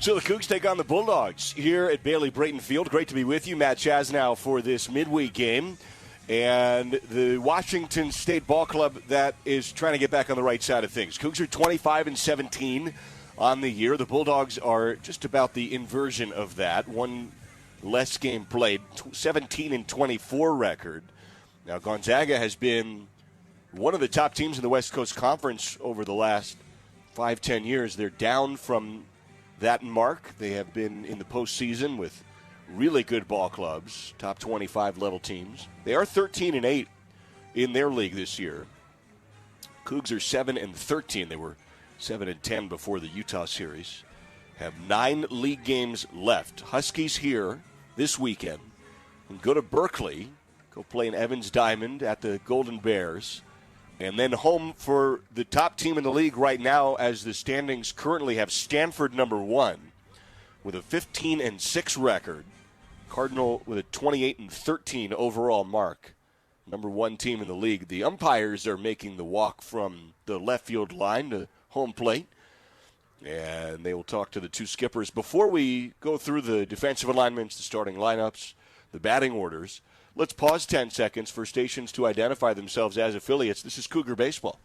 So the Cougs take on the Bulldogs here at Bailey Brayton Field. Great to be with you. Matt Chasnow for this midweek game. And the Washington State Ball Club that is trying to get back on the right side of things. Cougs are 25-17 on the year. The Bulldogs are just about the inversion of that. One less game played, 17-24 record. Now Gonzaga has been one of the top teams in the West Coast Conference over the last 5-10 years. They're down from that mark. They have been in the postseason with really good ball clubs, top 25 level teams. They are 13-8 in their league this year. Cougs are 7-13. They were 7-10 before the Utah series. Have 9 league games left. Huskies here this weekend. And go to Berkeley, go play in Evans Diamond at the Golden Bears. And then home for the top team in the league right now, as the standings currently have Stanford number 1 with a 15-6 record. Cardinal with a 28-13 overall mark. Number 1 team in the league. The umpires are making the walk from the left field line to home plate. And they will talk to the 2 skippers. Before we go through the defensive alignments, the starting lineups, the batting orders, let's pause 10 seconds for stations to identify themselves as affiliates. This is Cougar Baseball.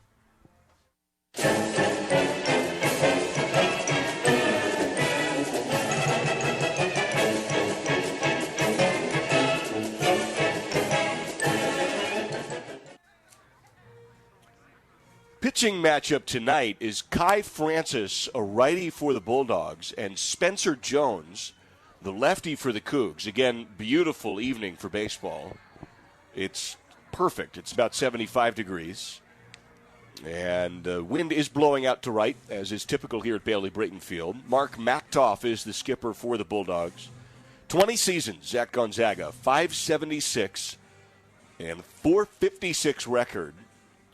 Pitching matchup tonight is Kai Francis, a righty for the Bulldogs, and Spencer Jones, the lefty for the Cougs. Again, beautiful evening for baseball. It's perfect. It's about 75 degrees. And wind is blowing out to right, as is typical here at Bailey Brayton Field. Mark Machtoff is the skipper for the Bulldogs. 20 seasons at Gonzaga, 576 and 456 record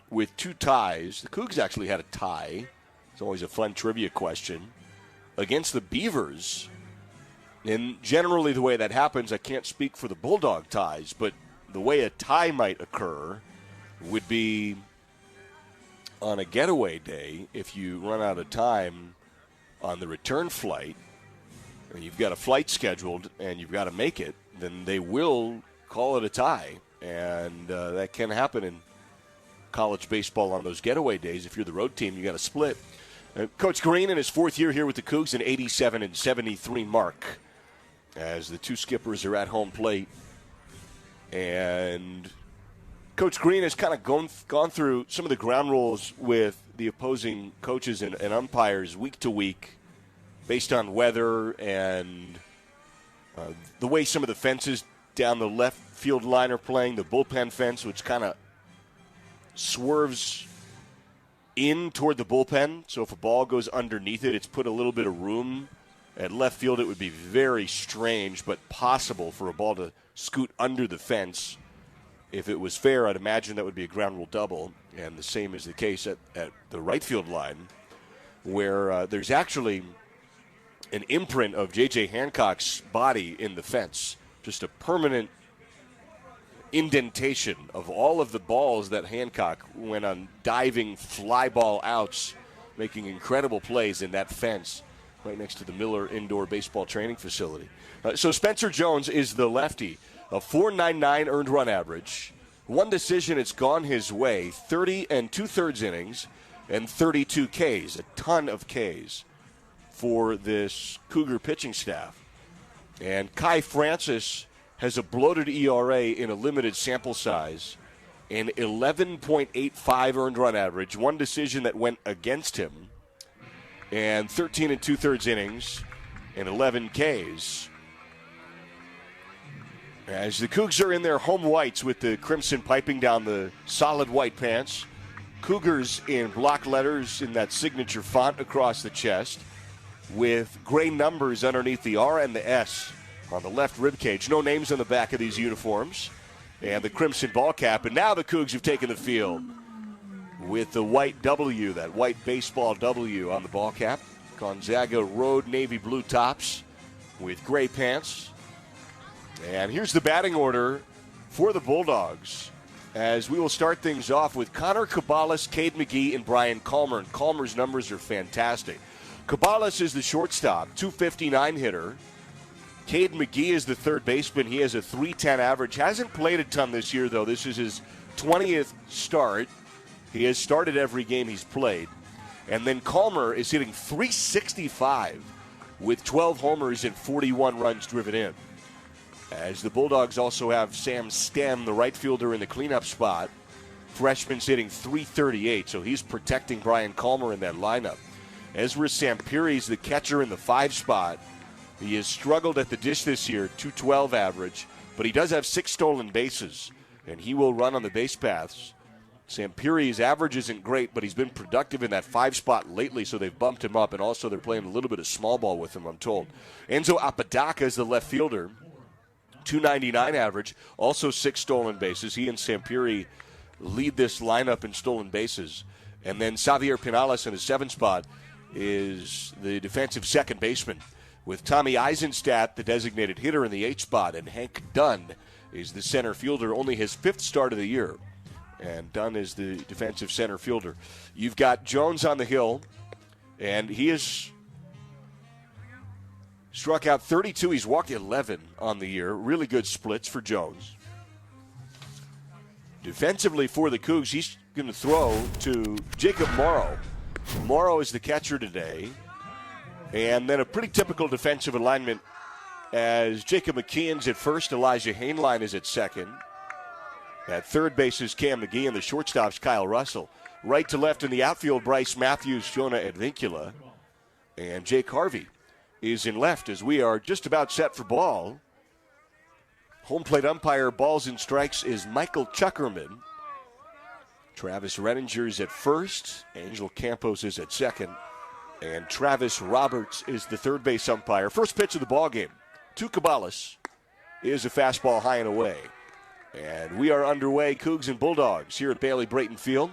with 2 ties. The Cougs actually had a tie. It's always a fun trivia question. Against the Beavers. And generally the way that happens, I can't speak for the Bulldog ties, but the way a tie might occur would be on a getaway day. If you run out of time on the return flight, and you've got a flight scheduled and you've got to make it, then they will call it a tie. And that can happen in college baseball on those getaway days. If you're the road team, you got to split. Coach Green in his 4th year here with the Cougs, an 87-73 mark, as the 2 skippers are at home plate. And Coach Green has kind of gone through some of the ground rules with the opposing coaches and umpires week to week based on weather and the way some of the fences down the left field line are playing, the bullpen fence, which kind of swerves in toward the bullpen. So if a ball goes underneath it, it's put a little bit of room. At left field, it would be very strange but possible for a ball to scoot under the fence. If it was fair, I'd imagine that would be a ground rule double. And the same is the case at the right field line, where there's actually an imprint of J.J. Hancock's body in the fence. Just a permanent indentation of all of the balls that Hancock went on diving fly ball outs, making incredible plays in that fence right next to the Miller Indoor Baseball Training Facility. So Spencer Jones is the lefty, a .499 earned run average. 1 decision, it's gone his way, 30 2/3 innings and 32 Ks, a ton of Ks for this Cougar pitching staff. And Kai Francis has a bloated ERA in a limited sample size, an 11.85 earned run average, 1 decision that went against him, and 13 2/3 innings and 11 Ks. As the Cougs are in their home whites with the crimson piping down the solid white pants, Cougars in block letters in that signature font across the chest, with gray numbers underneath the R and the S on the left rib cage. No names on the back of these uniforms. And the crimson ball cap. And now the Cougs have taken the field with the white W, that white baseball W on the ball cap. Gonzaga road navy blue tops with gray pants. And here's the batting order for the Bulldogs, as we will start things off with Connor Cabales, Cade McGee, and Brian Calmer. And Calmer's numbers are fantastic. Cabales is the shortstop, 259 hitter. Cade McGee is the third baseman. He has a 310 average. Hasn't played a ton this year, though. This is his 20th start. He has started every game he's played. And then Calmer is hitting 365 with 12 homers and 41 runs driven in. As the Bulldogs also have Sam Stem, the right fielder, in the cleanup spot. Freshman's hitting 338, so he's protecting Brian Calmer in that lineup. Ezra Sampiri's the catcher in the 5 spot. He has struggled at the dish this year, 212 average, but he does have 6 stolen bases, and he will run on the base paths. Sampiri's average isn't great, but he's been productive in that 5 spot lately, so they've bumped him up, and also they're playing a little bit of small ball with him, I'm told. Enzo Apodaca is the left fielder, 299 average, also 6 stolen bases. He and Sampiri lead this lineup in stolen bases. And then Xavier Pinales in the 7 spot is the defensive second baseman, with Tommy Eisenstadt, the designated hitter, in the 8 spot, and Hank Dunn is the center fielder, only his 5th start of the year. And Dunn is the defensive center fielder. You've got Jones on the hill, and he has struck out 32. He's walked 11 on the year. Really good splits for Jones. Defensively for the Cougs, he's going to throw to Jacob Morrow. Morrow is the catcher today. And then a pretty typical defensive alignment as Jacob McKeon's at first, Elijah Hainline is at second. At third base is Cam McGee, and the shortstop's Kyle Russell. Right to left in the outfield, Bryce Matthews, Jonah Advincula, and Jake Harvey is in left as we are just about set for ball. Home plate umpire, balls and strikes, is Michael Chuckerman. Travis Renninger's at first. Angel Campos is at second. And Travis Roberts is the third base umpire. First pitch of the ball game to Cabales is a fastball high and away. And we are underway, Cougs and Bulldogs, here at Bailey Brayton Field.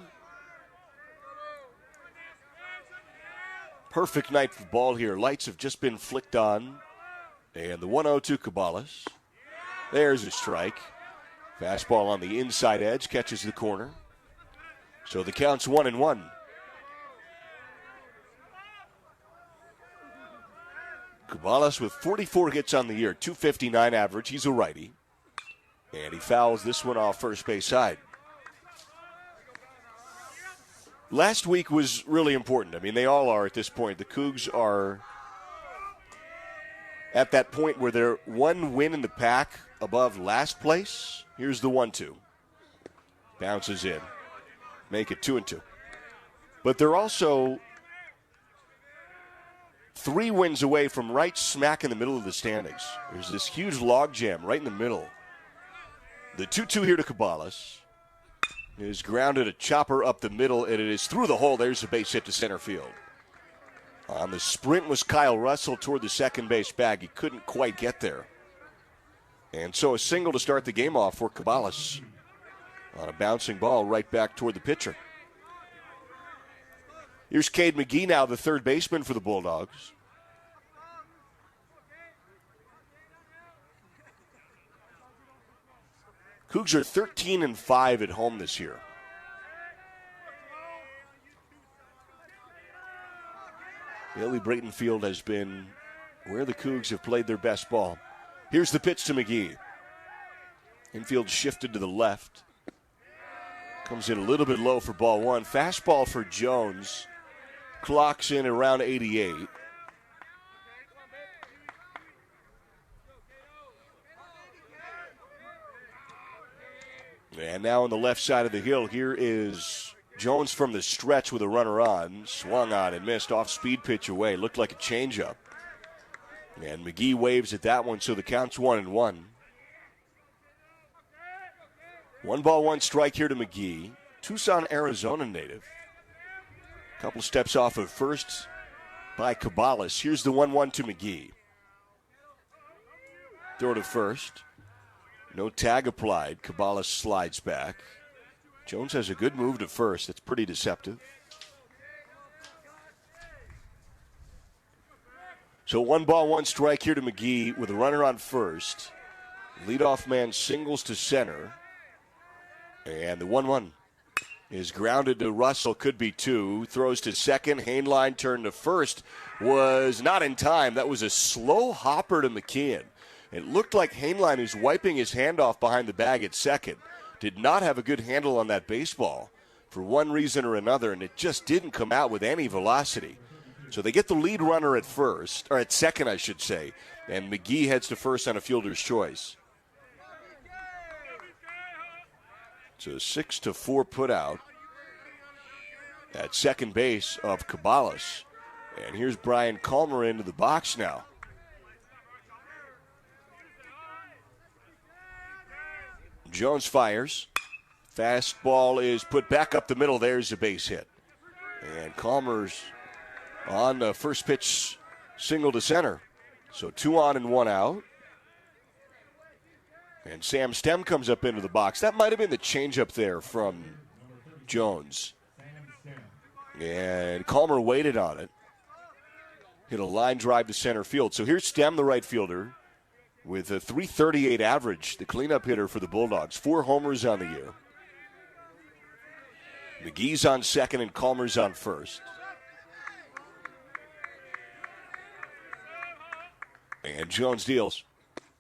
Perfect night for ball here. Lights have just been flicked on. And the 1-0 to Cabales. There's a strike. Fastball on the inside edge, catches the corner. So the count's 1-1. Cabales with 44 hits on the year, 259 average. He's a righty. And he fouls this one off first base side. Last week was really important. I mean, they all are at this point. The Cougs are at that point where they're one win in the pack above last place. Here's the 1-2. Bounces in. Make it 2-2. But they're also 3 wins away from right smack in the middle of the standings. There's this huge logjam right in the middle. The 2-2 here to Cabales is grounded a chopper up the middle, and it is through the hole. There's a base hit to center field. On the sprint was Kyle Russell toward the second base bag. He couldn't quite get there. And so a single to start the game off for Cabales on a bouncing ball right back toward the pitcher. Here's Cade McGee now, the third baseman for the Bulldogs. Cougs are 13-5 at home this year. Bailey Brayton Field has been where the Cougs have played their best ball. Here's the pitch to McGee. Infield shifted to the left. Comes in a little bit low for ball 1. Fastball for Jones. Clocks in around 88. And now on the left side of the hill, here is Jones from the stretch with a runner on. Swung on and missed, off speed pitch away. Looked like a changeup. And McGee waves at that one, so the count's 1-1. 1 ball, 1 strike here to McGee. Tucson, Arizona native. Couple steps off of first by Cabales. Here's the 1-1 to McGee. Throw to first. No tag applied. Cabales slides back. Jones has a good move to first. That's pretty deceptive. So 1 ball, 1 strike here to McGee with a runner on first. Leadoff man singles to center. And the 1-1. is grounded to Russell, could be two. Throws to second. Hainline turned to first. Was not in time. That was a slow hopper to McKeon. It looked like Hainline, who's wiping his hand off behind the bag at second, did not have a good handle on that baseball for one reason or another, and it just didn't come out with any velocity. So they get the lead runner at first, or at second, I should say, and McGee heads to first on a fielder's choice. It's a 6-4 put out at second base of Caballas. And here's Brian Calmer into the box now. Jones fires. Fastball is put back up the middle. There's a base hit. And Calmer's on the first pitch single to center. So 2 on and 1 out. And Sam Stem comes up into the box. That might have been the changeup there from Jones. And Calmer waited on it. Hit a line drive to center field. So here's Stem, the right fielder, with a .338 average, the cleanup hitter for the Bulldogs. 4 homers on the year. McGee's on second and Calmer's on first. And Jones deals.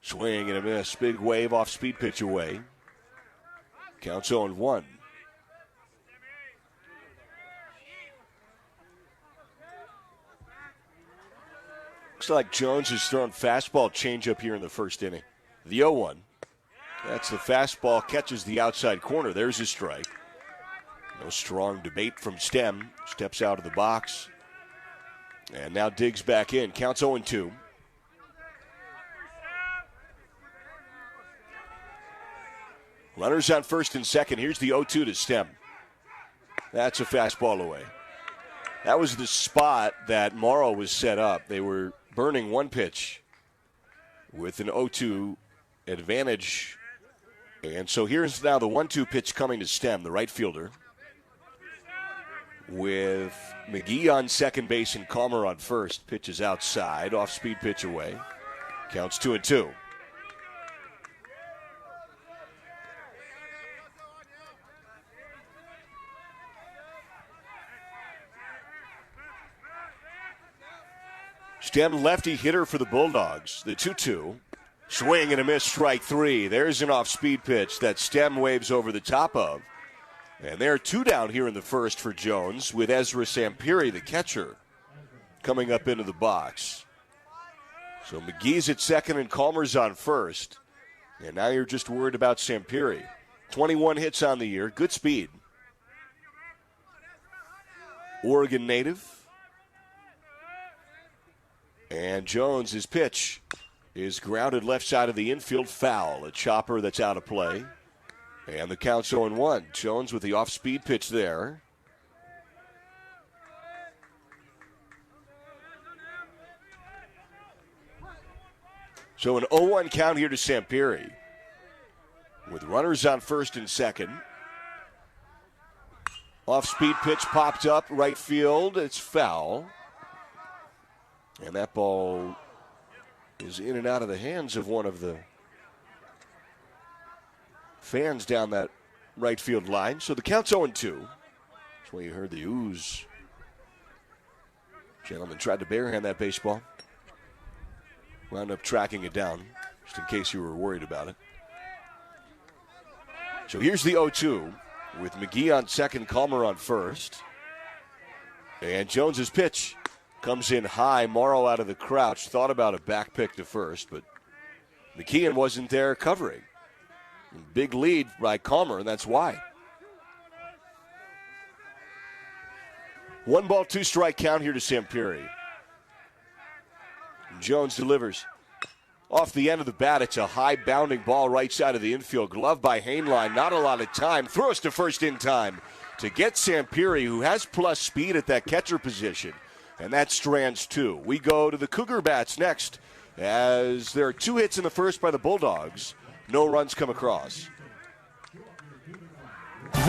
Swing and a miss. Big wave off speed pitch away. Counts 0-1. Looks like Jones has thrown fastball changeup here in the first inning. The 0-1. That's the fastball, catches the outside corner. There's a strike. No strong debate from Stem. Steps out of the box. And now digs back in. Counts 0-2. Runners on first and second. Here's the 0-2 to Stem. That's a fastball away. That was the spot that Morrow was set up. They were burning one pitch with an 0-2 advantage. And so here's now the 1-2 pitch coming to Stem, the right fielder, with McGee on second base and Calmer on first. Pitch is outside, off-speed pitch away. Counts 2-2. Stem, lefty hitter for the Bulldogs. The 2-2. Swing and a miss, strike 3. There's an off-speed pitch that Stem waves over the top of. And there are 2 down here in the first for Jones, with Ezra Sampiri, the catcher, coming up into the box. So McGee's at second and Calmer's on first. And now you're just worried about Sampiri. 21 hits on the year, good speed. Oregon native. And Jones, his pitch is grounded left side of the infield, foul. A chopper that's out of play. And the count's 0-1. Jones with the off-speed pitch there. So an 0-1 count here to Sampiri, with runners on first and second. Off-speed pitch popped up, right field. It's foul. And that ball is in and out of the hands of one of the fans down that right field line. So the count's 0-2. That's why you heard the ooze. Gentleman tried to barehand that baseball. Wound up tracking it down, just in case you were worried about it. So here's the 0-2 with McGee on second, Calmer on first. And Jones's pitch comes in high. Morrow out of the crouch. Thought about a back pick to first, but McKeon wasn't there covering. Big lead by Calmer, and that's why. 1 ball, 2 strike count here to Sampiri. Jones delivers. Off the end of the bat, it's a high bounding ball right side of the infield. Glove by Hainline, not a lot of time. Throws to first in time to get Sampiri, who has plus speed at that catcher position. And that strands 2. We go to the Cougar bats next, as there are 2 hits in the first by the Bulldogs. No runs come across.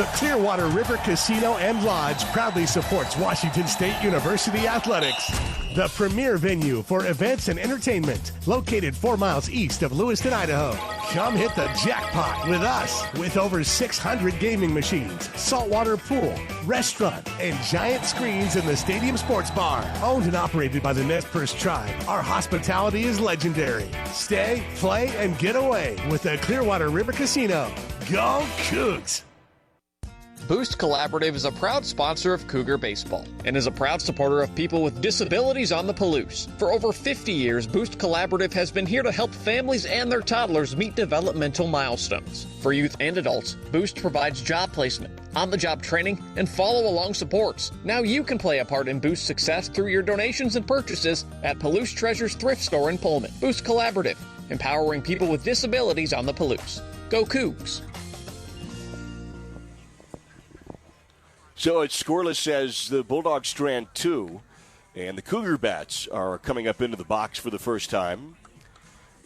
The Clearwater River Casino and Lodge proudly supports Washington State University Athletics, the premier venue for events and entertainment, located 4 miles east of Lewiston, Idaho. Come hit the jackpot with us, with over 600 gaming machines, saltwater pool, restaurant, and giant screens in the Stadium Sports Bar. Owned and operated by the Nez Perce Tribe, our hospitality is legendary. Stay, play, and get away with the Clearwater River Casino. Go Cougs! Boost Collaborative is a proud sponsor of Cougar Baseball and is a proud supporter of people with disabilities on the Palouse. For over 50 years, Boost Collaborative has been here to help families and their toddlers meet developmental milestones. For youth and adults, Boost provides job placement, on-the-job training, and follow-along supports. Now you can play a part in Boost's success through your donations and purchases at Palouse Treasures Thrift Store in Pullman. Boost Collaborative, empowering people with disabilities on the Palouse. Go Cougs! So it's scoreless as the Bulldogs strand 2, and the Cougar Bats are coming up into the box for the first time.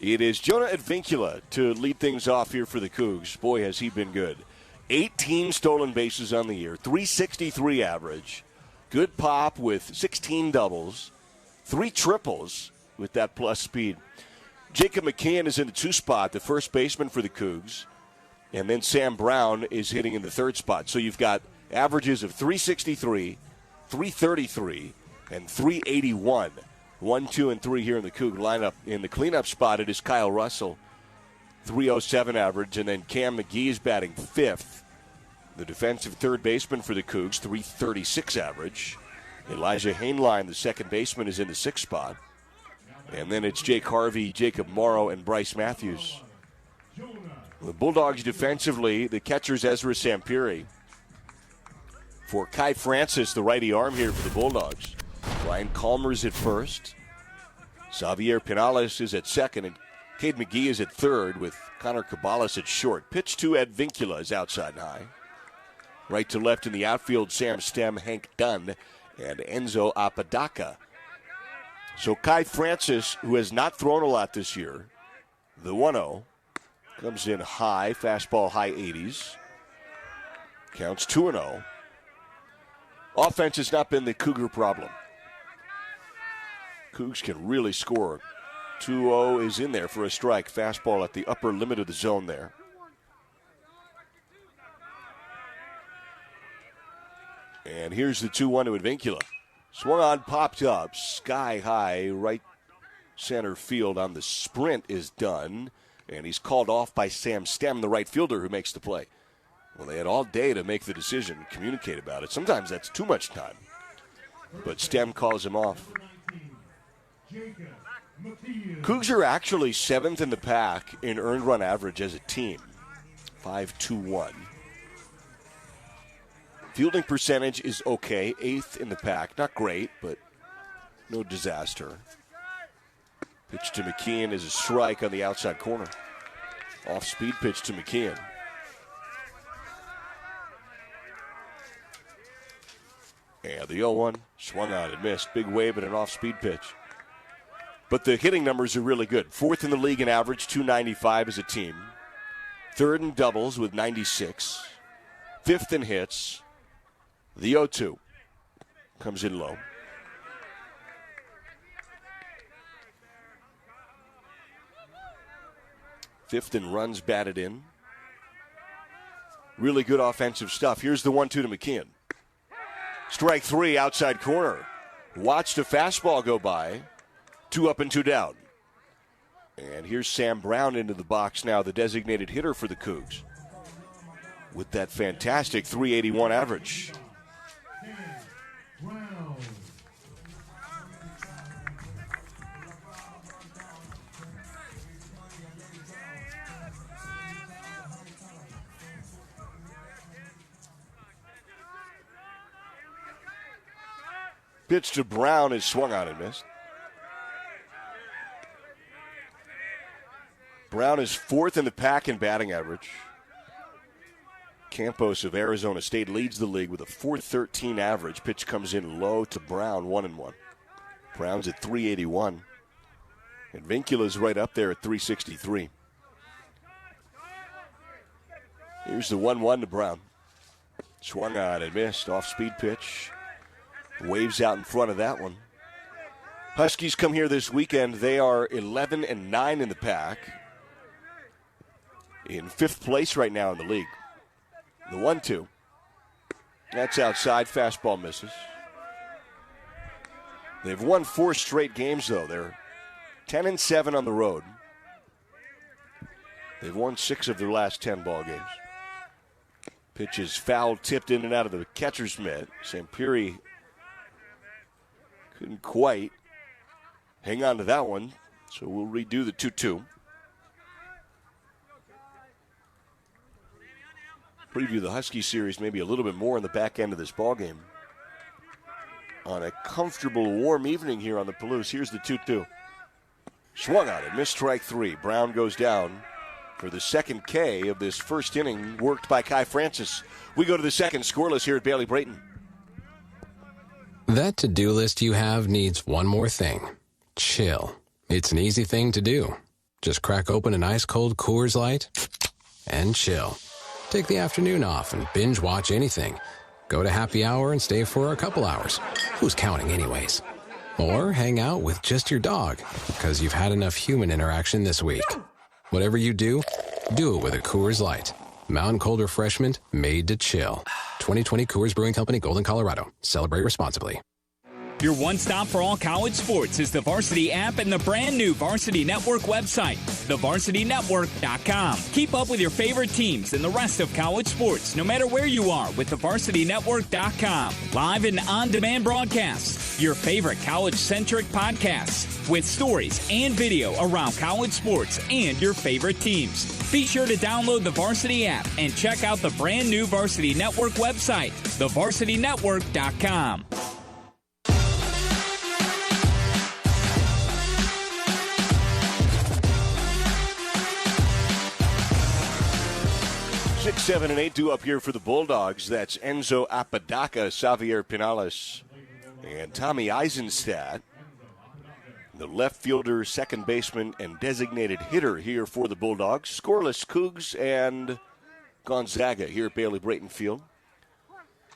It is Jonah Advincula to lead things off here for the Cougs. Boy, has he been good. 18 stolen bases on the year, 363 average, good pop with 16 doubles, 3 triples with that plus speed. Jacob McCann is in the 2 spot, the first baseman for the Cougs, and then Sam Brown is hitting in the 3rd spot. So you've got averages of 363, 333, and 381. 1, 2, and 3 here in the Coug lineup. In the cleanup spot, it is Kyle Russell, 307 average, and then Cam McGee is batting 5th. The defensive third baseman for the Cougs, 336 average. Elijah Hainline, the second baseman, is in the 6th spot. And then it's Jake Harvey, Jacob Morrow, and Bryce Matthews. The Bulldogs defensively, the catcher's Ezra Sampiri. For Kai Francis, the righty arm here for the Bulldogs. Ryan Calmer's at first. Xavier Pinales is at second, and Cade McGee is at third with Connor Cabales at short. Pitch to Advincula is outside and high. Right to left in the outfield, Sam Stem, Hank Dunn, and Enzo Apodaca. So Kai Francis, who has not thrown a lot this year, the 1-0, comes in high, fastball high 80s. Counts 2-0. Offense has not been the Cougar problem. Cougs can really score. 2-0 is in there for a strike. Fastball at the upper limit of the zone there. And here's the 2-1 to Advincula. Swung on, popped up, sky high, right center field on the sprint is done. And he's called off by Sam Stem, the right fielder, who makes the play. Well, they had all day to make the decision, communicate about it. Sometimes that's too much time. But Stem calls him off. Cougs are actually 7th in the pack in earned run average as a team. 5.21. Fielding percentage is okay. 8th in the pack. Not great, but no disaster. Pitch to McKeon is a strike on the outside corner. Off-speed pitch to McKeon. And the 0-1 swung on and missed. Big wave and an off-speed pitch. But the hitting numbers are really good. 4th in the league in average, 295 as a team. 3rd in doubles with 96. 5th in hits. The 0-2 comes in low. Fifth in runs batted in. Really good offensive stuff. Here's the 1-2 to McKeon. Strike 3, outside corner. Watched a fastball go by. 2 up and 2 down. And here's Sam Brown into the box now, the designated hitter for the Cougs, with that fantastic 381 average. Pitch to Brown is swung on and missed. Brown is 4th in the pack in batting average. Campos of Arizona State leads the league with a .413 average. Pitch comes in low to Brown, 1-1. Brown's at 381. And Vincula's right up there at 363. Here's the 1-1 to Brown. Swung on and missed. Off-speed pitch. Waves out in front of that one. Huskies come here this weekend. They are 11-9 in the pack. In 5th place right now in the league. The 1-2. That's outside. Fastball misses. They've won 4 straight games, though. They're 10-7 on the road. They've won 6 of their last 10 ball games. Pitch is foul, tipped in and out of the catcher's mitt. Sampiri couldn't quite hang on to that one, so we'll redo the 2-2. Preview the Husky series maybe a little bit more in the back end of this ball game. On a comfortable, warm evening here on the Palouse. Here's the 2-2. Swung on it, missed strike 3. Brown goes down for the second K of this first inning, worked by Kai Francis. We go to the second, scoreless here at Bailey Brayton. That to-do list you have needs one more thing. Chill. It's an easy thing to do. Just crack open an ice-cold Coors Light and chill. Take the afternoon off and binge watch anything. Go to happy hour and stay for a couple hours. Who's counting anyways? Or hang out with just your dog because you've had enough human interaction this week. Whatever you do it with a Coors Light. Mountain Cold Refreshment made to chill. 2020 Coors Brewing Company, Golden, Colorado. Celebrate responsibly. Your one stop for all college sports is the Varsity app and the brand new Varsity Network website, thevarsitynetwork.com. Keep up with your favorite teams and the rest of college sports, no matter where you are, with thevarsitynetwork.com. Live and on-demand broadcasts, your favorite college-centric podcasts, with stories and video around college sports and your favorite teams. Be sure to download the Varsity app and check out the brand new Varsity Network website, thevarsitynetwork.com. 6, 7, and 8 due up here for the Bulldogs. That's Enzo Apodaca, Xavier Pinales, and Tommy Eisenstadt. The left fielder, second baseman, and designated hitter here for the Bulldogs. Scoreless Cougs and Gonzaga here at Bailey Brayton Field.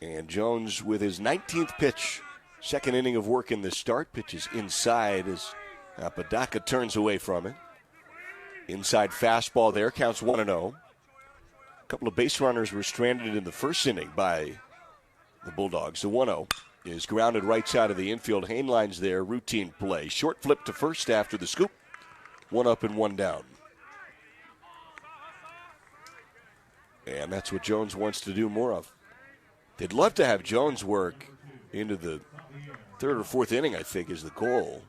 And Jones with his 19th pitch. Second inning of work in the start. Pitches inside as Apodaca turns away from it. Inside fastball there. Counts 1-0. A couple of base runners were stranded in the first inning by the Bulldogs. The 1-0 is grounded right side of the infield. Hainline's there. Routine play. Short flip to first after the scoop. 1 up and 1 down. And that's what Jones wants to do more of. They'd love to have Jones work into the 3rd or 4th inning, I think, is the goal.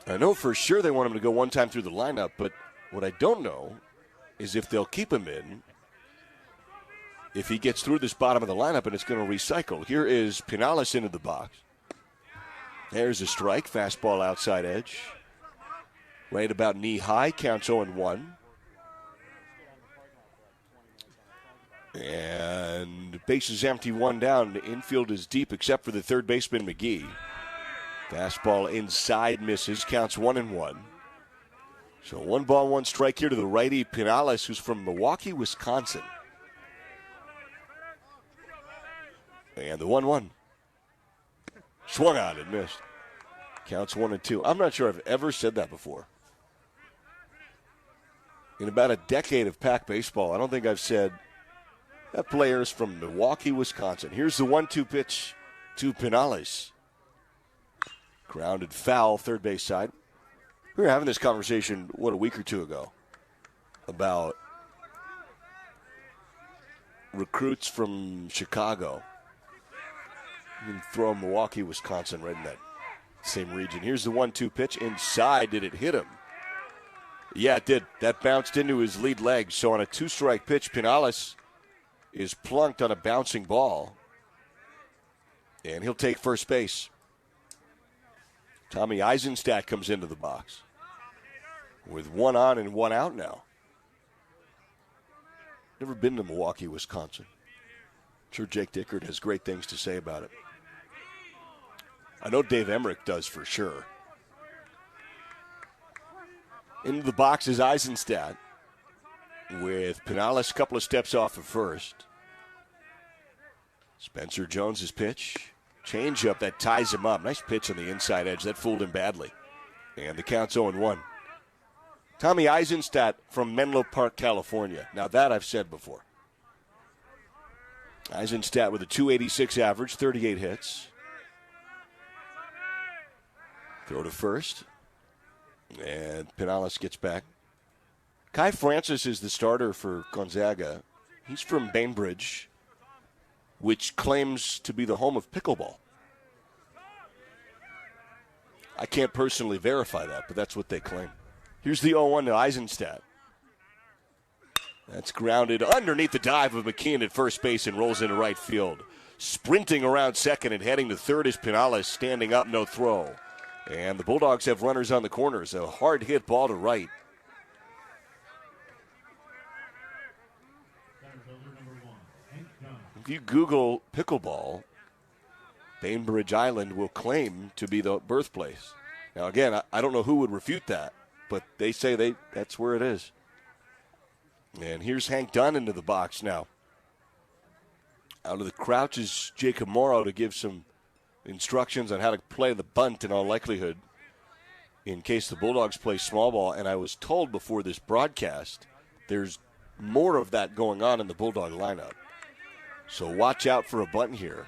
I know for sure they want him to go one time through the lineup, but what I don't know is if they'll keep him in if he gets through this bottom of the lineup and it's going to recycle. Here is Pinales into the box. There's a strike. Fastball outside edge. Right about knee high. Counts 0-1. And base is empty, 1 down. The infield is deep except for the third baseman, McGee. Fastball inside misses. Counts 1-1. So 1 ball, 1 strike here to the righty, Pinales, who's from Milwaukee, Wisconsin. And the 1-1. Swung on and missed. Counts 1-2. I'm not sure I've ever said that before. In about a decade of Pac baseball, I don't think I've said that player is from Milwaukee, Wisconsin. Here's the 1-2 pitch to Pinales. Grounded foul, third base side. We were having this conversation, a week or two ago, about recruits from Chicago. You can throw Milwaukee, Wisconsin right in that same region. Here's the 1-2 pitch. Inside, did it hit him? Yeah, it did. That bounced into his lead leg. So on a 2-strike pitch, Pinales is plunked on a bouncing ball. And he'll take first base. Tommy Eisenstadt comes into the box with 1 on and 1 out now. Never been to Milwaukee, Wisconsin. I'm sure Jake Dickert has great things to say about it. I know Dave Emmerich does for sure. Into the box is Eisenstadt with Pinales a couple of steps off of first. Spencer Jones's pitch. Change up that ties him up. Nice pitch on the inside edge. That fooled him badly. And the count's 0-1. Tommy Eisenstadt from Menlo Park, California. Now that I've said before. Eisenstadt with a .286 average, 38 hits. Throw to first. And Pinales gets back. Kai Francis is the starter for Gonzaga. He's from Bainbridge, which claims to be the home of pickleball. I can't personally verify that, but that's what they claim. Here's the 0-1 to Eisenstadt. That's grounded underneath the dive of McKeon at first base and rolls into right field. Sprinting around second and heading to third is Pinales, standing up, no throw. And the Bulldogs have runners on the corners. A hard hit ball to right. If you Google pickleball, Bainbridge Island will claim to be the birthplace. Now, again, I don't know who would refute that, but they say that's where it is. And here's Hank Dunn into the box now. Out of the crouch is Jacob Morrow to give some instructions on how to play the bunt in all likelihood in case the Bulldogs play small ball. And I was told before this broadcast there's more of that going on in the Bulldog lineup. So watch out for a bunt here.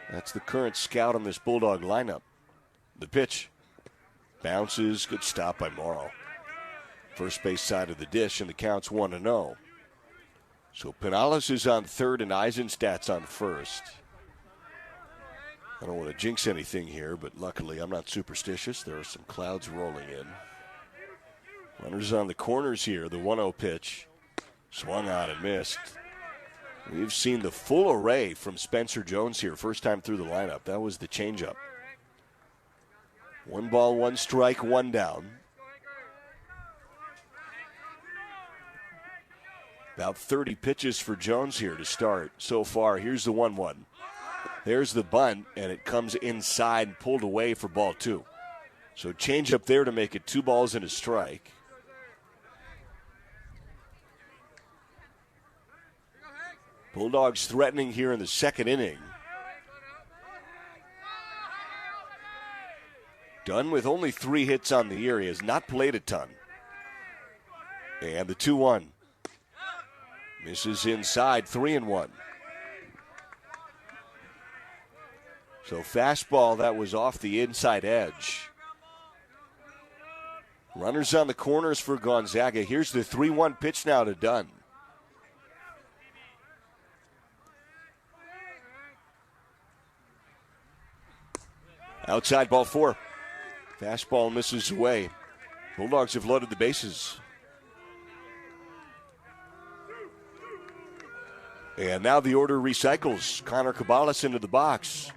That's the current scout on this Bulldog lineup. The pitch bounces. Good stop by Morrow. First base side of the dish, and the count's 1-0. So Pinales is on third and Eisenstadt's on first. I don't want to jinx anything here, but luckily I'm not superstitious. There are some clouds rolling in. Runners on the corners here. The 1-0 pitch. Swung on and missed. We've seen the full array from Spencer Jones here. First time through the lineup. That was the changeup. 1 ball, 1 strike, 1 down. About 30 pitches for Jones here to start so far. Here's the 1-1. There's the bunt, and it comes inside, pulled away for ball 2. So change up there to make it 2 balls and a strike. Bulldogs threatening here in the second inning. Dunn with only 3 hits on the year. He has not played a ton. And the 2-1. Misses inside, 3-1. So fastball that was off the inside edge. Runners on the corners for Gonzaga. Here's the 3-1 pitch now to Dunn. Outside ball 4. Fastball misses away. Bulldogs have loaded the bases. And now the order recycles. Connor Cabalas into the box.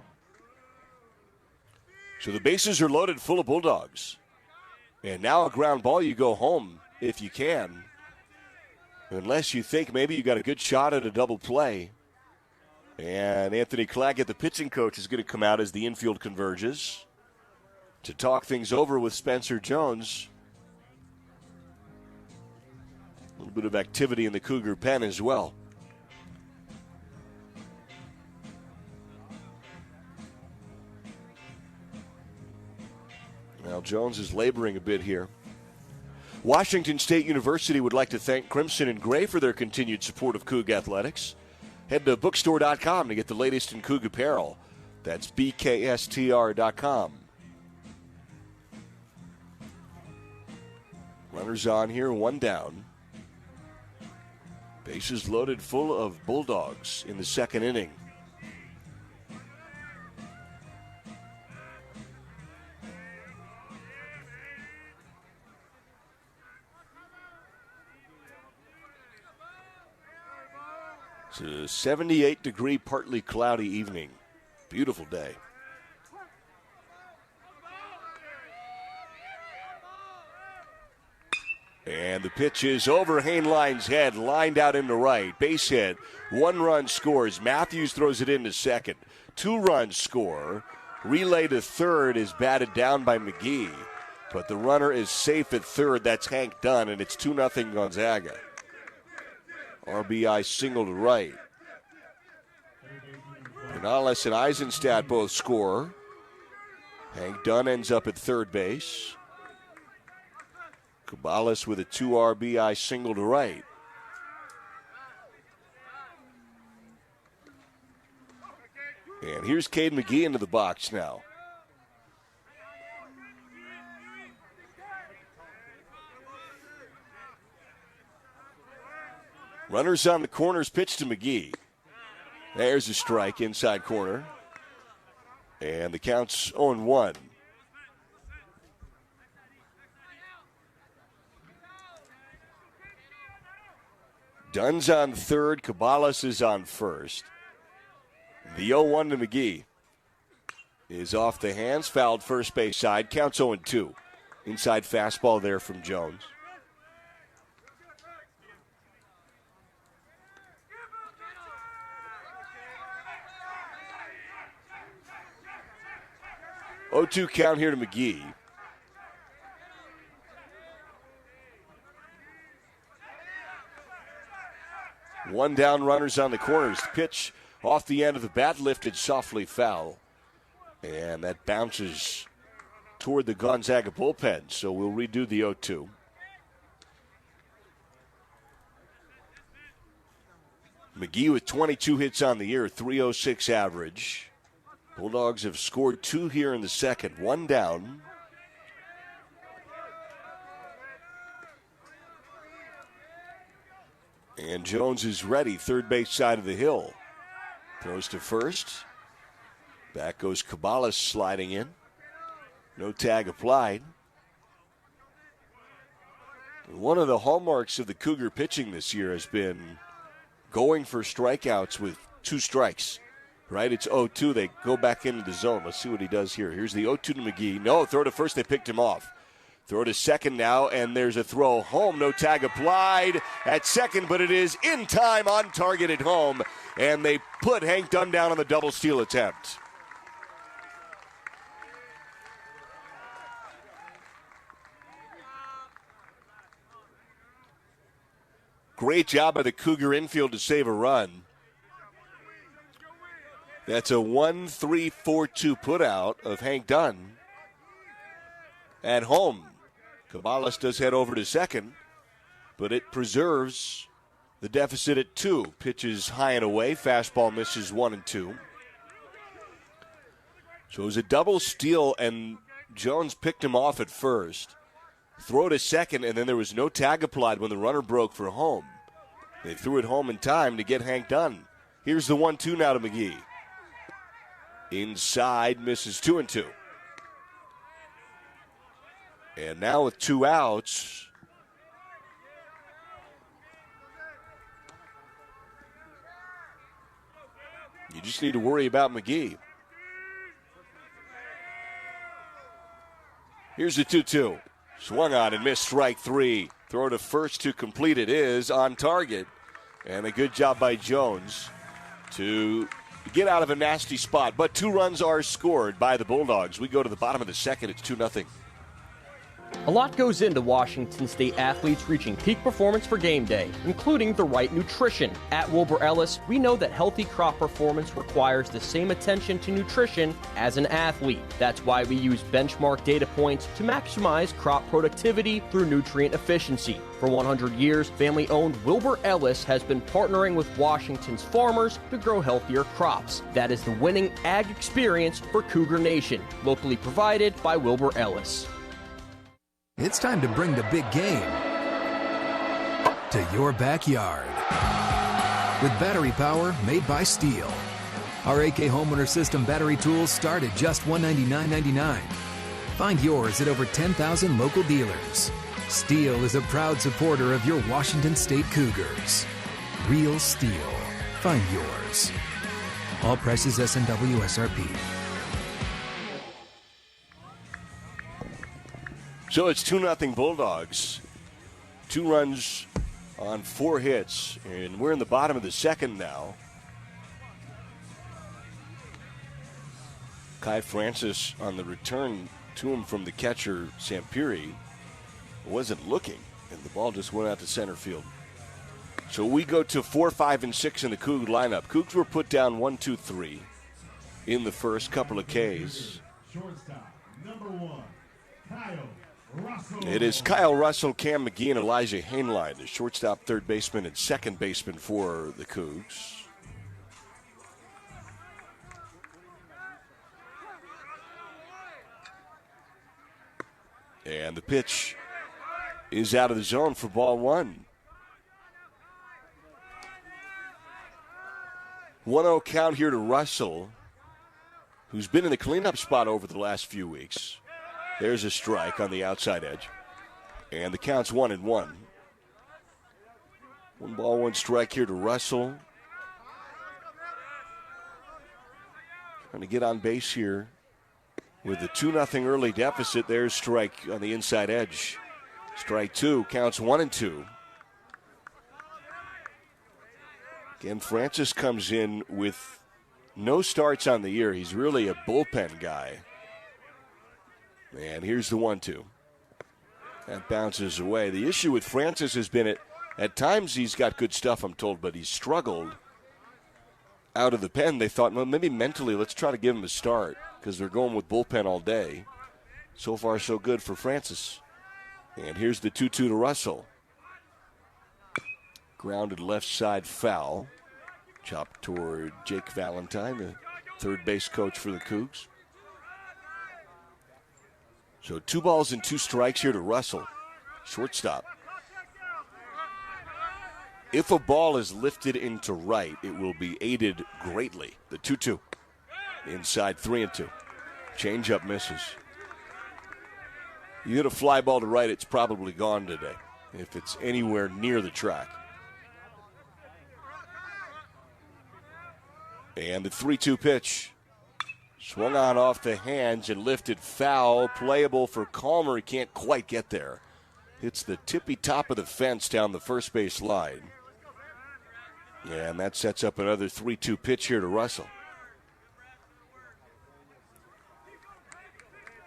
So the bases are loaded full of Bulldogs. And now a ground ball, you go home if you can. Unless you think maybe you got a good shot at a double play. And Anthony Claggett, the pitching coach, is going to come out as the infield converges to talk things over with Spencer Jones. A little bit of activity in the Cougar pen as well. Now Jones is laboring a bit here. Washington State University would like to thank Crimson and Gray for their continued support of Coug Athletics. Head to bookstore.com to get the latest in Coug apparel. That's BKSTR.com. Runners on here, 1 down. Bases loaded full of Bulldogs in the second inning. It's a 78-degree, partly cloudy evening. Beautiful day. And the pitch is over Hainline's head, lined out into right. Base hit. 1 run scores. Matthews throws it into second. 2 runs score. Relay to third is batted down by McGee. But the runner is safe at third. That's Hank Dunn, and it's 2-0 Gonzaga. RBI single to right. Canales and Eisenstadt both score. Hank Dunn ends up at third base. Cabales with a 2 RBI single to right. And here's Cade McGee into the box now. Runners on the corners, pitch to McGee. There's a strike inside corner. And the count's 0-1. Dunn's on third. Cabales is on first. The 0-1 to McGee is off the hands. Fouled first base side. Counts 0-2. Inside fastball there from Jones. Oh, 2 count here to McGee. One down, runners on the corners. Pitch off the end of the bat, lifted softly foul. And that bounces toward the Gonzaga bullpen, so we'll redo the 0-2. McGee with 22 hits on the year, 306 average. Bulldogs have scored 2 here in the second, 1 down. And Jones is ready, third base side of the hill. Throws to first. Back goes Cabales sliding in. No tag applied. One of the hallmarks of the Cougar pitching this year has been going for strikeouts with 2 strikes. Right, it's 0-2. They go back into the zone. Let's see what he does here. Here's the 0-2 to McGee. No, throw to first. They picked him off. Throw to second now, and there's a throw home. No tag applied at second, but it is in time, on target at home. And they put Hank Dunn down on the double steal attempt. Great job by the Cougar infield to save a run. That's a 1-3-4-2 putout of Hank Dunn at home. Cabales does head over to second, but it preserves the deficit at 2. Pitches high and away. Fastball misses 1-2. So it was a double steal, and Jones picked him off at first. Throw to second, and then there was no tag applied when the runner broke for home. They threw it home in time to get Hank Dunn. Here's the 1-2 now to McGee. Inside, misses 2-2. And now with 2 outs, you just need to worry about McGee. Here's the 2-2. Swung on and missed, strike 3. Throw to first to complete it is on target. And a good job by Jones to get out of a nasty spot. But 2 runs are scored by the Bulldogs. We go to the bottom of the second. It's 2-0. A lot goes into Washington State athletes reaching peak performance for game day, including the right nutrition. At Wilbur Ellis, we know that healthy crop performance requires the same attention to nutrition as an athlete. That's why we use benchmark data points to maximize crop productivity through nutrient efficiency. For 100 years, family-owned Wilbur Ellis has been partnering with Washington's farmers to grow healthier crops. That is the winning ag experience for Cougar Nation, locally provided by Wilbur Ellis. It's time to bring the big game to your backyard with battery power made by Steel. Our AK Homeowner System battery tools start at just $199.99. Find yours at over 10,000 local dealers. Steel is a proud supporter of your Washington State Cougars. Real Steel. Find yours. All prices S&W SRP. So it's 2-0 Bulldogs. 2 runs on 4 hits, and we're in the bottom of the second now. Kai Francis on the return to him from the catcher, Sampiri, wasn't looking, and the ball just went out to center field. So we go to 4, 5, and 6 in the Coug lineup. Cougs were put down 1-2-3. in the first, couple of Ks. Shortstop, number 1, Kyle Russell. It is Kyle Russell, Cam McGee, and Elijah Hainline, the shortstop, third baseman, and second baseman for the Cougs. And the pitch is out of the zone for ball 1. 1-0 count here to Russell, who's been in the cleanup spot over the last few weeks. There's a strike on the outside edge. And the count's 1-1. 1 ball, 1 strike here to Russell. Trying to get on base here with the 2-0 early deficit. There's strike on the inside edge. Strike 2, counts 1-2. Again, Francis comes in with no starts on the year. He's really a bullpen guy. And here's the 1-2. That bounces away. The issue with Francis has been at times he's got good stuff, I'm told, but he's struggled out of the pen. They thought, well, maybe mentally let's try to give him a start because they're going with bullpen all day. So far, so good for Francis. And here's the 2-2 to Russell. Grounded left side foul. Chopped toward Jake Valentine, the third base coach for the Cougs. So 2 balls and 2 strikes here to Russell, shortstop. If a ball is lifted into right, it will be aided greatly. The 2-2. Inside 3-2. Changeup misses. You hit a fly ball to right, it's probably gone today, if it's anywhere near the track. And the 3-2 pitch. Swung on off the hands and lifted foul. Playable for Calmer. He can't quite get there. Hits the tippy top of the fence down the first base line. And that sets up another 3-2 pitch here to Russell.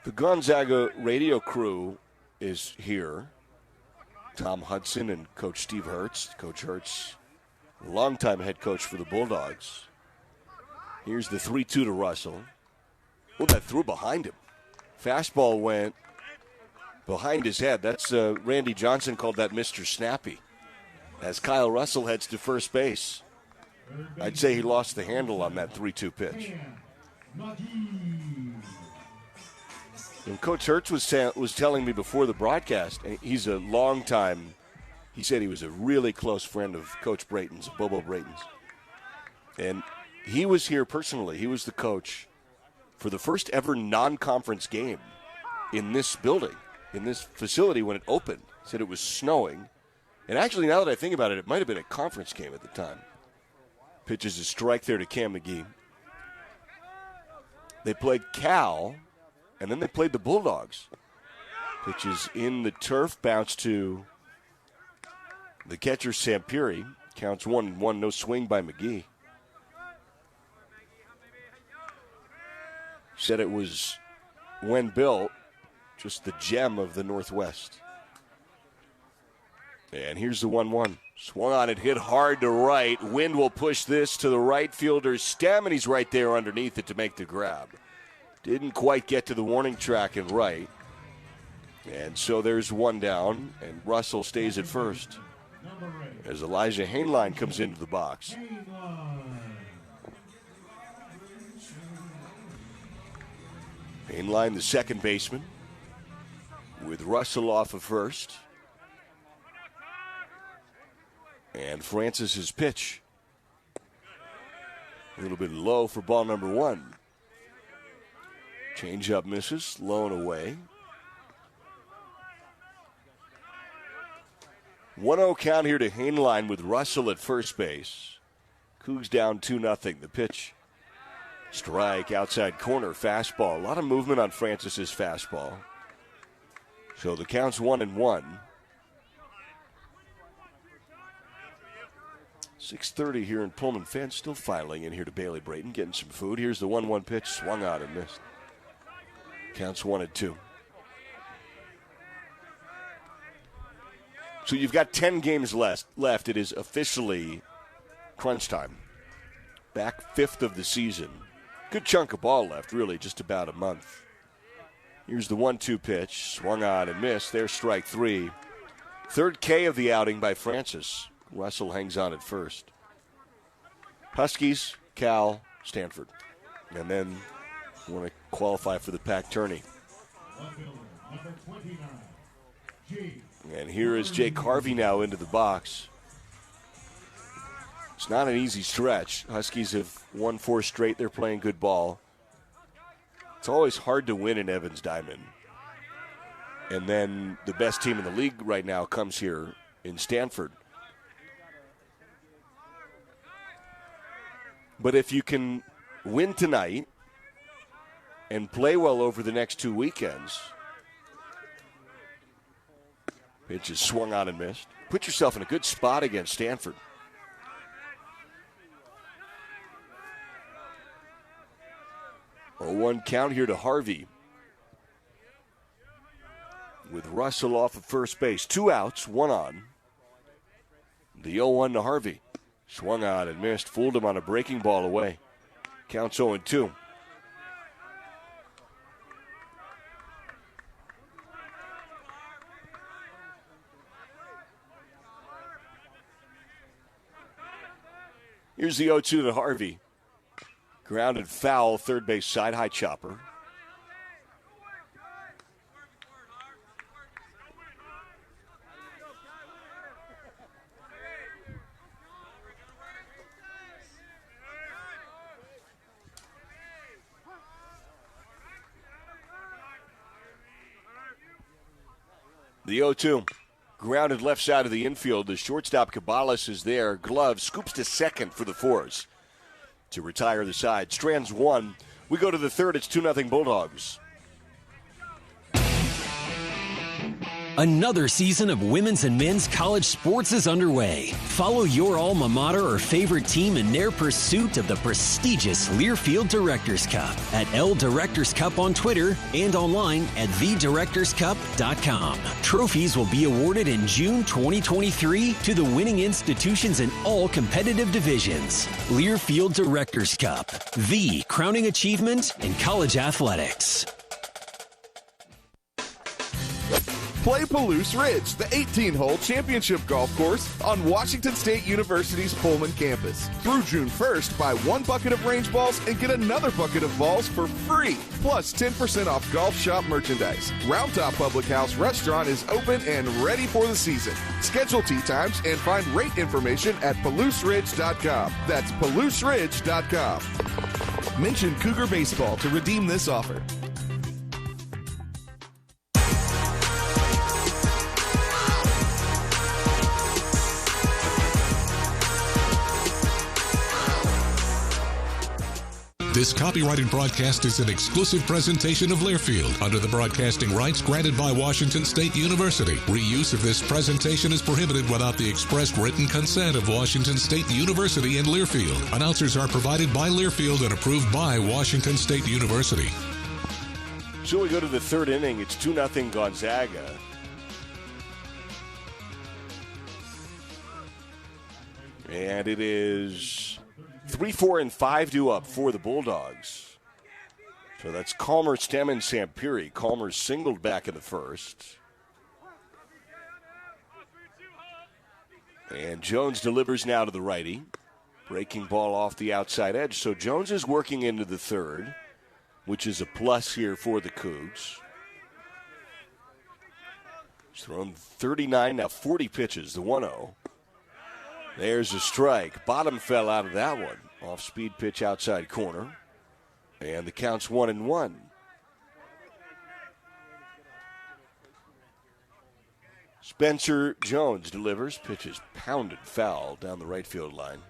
The Gonzaga radio crew is here. Tom Hudson and Coach Steve Hertz. Coach Hertz, a longtime head coach for the Bulldogs. Here's the 3-2 to Russell. Oh, that threw behind him. Fastball went behind his head. That's Randy Johnson called that Mr. Snappy. As Kyle Russell heads to first base. I'd say he lost the handle on that 3-2 pitch. And Coach Hertz was telling me before the broadcast, and he's a long time, he said he was a really close friend of Coach Brayton's, Bobo Brayton's. And he was here personally. He was the coach for the first ever non-conference game in this building, in this facility when it opened. He said it was snowing. And actually, now that I think about it, it might have been a conference game at the time. Pitches a strike there to Cam McGee. They played Cal, and then they played the Bulldogs. Pitches in the turf, bounce to the catcher, Sampiri. Counts 1-1, no swing by McGee. Said it was, when built, just the gem of the Northwest. And here's the 1-1. Swung on it, hit hard to right. Wind will push this to the right fielder's stem, and he's right there underneath it to make the grab. Didn't quite get to the warning track and right. And so there's 1 down, and Russell stays at first as Elijah Hainline comes into the box. Hainline, the second baseman, with Russell off of first. And Francis's pitch. A little bit low for ball number 1. Changeup misses, low and away. 1-0 count here to Hainline with Russell at first base. Cougs down 2-0. The pitch. Strike, outside corner, fastball. A lot of movement on Francis's fastball. So the count's 1-1. 6:30 here in Pullman. Fans still filing in here to Bailey Brayton, getting some food. Here's the 1-1 pitch, swung out and missed. Counts 1-2. So you've got 10 games left. It is officially crunch time. Back 5th of the season. good chunk of ball left, really, just about a month. Here's the 1-2 pitch. Swung on and missed. There's strike 3. Third K of the outing by Francis. Russell hangs on at first. Huskies, Cal, Stanford. And then want to qualify for the Pac tourney. And here is Jake Harvey now into the box. It's not an easy stretch. Huskies have won 4 straight. They're playing good ball. It's always hard to win in Evans Diamond. And then the best team in the league right now comes here in Stanford. But if you can win tonight and play well over the next 2 weekends, pitch is swung on and missed. Put yourself in a good spot against Stanford. 0-1 count here to Harvey. With Russell off of first base. 2 outs, 1 on. The 0-1 to Harvey. Swung on and missed. Fooled him on a breaking ball away. Counts 0-2. Here's the 0-2 to Harvey. Grounded foul, third base side, high chopper. The 0-2. Grounded left side of the infield. The shortstop Cabales is there. Glove scoops to second for the Fours to retire the side. Strands 1. We go to the third. It's 2-0 Bulldogs. Another season of women's and men's college sports is underway. Follow your alma mater or favorite team in their pursuit of the prestigious Learfield Directors Cup at L Directors Cup on Twitter and online at thedirectorscup.com. Trophies will be awarded in June 2023 to the winning institutions in all competitive divisions. Learfield Directors Cup, the crowning achievement in college athletics. Play Palouse Ridge, the 18-hole championship golf course on Washington State University's Pullman campus. Through June 1st, buy 1 bucket of range balls and get another bucket of balls for free, plus 10% off golf shop merchandise. Round Top Public House Restaurant is open and ready for the season. Schedule tee times and find rate information at PalouseRidge.com. That's PalouseRidge.com. Mention Cougar Baseball to redeem this offer. This copyrighted broadcast is an exclusive presentation of Learfield under the broadcasting rights granted by Washington State University. Reuse of this presentation is prohibited without the express written consent of Washington State University and Learfield. Announcers are provided by Learfield and approved by Washington State University. So we go to the third inning. It's 2-0 Gonzaga. And it is 3, 4, and 5 due up for the Bulldogs. So that's Calmer, Stem, and Sampiri. Calmer singled back in the first. And Jones delivers now to the righty. Breaking ball off the outside edge. So Jones is working into the third, which is a plus here for the Cougs. He's thrown 39, now 40 pitches, the 1-0. There's a strike. Bottom fell out of that one. Off-speed pitch outside corner. And the count's 1-1. Spencer Jones delivers. Pitch is pounded foul down the right field line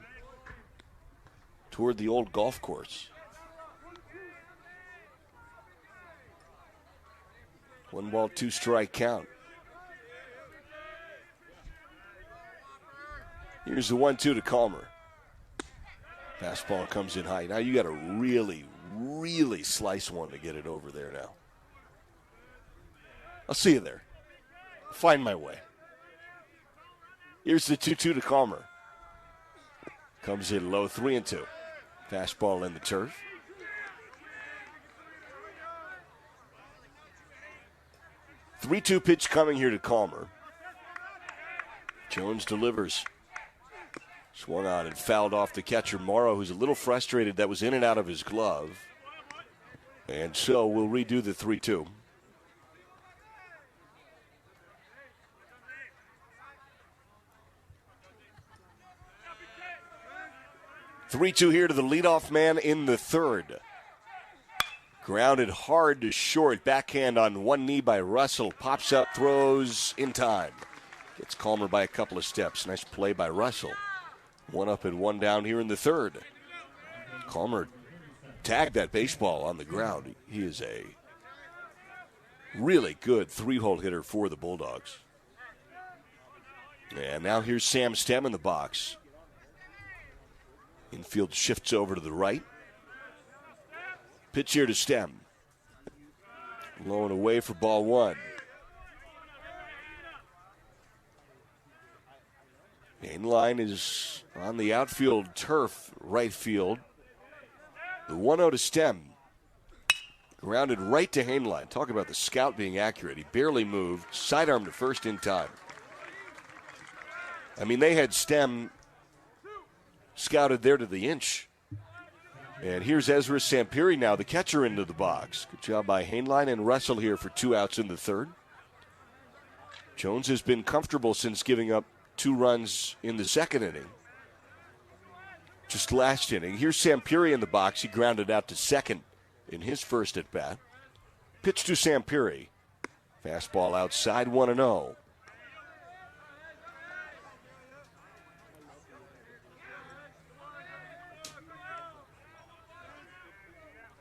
toward the old golf course. 1 ball, 2 strike count. Here's the 1-2 to Calmer. Fastball comes in high. Now you got to really, really slice one to get it over there now. I'll see you there. Find my way. Here's the 2-2 to Calmer. Comes in low, 3-2. Fastball in the turf. 3-2 pitch coming here to Calmer. Jones delivers. Swung on and fouled off the catcher, Morrow, who's a little frustrated. That was in and out of his glove. And so we'll redo the 3-2. (3-2) here to the leadoff man in the third. Grounded hard to short. Backhand on one knee by Russell. Pops up, throws in time. Gets Calmer by a couple of steps. Nice play by Russell. 1 up and 1 down here in the third. Calmer tagged that baseball on the ground. He is a really good 3-hole hitter for the Bulldogs. And now here's Sam Stem in the box. Infield shifts over to the right. Pitch here to Stem. Low and away for ball 1. Inline is on the outfield turf, right field. The 1-0 to Stem. Grounded right to Hainline. Talk about the scout being accurate. He barely moved. Sidearm to first in time. I mean, they had Stem scouted there to the inch. And here's Ezra Sampiri now, the catcher, into the box. Good job by Hainline and Russell here for 2 outs in the third. Jones has been comfortable since giving up 2 runs in the second inning. Just last inning. Here's Sampiri in the box. He grounded out to second in his first at bat. Pitch to Sampiri. Fastball outside, 1-0.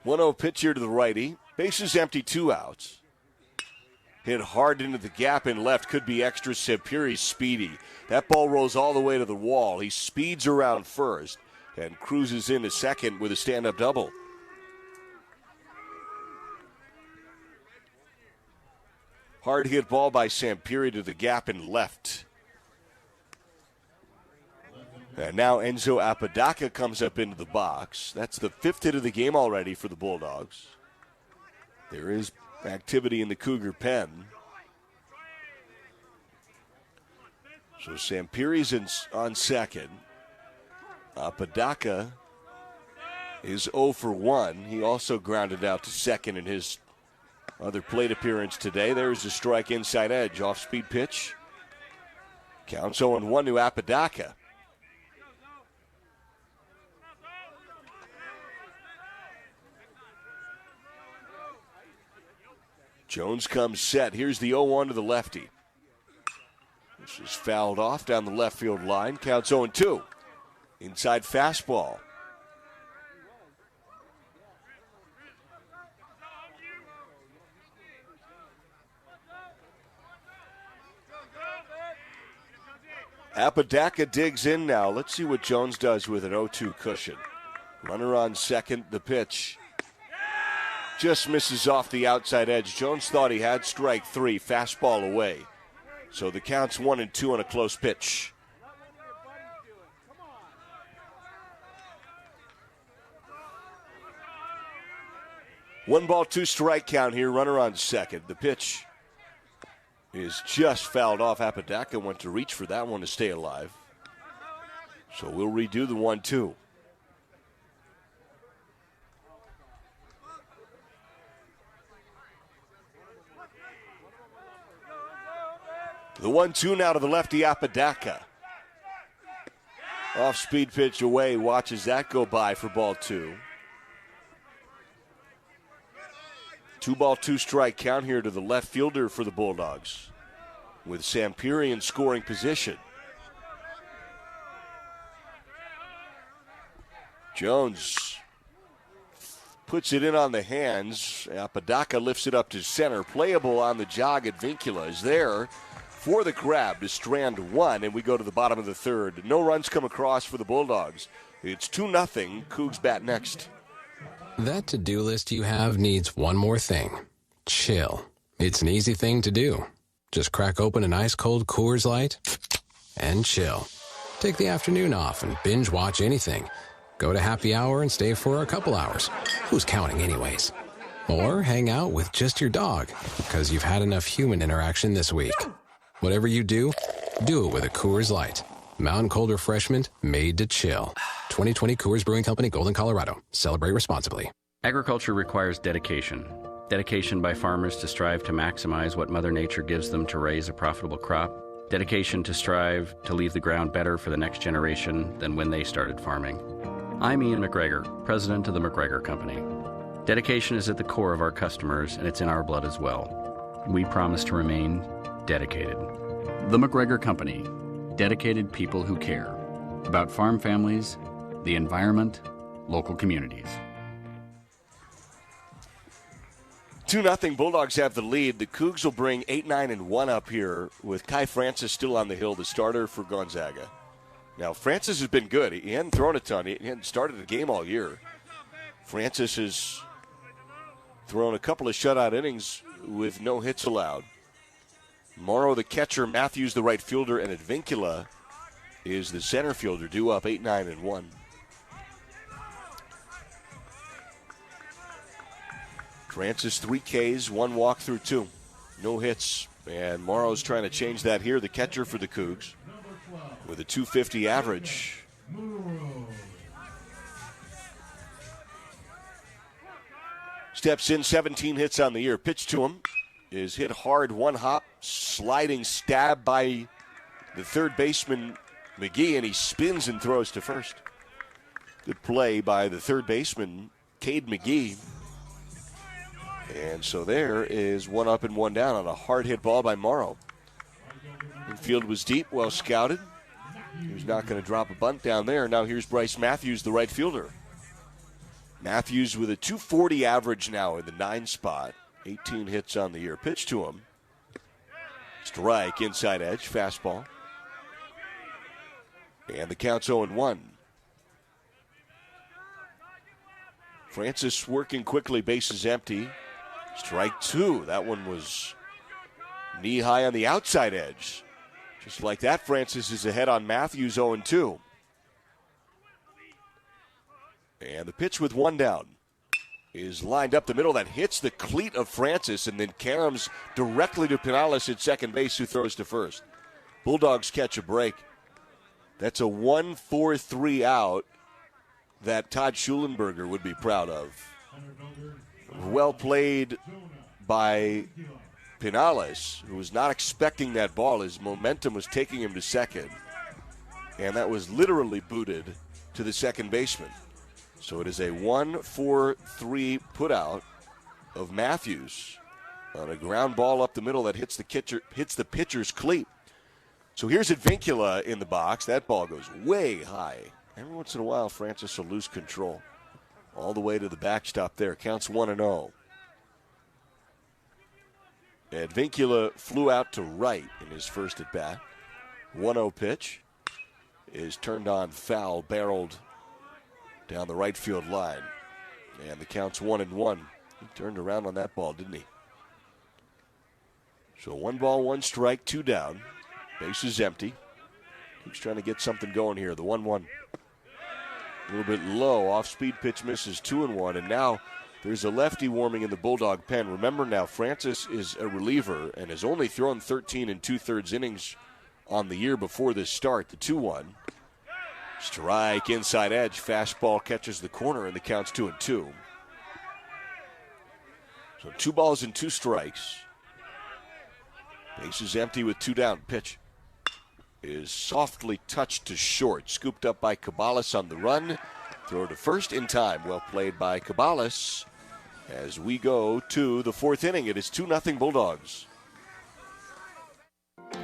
(1-0) pitch here to the righty. Bases empty, 2 outs. Hit hard into the gap in left. Could be extra. Sampiri's speedy. That ball rolls all the way to the wall. He speeds around first and cruises into second with a stand-up double. Hard hit ball by Sampiri to the gap in left. And now Enzo Apodaca comes up into the box. That's the 5th hit of the game already for the Bulldogs. There is activity in the Cougar pen. So Sampiri's on second. Apodaca is 0 for 1. He also grounded out to second in his other plate appearance today. There's a strike inside edge. Off-speed pitch. Counts 0-1 to Apodaca. Jones comes set. Here's the 0-1 to the lefty. This is fouled off down the left field line. Counts 0-2. Inside fastball. Apodaca digs in now. Let's see what Jones does with an 0-2 cushion. Runner on second, the pitch. Just misses off the outside edge. Jones thought he had strike 3, fastball away. So the count's 1-2 on a close pitch. One ball, 2 strike count here. Runner on second. The pitch is just fouled off. Apodaca went to reach for that one to stay alive. So we'll redo the 1-2. The 1-2 now to the lefty, Apodaca. Off-speed pitch away. Watches that go by for ball 2. 2 ball, 2 strike count here to the left fielder for the Bulldogs, with Sampiri in scoring position. Jones puts it in on the hands. Apodaca lifts it up to center. Playable on the jog at Vincula is there for the grab to strand 1, and we go to the bottom of the third. No runs come across for the Bulldogs. It's 2-0. Cougs bat next. That to-do list you have needs one more thing. Chill. It's an easy thing to do. Just crack open an ice-cold Coors Light and chill. Take the afternoon off and binge watch anything. Go to happy hour and stay for a couple hours. Who's counting anyways? Or hang out with just your dog because you've had enough human interaction this week. Whatever you do, do it with a Coors Light. Mountain cold refreshment made to chill. 2020 Coors Brewing Company, Golden, Colorado. Celebrate responsibly. Agriculture requires dedication. Dedication by farmers to strive to maximize what Mother Nature gives them to raise a profitable crop. Dedication to strive to leave the ground better for the next generation than when they started farming. I'm Ian McGregor, president of the McGregor Company. Dedication is at the core of our customers, and it's in our blood as well. We promise to remain dedicated. The McGregor Company. Dedicated people who care about farm families, the environment, local communities. 2-0 Bulldogs have the lead. The Cougs will bring 8-9-1 up here with Kai Francis still on the hill, the starter for Gonzaga. Now, Francis has been good. He hadn't thrown a ton. He hadn't started a game all year. Francis has thrown a couple of shutout innings with no hits allowed. Morrow, the catcher, Matthews, the right fielder, and Advincula is the center fielder, due up 8-9-1. Francis, 3 Ks, 1 walk through 2. No hits. And Morrow's trying to change that here, the catcher for the Cougs, with a .250 average. Steps in, 17 hits on the year. Pitch to him is hit hard, 1 hop, sliding stab by the third baseman, McGee, and he spins and throws to first. Good play by the third baseman, Cade McGee. And so there is 1 up and 1 down on a hard hit ball by Morrow. Infield was deep, well scouted. He was not going to drop a bunt down there. Now here's Bryce Matthews, the right fielder. Matthews with a .240 average now in the 9 spot. 18 hits on the year. Pitch to him. Strike, inside edge, fastball. And the count's 0-1. Francis working quickly, bases empty. Strike 2. That one was knee high on the outside edge. Just like that, Francis is ahead on Matthews, 0-2. And the pitch with 1 down is lined up the middle. That hits the cleat of Francis and then caroms directly to Pinales at second base, who throws to first. Bulldogs catch a break. That's a 1-4-3 out that Todd Schulenberger would be proud of. Well played by Pinales, who was not expecting that ball. His momentum was taking him to second, and that was literally booted to the second baseman. So it is a 1-4-3 putout of Matthews on a ground ball up the middle that hits the pitcher's cleat. So here's Advincula in the box. That ball goes way high. Every once in a while, Francis will lose control. All the way to the backstop there. Counts 1-0. Advincula flew out to right in his first at bat. 1-0 pitch is turned on foul, barreled down the right field line. And the count's 1-1. He turned around on that ball, didn't he? So 1 ball, 1 strike, 2 down. Base is empty. He's trying to get something going here. The 1-1. A little bit low. Off-speed pitch misses, 2-1. And now there's a lefty warming in the Bulldog pen. Remember now, Francis is a reliever and has only thrown 13 2/3 innings on the year before this start. The 2-1. Strike, inside edge. Fastball catches the corner, and the count's 2-2. So 2 balls and 2 strikes. Base is empty with 2 down. Pitch is softly touched to short. Scooped up by Cabales on the run. Throw to first in time. Well played by Cabales as we go to the 4th inning. It is 2-0 Bulldogs.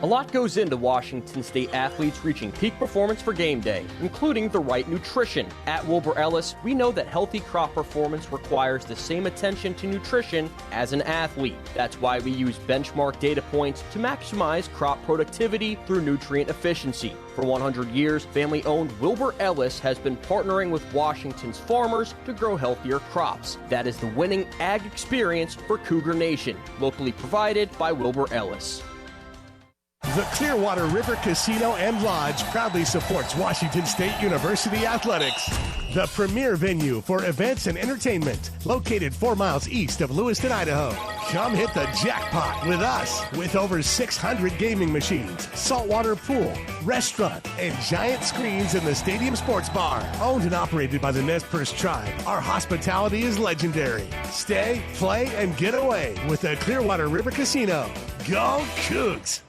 A lot goes into Washington State athletes reaching peak performance for game day, including the right nutrition. At Wilbur Ellis, we know that healthy crop performance requires the same attention to nutrition as an athlete. That's why we use benchmark data points to maximize crop productivity through nutrient efficiency. For 100 years, family-owned Wilbur Ellis has been partnering with Washington's farmers to grow healthier crops. That is the winning ag experience for Cougar Nation, locally provided by Wilbur Ellis. The Clearwater River Casino and Lodge proudly supports Washington State University Athletics, the premier venue for events and entertainment, located 4 miles east of Lewiston, Idaho. Come hit the jackpot with us, with over 600 gaming machines, saltwater pool, restaurant, and giant screens in the Stadium Sports Bar. Owned and operated by the Nez Perce Tribe, our hospitality is legendary. Stay, play, and get away with the Clearwater River Casino. Go Cougs!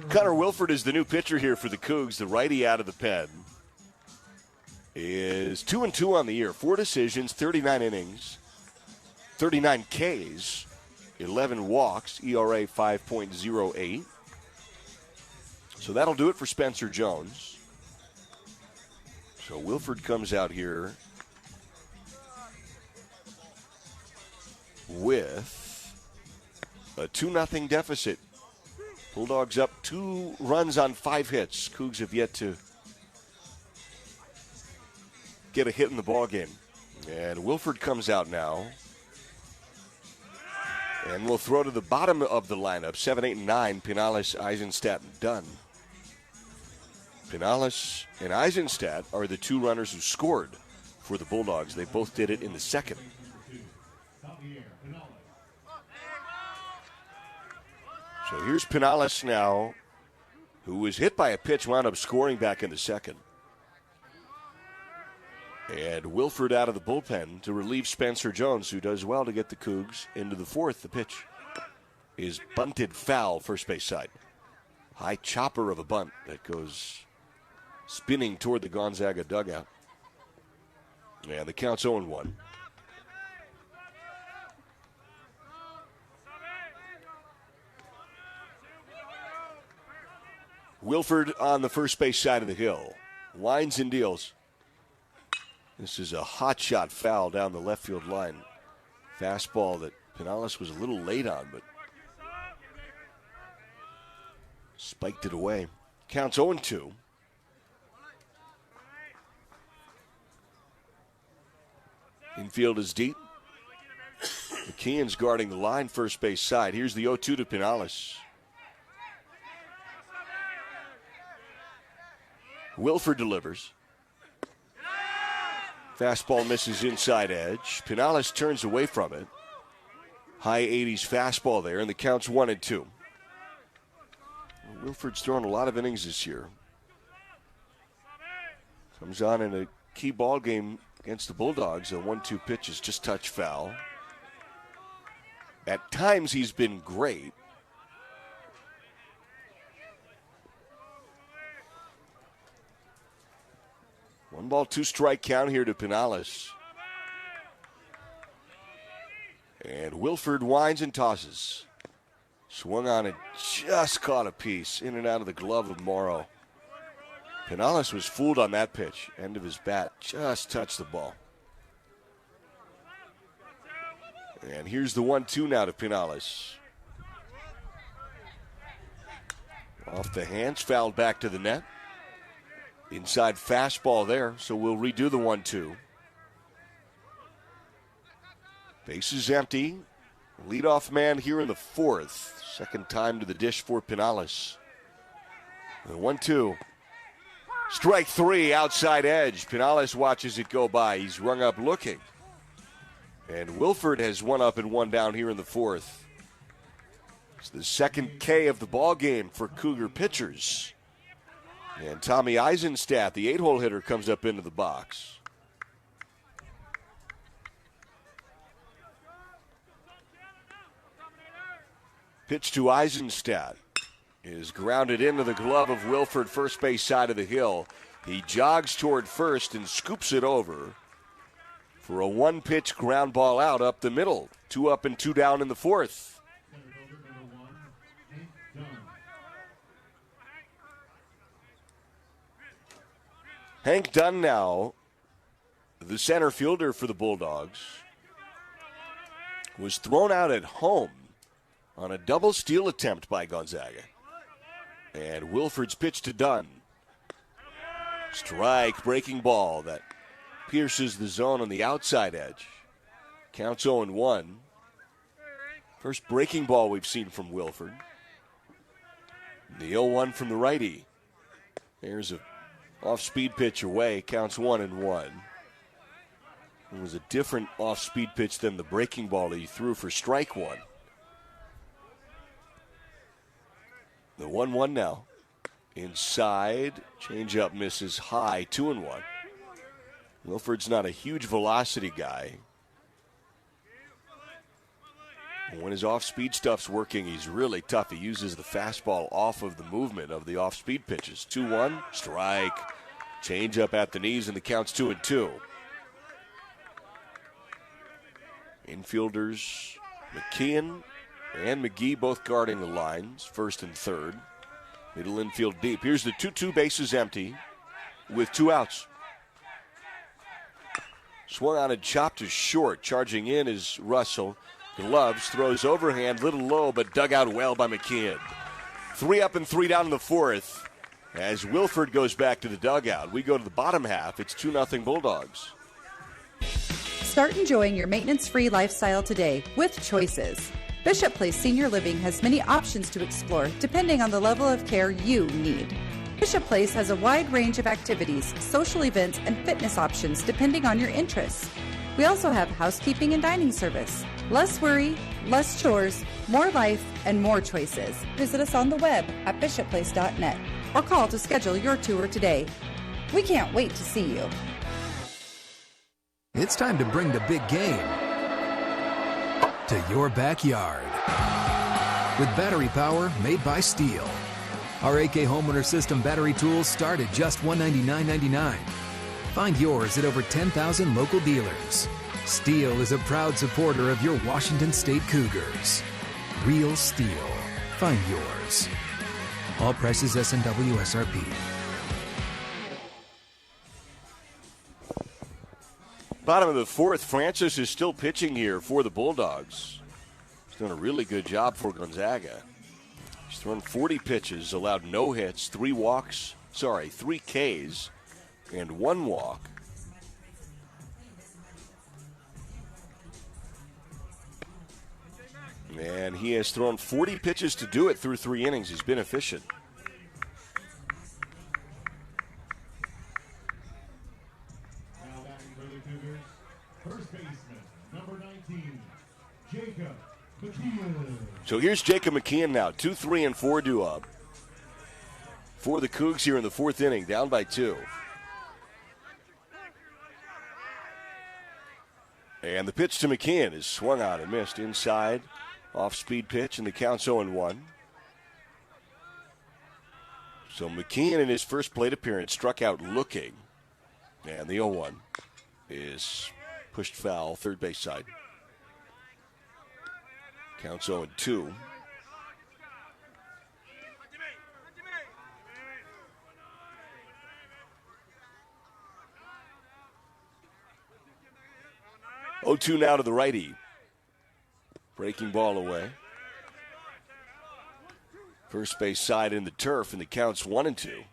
Connor Wilford is the new pitcher here for the Cougs, the righty out of the pen. Is 2-2 on the year, 4 decisions, 39 innings, 39 Ks, 11 walks, ERA 5.08. So that'll do it for Spencer Jones. So Wilford comes out here with a 2-0 deficit. Bulldogs up 2 runs on 5 hits. Cougs have yet to get a hit in the ballgame. And Wilford comes out now. And we'll throw to the bottom of the lineup, 7, 8, and 9, Pinales, Eisenstadt, and Dunn. Pinales and Eisenstadt are the 2 runners who scored for the Bulldogs. They both did it in the second. So here's Pinales now, who was hit by a pitch, wound up scoring back in the second. And Wilford out of the bullpen to relieve Spencer Jones, who does well to get the Cougs into the fourth. The pitch is bunted foul, first base side. High chopper of a bunt that goes spinning toward the Gonzaga dugout. And the count's 0-1. Wilford on the first base side of the hill. Winds and deals. This is a hot shot foul down the left field line. Fastball that Pinales was a little late on, but spiked it away. Counts 0-2. Infield is deep. McKeon's guarding the line, first base side. Here's the 0-2 to Pinales. Wilford delivers. Fastball misses inside edge. Pinales turns away from it. High 80s fastball there, and the count's 1-2. Wilford's thrown a lot of innings this year. Comes on in a key ball game against the Bulldogs. A 1-2 pitch is just touch foul. At times he's been great. One ball, 2 strike count here to Pinales. And Wilford winds and tosses. Swung on it, just caught a piece in and out of the glove of Morrow. Pinales was fooled on that pitch. End of his bat, just touched the ball. And here's the 1-2 now to Pinales. Off the hands, fouled back to the net. Inside fastball there, so we'll redo the 1-2. Base is empty. Leadoff man here in the fourth. Second time to the dish for Pinales. The 1-2. Strike 3, outside edge. Pinales watches it go by. He's rung up looking. And Wilford has 1 up and 1 down here in the fourth. It's the second K of the ball game for Cougar pitchers. And Tommy Eisenstadt, the 8-hole hitter, comes up into the box. Pitch to Eisenstadt is grounded into the glove of Wilford, first base side of the hill. He jogs toward first and scoops it over for a 1-pitch ground ball out up the middle. 2 up and 2 down in the fourth. Hank Dunn now, the center fielder for the Bulldogs, was thrown out at home on a double steal attempt by Gonzaga. And Wilford's pitch to Dunn. Strike, breaking ball that pierces the zone on the outside edge. Counts 0-1. First breaking ball we've seen from Wilford. The 0-1 from the righty. There's a off-speed pitch away. Counts 1-1. It was a different off-speed pitch than the breaking ball he threw for strike one. The 1-1 now. Inside. Changeup misses high. 2-1. Wilford's not a huge velocity guy. When his off-speed stuff's working, he's really tough. He uses the fastball off of the movement of the off-speed pitches. 2-1, strike. Change-up at the knees, and the count's 2-2. Infielders McKeon and McGee both guarding the lines, first and third. Middle infield deep. Here's the 2-2, bases empty with 2 outs. Swung on and chopped to short. Charging in is Russell. Gloves, throws overhand, little low, but dug out well by McKeon. 3 up and 3 down in the fourth as Wilford goes back to the dugout. We go to the bottom half. It's 2-0 Bulldogs. Start enjoying your maintenance-free lifestyle today with Choices. Bishop Place Senior Living has many options to explore depending on the level of care you need. Bishop Place has a wide range of activities, social events, and fitness options depending on your interests. We also have housekeeping and dining service. Less worry, less chores, more life, and more choices. Visit us on the web at bishopplace.net or call to schedule your tour today. We can't wait to see you. It's time to bring the big game to your backyard. With battery power made by Steel. Our AK Homeowner System battery tools start at just $199.99. Find yours at over 10,000 local dealers. Steel is a proud supporter of your Washington State Cougars. Real Steel. Find yours. All prices S&W SRP. Bottom of the fourth, Francis is still pitching here for the Bulldogs. He's done a really good job for Gonzaga. He's thrown 40 pitches, allowed no hits, 3 Ks, and 1 walk. And he has thrown 40 pitches to do it through 3 innings. He's been efficient. First baseman, number 19, Jacob McKeon. So here's Jacob McKeon now, 2, 3, and 4 due up for the Cougs here in the 4th inning, down by 2. And the pitch to McKeon is swung on and missed inside, off-speed pitch, and the count's 0-1. So McKeon in his first plate appearance struck out looking, and the 0-1 is pushed foul, third base side. Counts 0-2. Oh, 2 now to the righty. Breaking ball away. First base side in the turf, and the count's 1-2.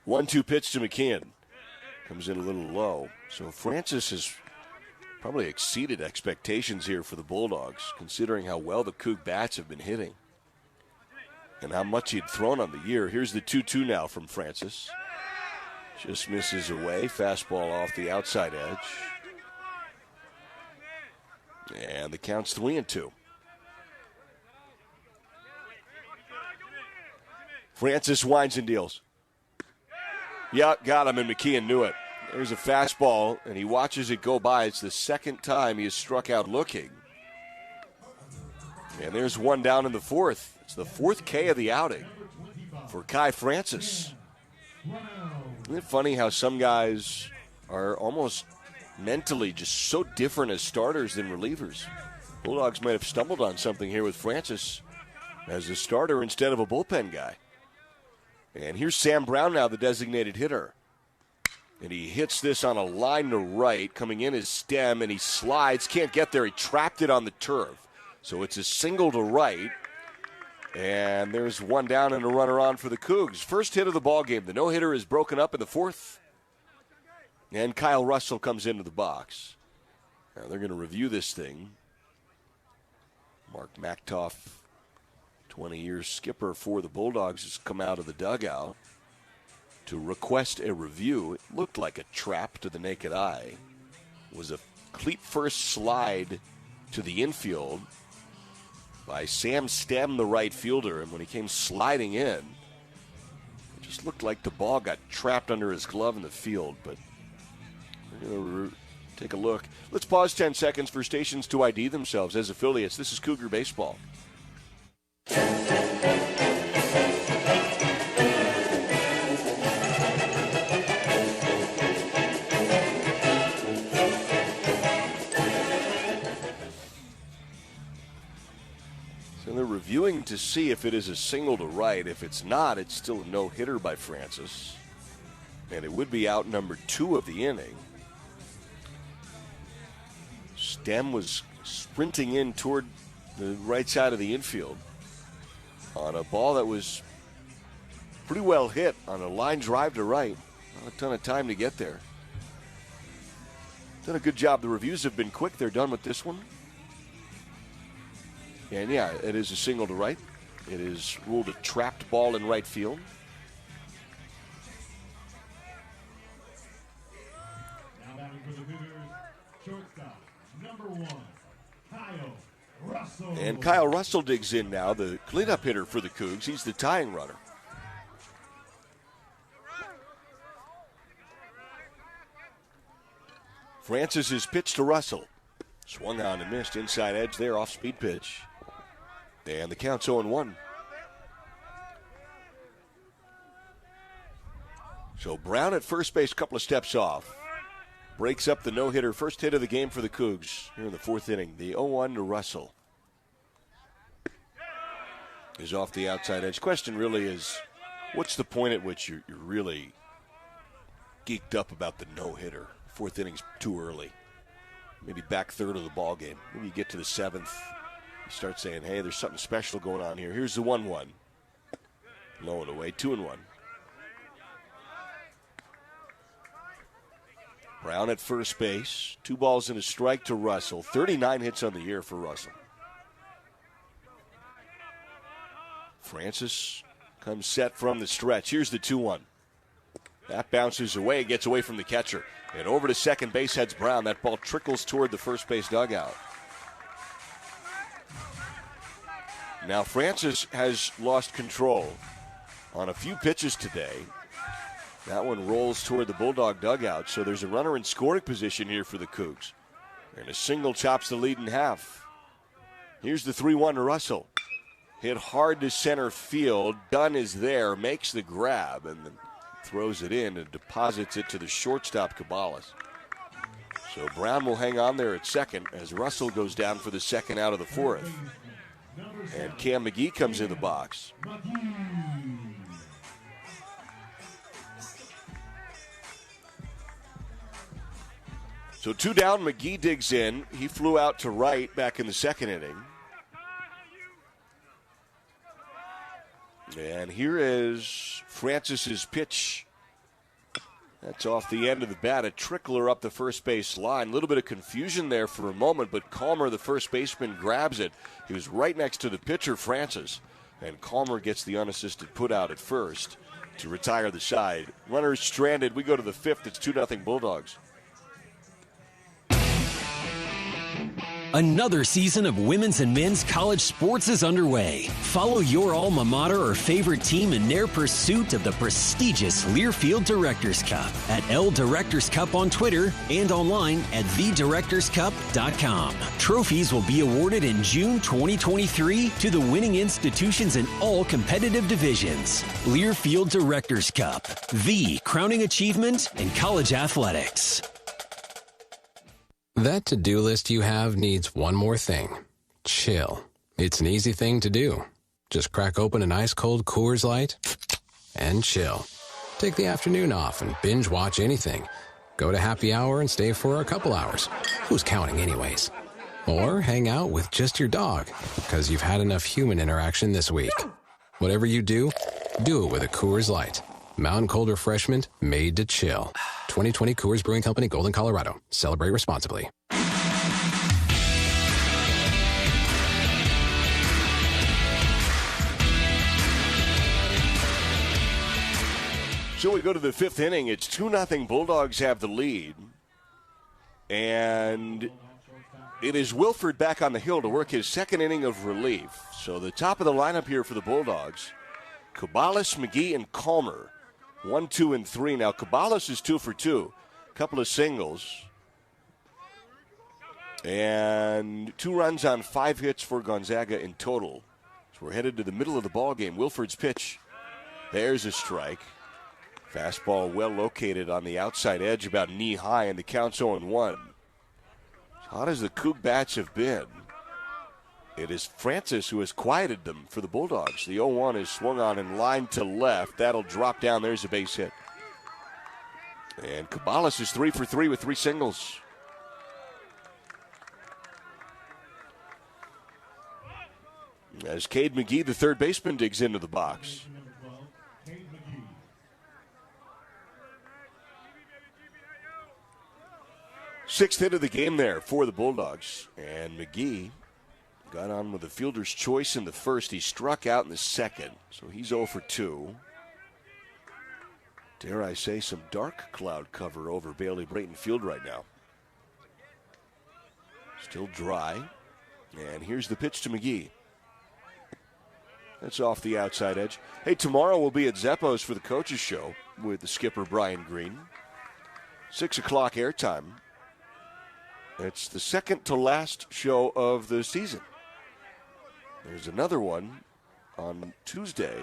One-two pitch to McKeon. Comes in a little low. So Francis has probably exceeded expectations here for the Bulldogs, considering how well the Coug bats have been hitting and how much he'd thrown on the year. Here's the 2-2 now from Francis. Just misses away. Fastball off the outside edge. And the count's 3-2. Francis winds and deals. Yeah, got him, and McKeon knew it. There's a fastball, and he watches it go by. It's the second time he has struck out looking. And there's one down in the 4th. It's the 4th K of the outing for Kai Francis. Isn't it funny how some guys are almost mentally just so different as starters than relievers? Bulldogs might have stumbled on something here with Francis as a starter instead of a bullpen guy. And here's Sam Brown now, the designated hitter. And he hits this on a line to right, coming in his stem, and he slides, can't get there. He trapped it on the turf. So it's a single to right. And there's one down and a runner on for the Cougs. First hit of the ball game. The no-hitter is broken up in the fourth. And Kyle Russell comes into the box. Now they're going to review this thing. Mark Machtoff, 20-year skipper for the Bulldogs, has come out of the dugout to request a review. It looked like a trap to the naked eye. It was a cleat first slide to the infield by Sam Stem, the right fielder, and when he came sliding in, it just looked like the ball got trapped under his glove in the field, but we're going to take a look. Let's pause 10 seconds for stations to ID themselves as affiliates. This is Cougar Baseball. So they're reviewing to see if it is a single to right. If it's not, it's still a no-hitter by Francis. And it would be out number 2 of the inning. Stem was sprinting in toward the right side of the infield on a ball that was pretty well hit on a line drive to right. Not a ton of time to get there. Done a good job. The reviews have been quick. They're done with this one. And yeah, it is a single to right. It is ruled a trapped ball in right field. Now batting for the Cougars, shortstop, number 1, Kyle Russell. And Kyle Russell digs in now, the cleanup hitter for the Cougs. He's the tying runner. Francis's pitch to Russell. Swung on and missed. Inside edge there, off-speed pitch. And the count's 0-1. So Brown at first base, couple of steps off. Breaks up the no-hitter. First hit of the game for the Cougs here in the fourth inning. The 0-1 to Russell. Is off the outside edge. Question really is, what's the point at which you're really geeked up about the no-hitter? Fourth inning's too early. Maybe back third of the ball game. Maybe you get to the seventh. You start saying, hey, there's something special going on here. Here's the 1-1. Low and away, 2-1. Brown at first base. 2 balls and a strike to Russell. 39 hits on the year for Russell. Francis comes set from the stretch. Here's the 2-1. That bounces away, gets away from the catcher. And over to second base heads Brown. That ball trickles toward the first base dugout. Now Francis has lost control on a few pitches today. That one rolls toward the Bulldog dugout, so there's a runner in scoring position here for the Cougs. And a single chops the lead in half. Here's the 3-1 to Russell. Hit hard to center field. Dunn is there, makes the grab, and then throws it in and deposits it to the shortstop, Cabales. So Brown will hang on there at second as Russell goes down for the second out of the fourth. And Cam McGee comes in the box. So 2 down, McGee digs in. He flew out to right back in the second inning. And here is Francis's pitch. That's off the end of the bat. A trickler up the first base line. A little bit of confusion there for a moment, but Calmer, the first baseman, grabs it. He was right next to the pitcher, Francis. And Calmer gets the unassisted put out at first to retire the side. Runners stranded. We go to the fifth. It's 2-0 Bulldogs. Another season of women's and men's college sports is underway. Follow your alma mater or favorite team in their pursuit of the prestigious Learfield Directors Cup at L Directors Cup on Twitter and online at thedirectorscup.com. Trophies will be awarded in June 2023 to the winning institutions in all competitive divisions. Learfield Directors Cup, the crowning achievement in college athletics. That to-do list you have needs one more thing. Chill. It's an easy thing to do. Just crack open an ice-cold Coors Light and chill. Take the afternoon off and binge watch anything. Go to happy hour and stay for a couple hours. Who's counting anyways? Or hang out with just your dog, because you've had enough human interaction this week. Whatever you do it with a Coors Light. Mountain Cold Refreshment made to chill. 2020 Coors Brewing Company, Golden, Colorado. Celebrate responsibly. So we go to the fifth inning. It's 2-0. Bulldogs have the lead. And it is Wilford back on the hill to work his second inning of relief. So the top of the lineup here for the Bulldogs, Cabales, McGee, and Calmer. 1, 2, and 3. Now, Cabales is 2 for 2. A couple of singles. And 2 runs on 5 hits for Gonzaga in total. So we're headed to the middle of the ball game. Wilford's pitch. There's a strike. Fastball well located on the outside edge, about knee high, and the count's 0-1. As hot as the Coug bats have been, it is Francis who has quieted them for the Bulldogs. The 0-1 is swung on and lined to left. That'll drop down. There's a base hit. And Cabales is 3 for 3 with 3 singles. As Cade McGee, the third baseman, digs into the box. Sixth hit of the game there for the Bulldogs. And McGee got on with a fielder's choice in the first. He struck out in the second, so he's 0 for 2. Dare I say, some dark cloud cover over Bailey Brayton Field right now. Still dry. And here's the pitch to McGee. That's off the outside edge. Hey, tomorrow we'll be at Zeppo's for the coaches show with the skipper, Brian Green. 6 o'clock airtime. It's the second to last show of the season. There's another one on Tuesday.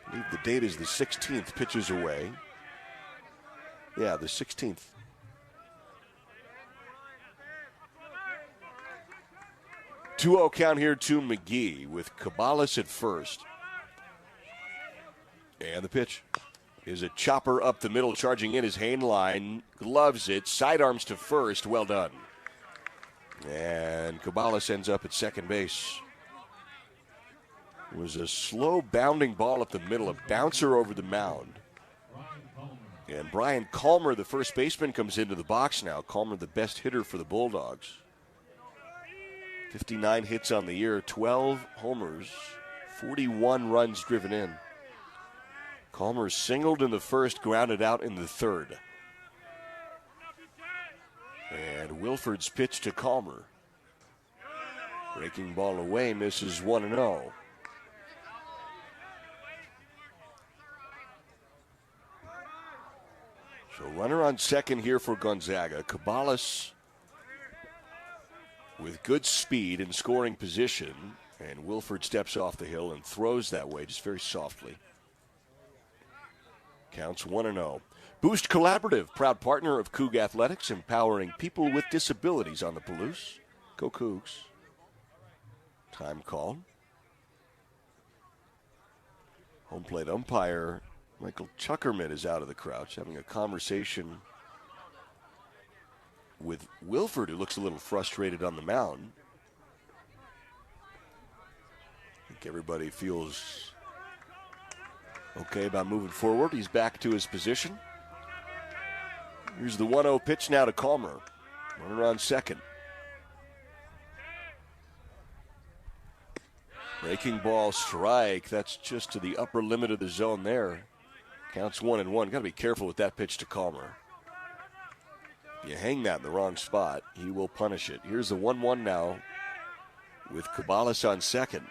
I believe the date is the 16th. Pitches away. Yeah, the 16th. Two-0 count here to McGee with Cabales at first. And the pitch is a chopper up the middle, charging in his Hainline. Gloves it, sidearms to first. Well done. And Cabales ends up at second base. It was a slow bounding ball up the middle, a bouncer over the mound. And Brian Calmer, the first baseman, comes into the box now. Calmer, the best hitter for the Bulldogs. 59 hits on the year, 12 homers, 41 runs driven in. Calmer singled in the first, grounded out in the third. And Wilford's pitch to Calmer. Breaking ball away, misses 1-0. So runner on second here for Gonzaga. Cabales with good speed and scoring position. And Wilford steps off the hill and throws that way just very softly. Counts 1-0. Boost Collaborative, proud partner of Coug Athletics, empowering people with disabilities on the Palouse. Go Cougs. Time call. Home plate umpire Michael Chuckerman is out of the crouch, having a conversation with Wilford, who looks a little frustrated on the mound. I think everybody feels okay about moving forward. He's back to his position. Here's the 1-0 pitch now to Calmer. Runner on second. Breaking ball strike. That's just to the upper limit of the zone there. Counts 1-1. Got to be careful with that pitch to Calmer. You hang that in the wrong spot, he will punish it. Here's the 1-1 now with Cabales on second.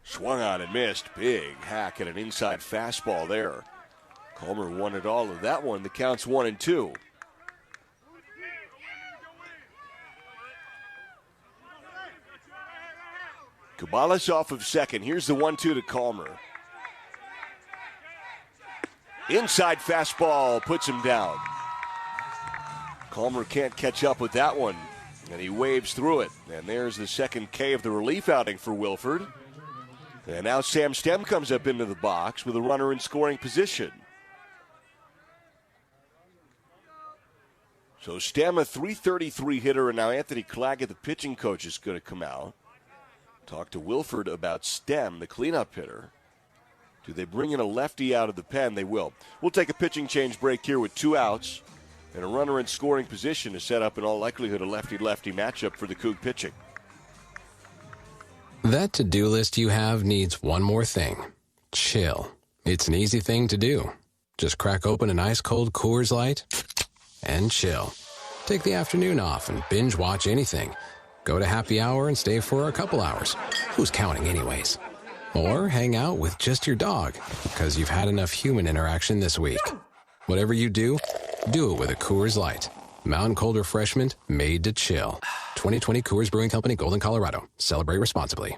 Swung on and missed. Big hack at an inside fastball there. Calmer wanted all of that one. The count's 1-2. Cabales off of second. Here's the 1-2 to Calmer. Inside fastball puts him down. Calmer can't catch up with that one, and he waves through it. And there's the second K of the relief outing for Wilford. And now Sam Stem comes up into the box with a runner in scoring position. So Stem, a .333 hitter, and now Anthony Claggett, the pitching coach, is going to come out. Talk to Wilford about Stem, the cleanup hitter. Do they bring in a lefty out of the pen? They will. We'll take a pitching change break here with 2 outs and a runner in scoring position to set up, in all likelihood, a lefty-lefty matchup for the Coug pitching. That to-do list you have needs one more thing. Chill. It's an easy thing to do. Just crack open an ice-cold Coors Light and chill. Take the afternoon off and binge watch anything. Go to happy hour and stay for a couple hours. Who's counting anyways? Or hang out with just your dog, because you've had enough human interaction this week. Whatever you do it with a Coors Light. Mountain Cold Refreshment made to chill. 2020 Coors Brewing Company, Golden, Colorado. Celebrate responsibly.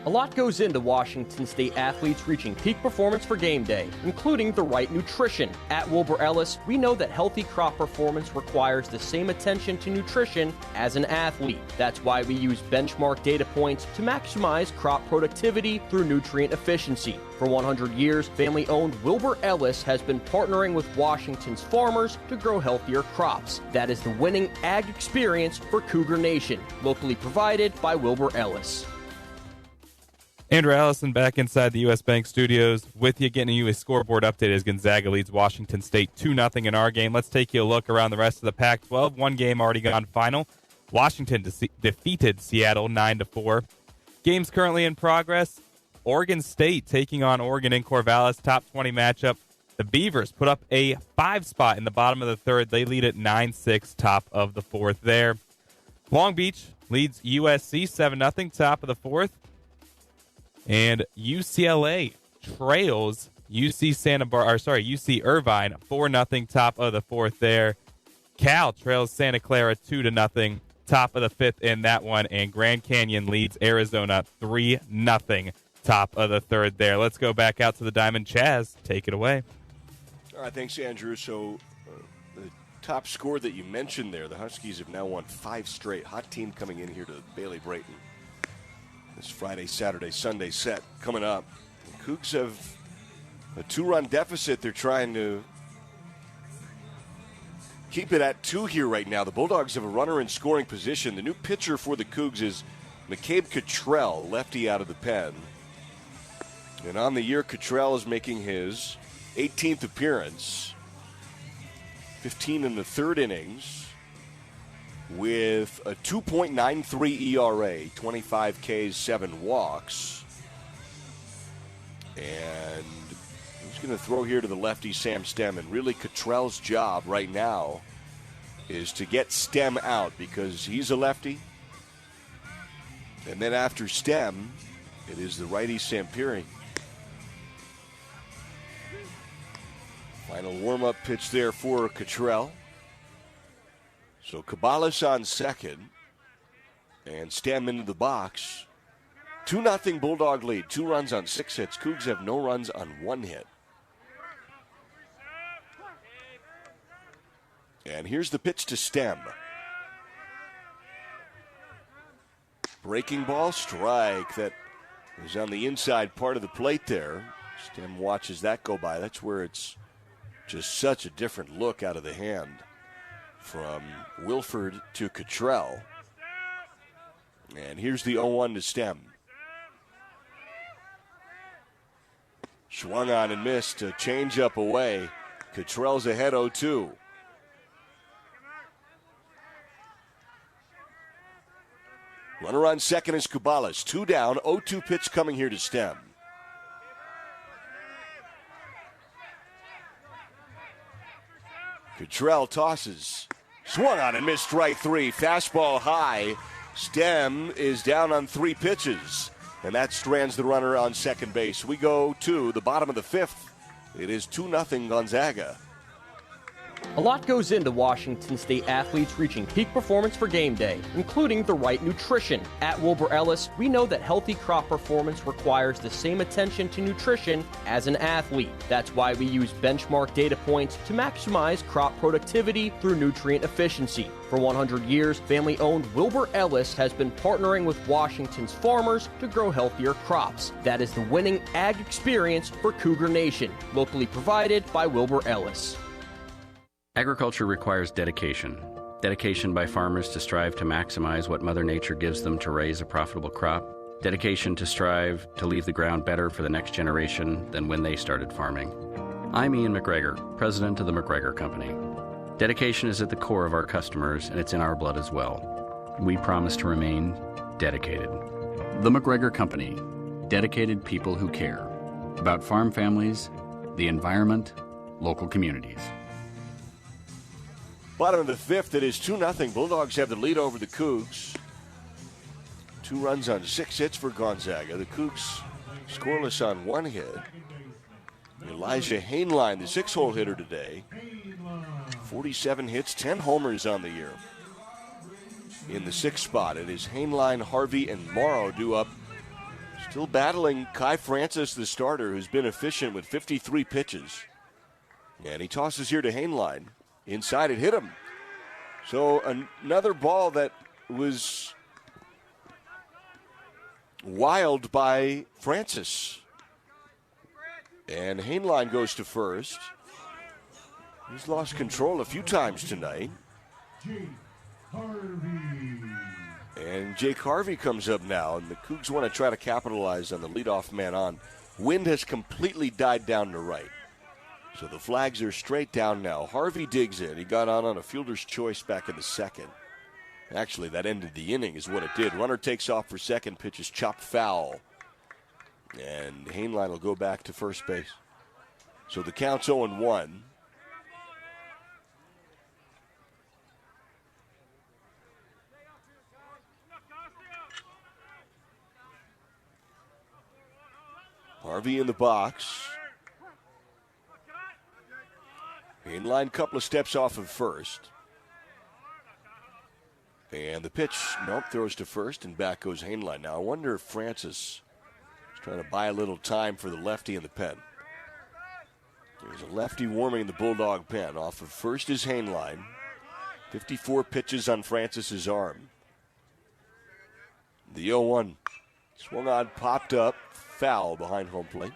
A lot goes into Washington State athletes reaching peak performance for game day, including the right nutrition. At Wilbur Ellis, we know that healthy crop performance requires the same attention to nutrition as an athlete. That's why we use benchmark data points to maximize crop productivity through nutrient efficiency. For 100 years, family-owned Wilbur Ellis has been partnering with Washington's farmers to grow healthier crops. That is the winning ag experience for Cougar Nation, locally provided by Wilbur Ellis. Andrew Allison back inside the U.S. Bank Studios with you, getting you a scoreboard update as Gonzaga leads Washington State 2-0 in our game. Let's take you a look around the rest of the Pac-12. One game already gone final. Washington defeated Seattle 9-4. Games currently in progress. Oregon State taking on Oregon in Corvallis, top 20 matchup. The Beavers put up a 5 spot in the bottom of the third. They lead at 9-6, top of the fourth there. Long Beach leads USC 7-0, top of the fourth. And UCLA trails UC Irvine 4-0, top of the fourth there. Cal trails Santa Clara 2-0, top of the fifth in that one. And Grand Canyon leads Arizona 3-0, top of the third there. Let's go back out to the Diamond. Chaz, take it away. All right, thanks, Andrew. So the top score that you mentioned there, the Huskies have now won 5 straight. Hot team coming in here to Bailey Brayton. This Friday, Saturday, Sunday set coming up. The Cougs have a 2-run deficit. They're trying to keep it at 2 here right now. The Bulldogs have a runner in scoring position. The new pitcher for the Cougs is McCabe Cottrell, lefty out of the pen. And on the year, Cottrell is making his 18th appearance, 15 in the third innings, with a 2.93 ERA, 25 Ks, 7 walks. And he's going to throw here to the lefty, Sam Stem. And really, Cottrell's job right now is to get Stem out because he's a lefty. And then after Stem, it is the righty, Sampiri. Final warm-up pitch there for Cottrell. So Cabalas on second, and Stem into the box. 2-0 Bulldog lead, 2 runs on 6 hits. Cougs have no runs on 1 hit. And here's the pitch to Stem. Breaking ball, strike. That is on the inside part of the plate there. Stem watches that go by. That's where it's just such a different look out of the hand. From Wilford to Cottrell. And here's the 0-1 to Stem. Swung on and missed. A changeup away. Cottrell's ahead 0-2. Runner on second is Cabalas. 2 down. 0-2 pitch coming here to Stem. Cottrell tosses. Swung on and missed, strike 3. Fastball high. Stem is down on 3 pitches. And that strands the runner on second base. We go to the bottom of the 5th. It is 2-0 Gonzaga. A lot goes into Washington State athletes reaching peak performance for game day, including the right nutrition. At Wilbur Ellis, we know that healthy crop performance requires the same attention to nutrition as an athlete. That's why we use benchmark data points to maximize crop productivity through nutrient efficiency. For 100 years, family-owned Wilbur Ellis has been partnering with Washington's farmers to grow healthier crops. That is the winning ag experience for Cougar Nation, locally provided by Wilbur Ellis. Agriculture requires dedication. dedication by farmers to strive to maximize what Mother Nature gives them to raise a profitable crop, dedication to strive to leave the ground better for the next generation than when they started farming. I'm Ian McGregor, president of the McGregor Company. Dedication is at the core of our customers, and it's in our blood as well. We promise to remain dedicated. The McGregor Company, dedicated people who care about farm families, the environment, local communities. Bottom of the fifth, it is 2-0. Bulldogs have the lead over the Cougs. 2 runs on 6 hits for Gonzaga. The Cougs scoreless on 1 hit. Elijah Hainline, the 6-hole hitter today. 47 hits, 10 homers on the year. In the 6th spot, it is Hainline, Harvey, and Morrow due up. Still battling Kai Francis, the starter, who's been efficient with 53 pitches. And he tosses here to Hainline. Inside, it hit him. So another ball that was wild by Francis. And Hainline goes to first. He's lost control a few times tonight. And Jake Harvey comes up now, and the Cougs want to try to capitalize on the leadoff man on. Wind has completely died down to right. So the flags are straight down now. Harvey digs in. He got on a fielder's choice back in the 2nd. Actually, that ended the inning is what it did. Runner takes off for second, pitch is chopped foul. And Hainline will go back to first base. So the count's 0-1. Harvey in the box. Hainline, couple of steps off of first. And the pitch, nope, throws to first, and back goes Hainline. Now, I wonder if Francis is trying to buy a little time for the lefty in the pen. There's a lefty warming in the Bulldog pen. Off of first is Hainline. 54 pitches on Francis's arm. The 0-1 swung on, popped up, foul behind home plate.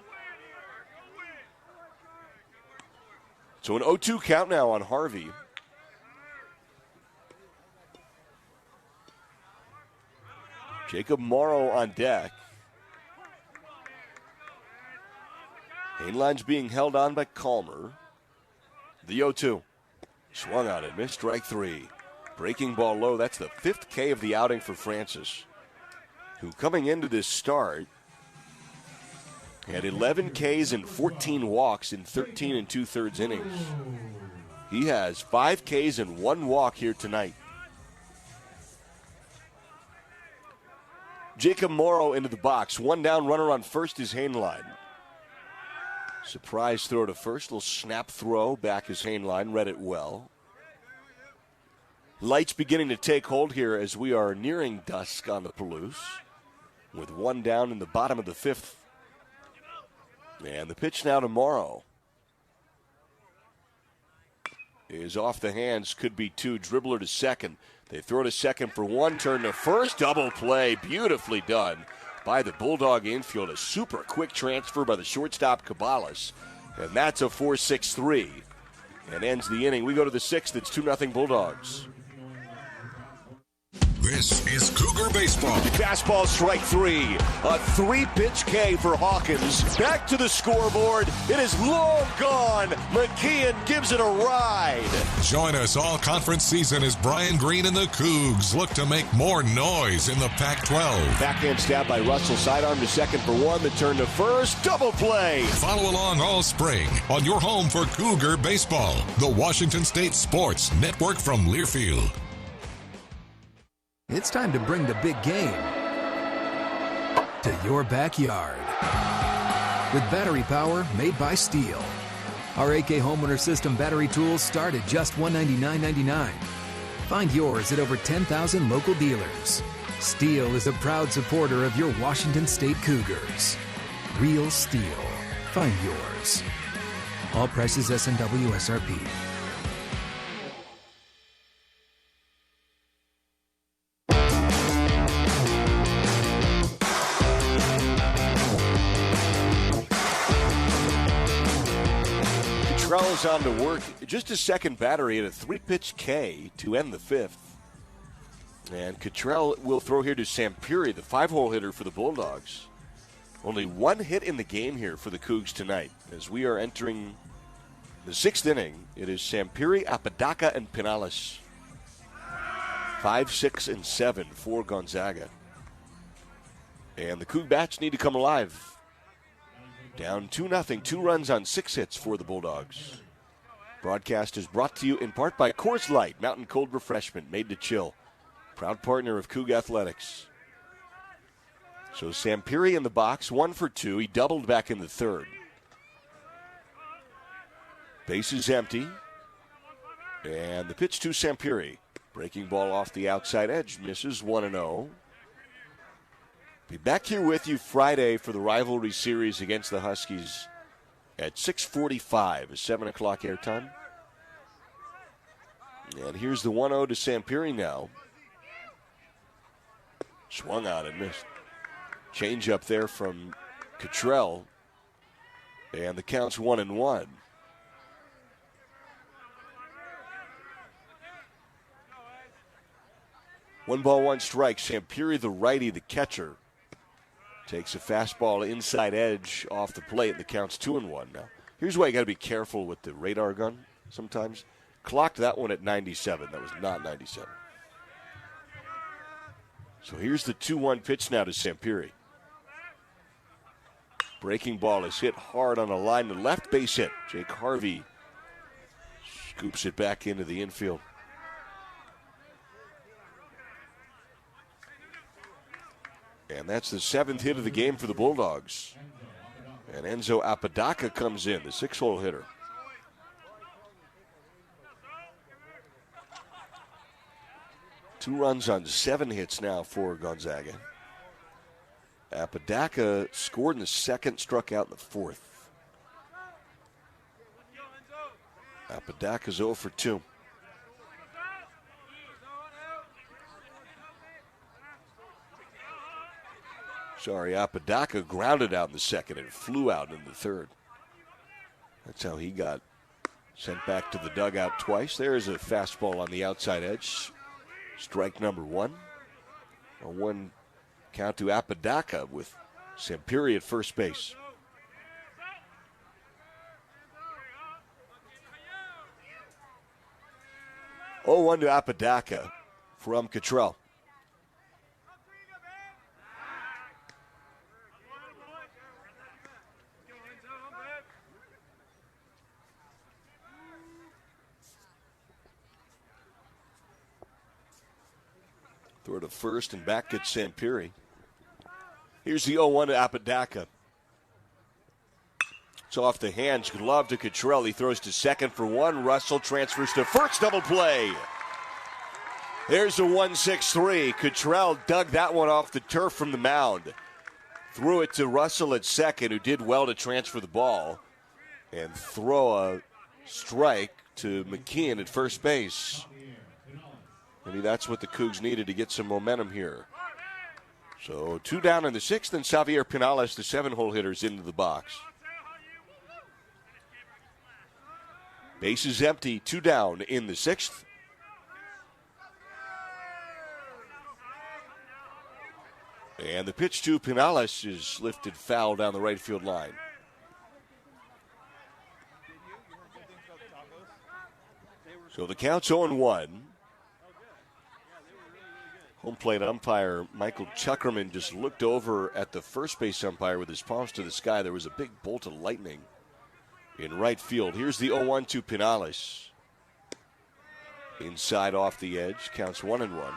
So an 0-2 count now on Harvey. Jacob Morrow on deck. Hainline's being held on by Calmer. The 0-2. Swung on it, missed strike 3. Breaking ball low. That's the 5th K of the outing for Francis, who coming into this start had 11 Ks and 14 walks in 13 2/3 innings. He has 5 Ks and 1 walk here tonight. Jacob Morrow into the box. 1 down, runner on first is Hainline. Surprise throw to first. Little snap throw. Back is Hainline. Read it well. Lights beginning to take hold here as we are nearing dusk on the Palouse, with 1 down in the bottom of the 5th. And the pitch now to Morrow is off the hands. Could be 2. Dribbler to second. They throw to second for 1. Turn to first. Double play. Beautifully done by the Bulldog infield. A super quick transfer by the shortstop Cabalas. And that's a 4-6-3. And ends the inning. We go to the 6th. It's 2-0 Bulldogs. This is Cougar Baseball. Fastball strike 3. A 3-pitch K for Hawkins. Back to the scoreboard. It is long gone. McKeon gives it a ride. Join us all conference season as Brian Green and the Cougs look to make more noise in the Pac-12. Backhand stab by Russell. Sidearm to second for 1. The turn to first. Double play. Follow along all spring on your home for Cougar Baseball, the Washington State Sports Network from Learfield. It's time to bring the big game to your backyard. With battery power made by Steel. Our AK Homeowner System battery tools start at just $199.99. Find yours at over 10,000 local dealers. Steel is a proud supporter of your Washington State Cougars. Real Steel. Find yours. All prices S&W SRP. Cottrell is on to work. Just his second battery at a 3-pitch K to end the fifth. And Cottrell will throw here to Sampiri, the 5-hole hitter for the Bulldogs. Only one hit in the game here for the Cougs tonight. As we are entering the 6th inning, it is Sampiri, Apodaca, and Pinales. 5, 6, and 7 for Gonzaga. And the Coug bats need to come alive. Down 2-0, 2 runs on 6 hits for the Bulldogs. Broadcast is brought to you in part by Coors Light, mountain cold refreshment made to chill. Proud partner of Coug Athletics. So Sampiri in the box, 1 for 2. He doubled back in the third. Base is empty. And the pitch to Sampiri. Breaking ball off the outside edge. Misses 1-0. Be back here with you Friday for the rivalry series against the Huskies at 6:45, a 7 o'clock airtime. And here's the 1-0 to Sampiri now. Swung on and missed. Change up there from Cottrell. And the count's 1-1. One ball, one strike. Sampiri, the righty, the catcher, takes a fastball inside edge off the plate, and the count's 2-1 now. Here's why you got to be careful with the radar gun sometimes. Clocked that one at 97. That was not 97. So here's the 2-1 pitch now to Sampiri. Breaking ball is hit hard on a line to left, base hit. Jake Harvey scoops it back into the infield. And that's the 7th hit of the game for the Bulldogs. And Enzo Apodaca comes in, the 6-hole hitter. Two runs on 7 hits now for Gonzaga. Apodaca scored in the second, struck out in the fourth. Apodaca's 0 for 2. Sorry, Apodaca grounded out in the second and flew out in the third. That's how he got sent back to the dugout twice. There's a fastball on the outside edge. Strike number 1. A 1 count to Apodaca with Sampiri at first base. Oh, 1 to Apodaca from Cottrell. Throw to first and back at Sampiri. Here's the 0-1 to Apodaca. It's off the hands, glove to Cottrell. He throws to second for 1. Russell transfers to first, double play. There's a 1-6-3. Cottrell dug that one off the turf from the mound. Threw it to Russell at second, who did well to transfer the ball and throw a strike to McKeon at first base. Maybe that's what the Cougs needed to get some momentum here. So 2 down in the 6th, and Xavier Pinales, the 7-hole hitters, into the box. Base is empty, 2 down in the 6th. And the pitch to Pinales is lifted foul down the right field line. So the count's 0-1. Home plate umpire Michael Chuckerman just looked over at the first base umpire with his palms to the sky. There was a big bolt of lightning in right field. Here's the 0-1 to Pinales. Inside off the edge, counts 1-1.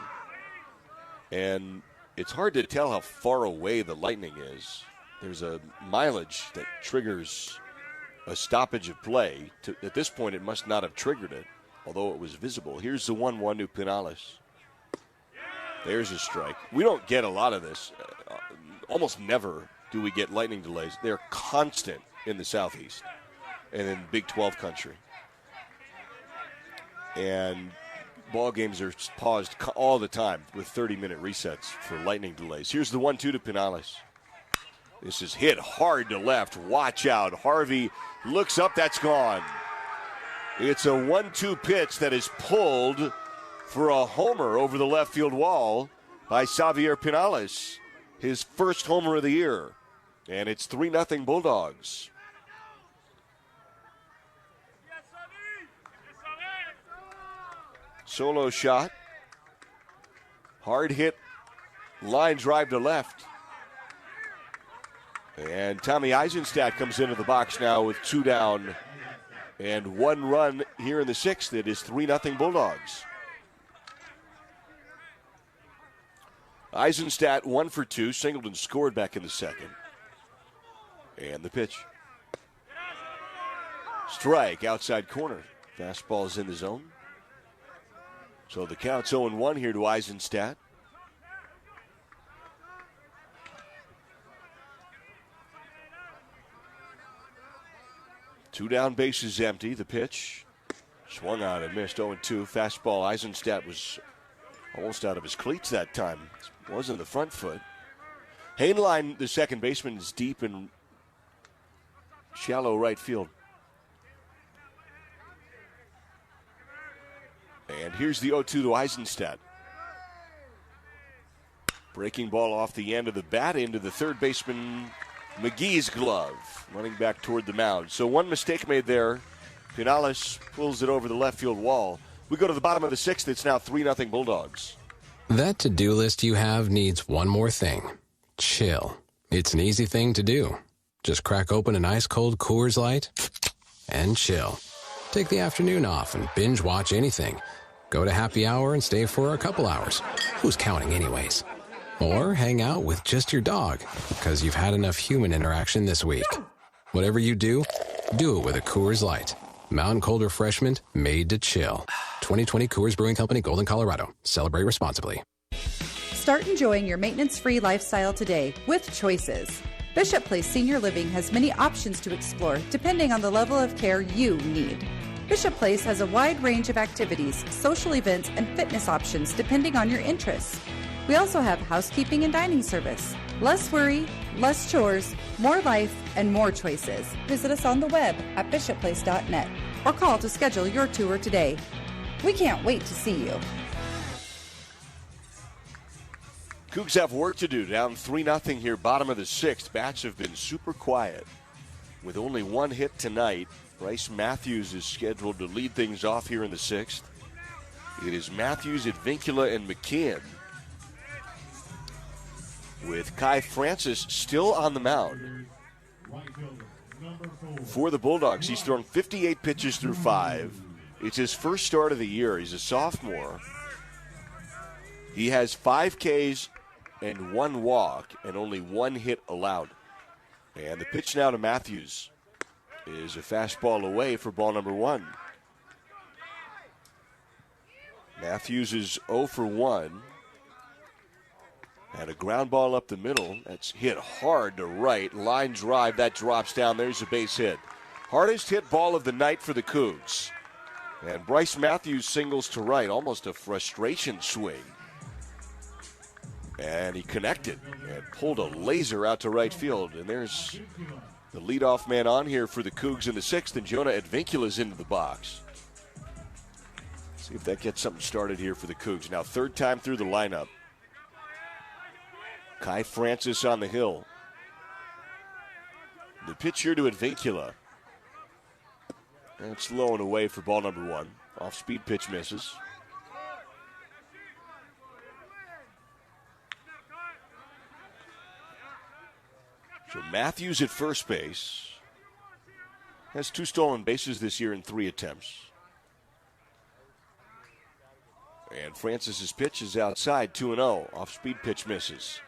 And it's hard to tell how far away the lightning is. There's a mileage that triggers a stoppage of play. At this point, it must not have triggered it, although it was visible. Here's the 1-1 to Pinales. There's a strike. We don't get a lot of this. Almost never do we get lightning delays. They're constant in the Southeast and in Big 12 country. And ball games are paused all the time with 30-minute resets for lightning delays. Here's the 1-2 to Pinales. This is hit hard to left. Watch out. Harvey looks up. That's gone. It's a 1-2 pitch that is pulled for a homer over the left field wall by Xavier Pinales, his first homer of the year. And it's 3-0 Bulldogs. Solo shot. Hard hit. Line drive to left. And Tommy Eisenstadt comes into the box now with 2 down and 1 run here in the 6th. It is 3-0 Bulldogs. Eisenstadt 1 for 2. Singleton scored back in the 2nd. And the pitch. Strike outside corner. Fastball is in the zone. So the count's 0-1 here to Eisenstadt. Two down, bases empty. The pitch swung on and missed. 0-2. Fastball. Eisenstadt was almost out of his cleats that time. Wasn't the front foot. Hainline, the second baseman, is deep in shallow right field. And here's the 0-2 to Eisenstadt. Breaking ball off the end of the bat into the third baseman McGee's glove, running back toward the mound. So one mistake made there. Pinales pulls it over the left field wall. We go to the bottom of the 6th. It's now 3-0 Bulldogs. That to-do list you have needs one more thing. Chill. It's an easy thing to do. Just crack open an ice-cold Coors Light and chill. Take the afternoon off and binge watch anything. Go to happy hour and stay for a couple hours. Who's counting anyways? Or hang out with just your dog, because you've had enough human interaction this week. Whatever you do it with a Coors Light. Mountain Cold Refreshment made to chill. 2020 Coors Brewing Company, Golden, Colorado. Celebrate responsibly. Start enjoying your maintenance-free lifestyle today with Choices. Bishop Place Senior Living has many options to explore depending on the level of care you need. Bishop Place has a wide range of activities, social events, and fitness options depending on your interests. We also have housekeeping and dining service. Less worry, less chores, more life, and more choices. Visit us on the web at bishopplace.net or call to schedule your tour today. We can't wait to see you. Cougs have work to do. Down 3-0 here, bottom of the 6th. Bats have been super quiet. With only 1 hit tonight, Bryce Matthews is scheduled to lead things off here in the 6th. It is Matthews, Advincula, and McKeon, with Kai Francis still on the mound. For the Bulldogs, he's thrown 58 pitches through 5. It's his first start of the year. He's a sophomore. He has 5 Ks and 1 walk and only 1 hit allowed. And the pitch now to Matthews is a fastball away for ball number 1. Matthews is 0 for 1. And a ground ball up the middle. That's hit hard to right. Line drive. That drops down. There's a base hit. Hardest hit ball of the night for the Cougs. And Bryce Matthews singles to right. Almost a frustration swing. And he connected and pulled a laser out to right field. And there's the leadoff man on here for the Cougs in the 6th. And Jonah Advincula's into the box. See if that gets something started here for the Cougs. Now 3rd time through the lineup. Kai Francis on the hill. The pitch here to Advincula. That's low and away for ball number 1. Off-speed pitch misses. So Matthews at first base. Has 2 stolen bases this year in 3 attempts. And Francis's pitch is outside, 2-0. Off-speed pitch misses.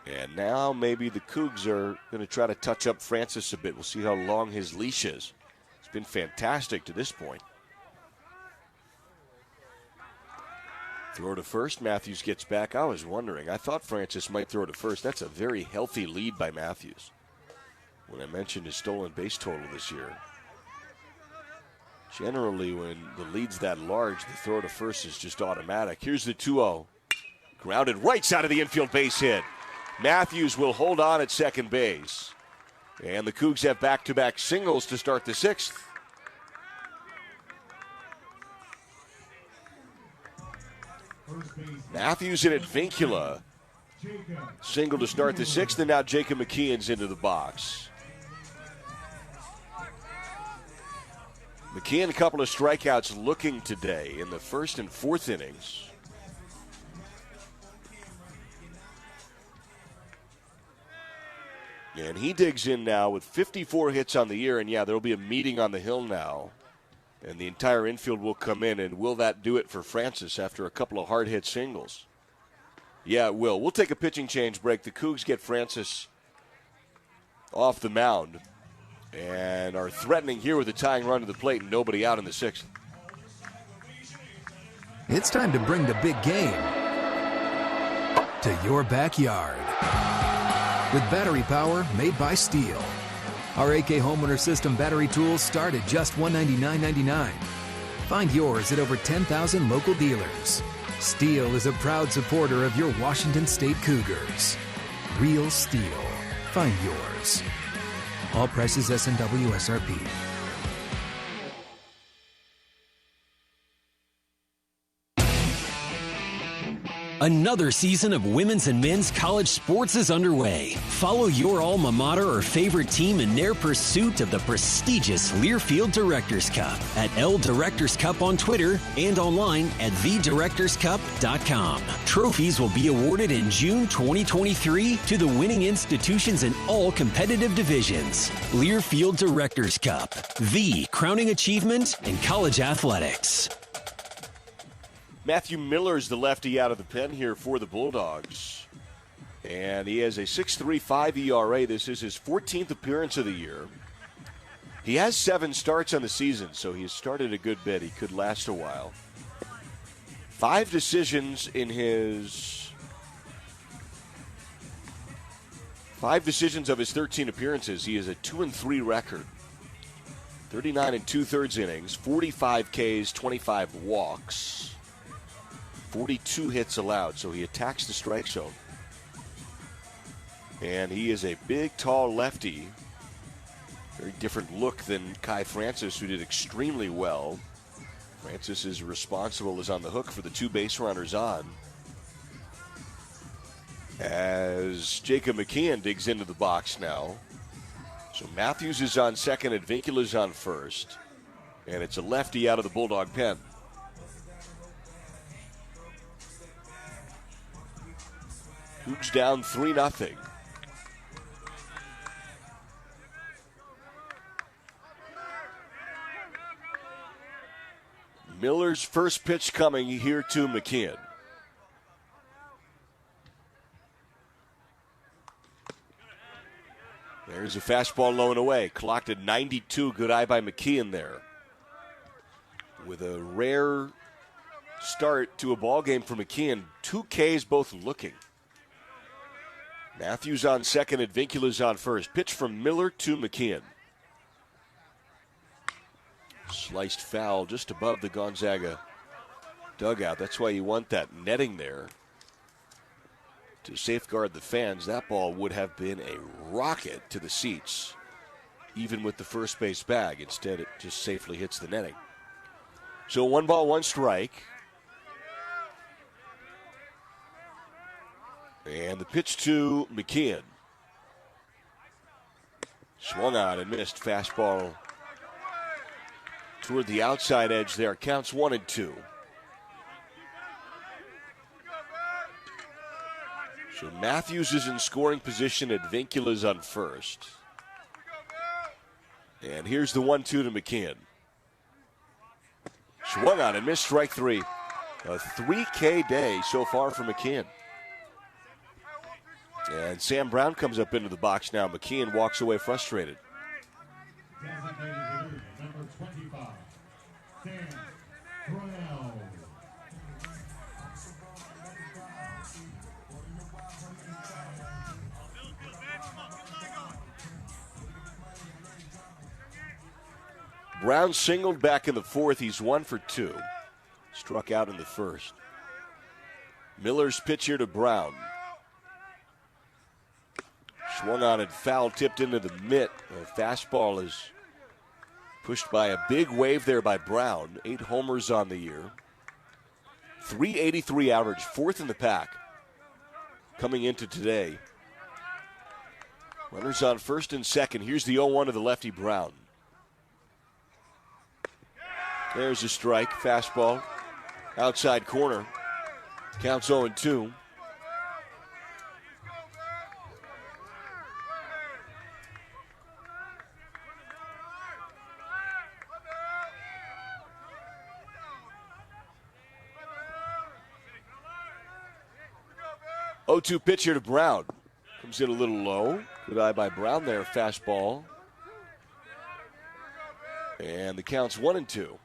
And now maybe the Cougs are going to try to touch up Francis a bit. We'll see how long his leash is. It's been fantastic to this point. Throw to first. Matthews gets back. I was wondering. I thought Francis might throw to first. That's a very healthy lead by Matthews. When I mentioned his stolen base total this year. Generally, when the lead's that large, the throw to first is just automatic. Here's the 2-0. Grounded right side of the infield base hit. Matthews will hold on at second base. And the Cougs have back-to-back singles to start the 6th. Matthews and Advincula single to start the sixth, and now Jacob McKeon's into the box. McKeon, a couple of strikeouts looking today in the first and fourth innings. And he digs in now with 54 hits on the year, and yeah, there will be a meeting on the hill now. And the entire infield will come in, and will that do it for Francis after a couple of hard-hit singles? Yeah, it will. We'll take a pitching change break. The Cougs get Francis off the mound and are threatening here with a tying run to the plate and nobody out in the sixth. It's time to bring the big game to your backyard. With battery power made by Steel. Our AK Homeowner System battery tools start at just $199.99. Find yours at over 10,000 local dealers. Steel is a proud supporter of your Washington State Cougars. Real Steel. Find yours. All prices S&W SRP. Another season of women's and men's college sports is underway. Follow your alma mater or favorite team in their pursuit of the prestigious Learfield Directors Cup at L Directors Cup on Twitter and online at thedirectorscup.com. Trophies will be awarded in June 2023 to the winning institutions in all competitive divisions. Learfield Directors Cup, the crowning achievement in college athletics. Matthew Miller's the lefty out of the pen here for the Bulldogs. And he has a 6.35 ERA. This is his 14th appearance of the year. He has 7 starts on the season, so he's started a good bit. He could last a while. 5 decisions of his 13 appearances. He has a 2-3 record. 39 2/3 innings, 45 Ks, 25 walks. 42 hits allowed, so he attacks the strike zone. And he is a big, tall lefty. Very different look than Kai Francis, who did extremely well. Francis is responsible, is on the hook for the 2 base runners on. As Jacob McKeon digs into the box now. So Matthews is on second, Advincula is on first. And it's a lefty out of the Bulldog pen. Cougs down 3-0. Miller's first pitch coming here to McKeon. There's a fastball low and away. Clocked at 92. Good eye by McKeon there. With a rare start to a ball game for McKeon. 2 Ks both looking. Matthews on second, Advincula's on first. Pitch from Miller to McKeon. Sliced foul just above the Gonzaga dugout. That's why you want that netting there to safeguard the fans. That ball would have been a rocket to the seats, even with the first base bag. Instead, it just safely hits the netting. So 1 ball, 1 strike. And the pitch to McKeon. Swung on and missed. Fastball toward the outside edge there. Counts 1-2. So Matthews is in scoring position. Advincula's on first. And here's the 1-2 to McKeon. Swung on and missed. Strike 3. A 3K day so far for McKeon. And Sam Brown comes up into the box now. McKeon walks away frustrated. Designated hitter, number 25, Sam Brown. Brown singled back in the fourth. He's 1 for 2. Struck out in the first. Miller's pitch here to Brown. Swung on and foul, tipped into the mitt. The fastball is pushed by a big wave there by Brown. 8 homers on the year. .383 average, fourth in the pack coming into today. Runners on first and second. Here's the 0-1 to the lefty, Brown. There's a strike, fastball, outside corner. Counts 0-2. .02 pitch here to Brown. Comes in a little low. Good eye by Brown there. Fastball. And the count's 1-2.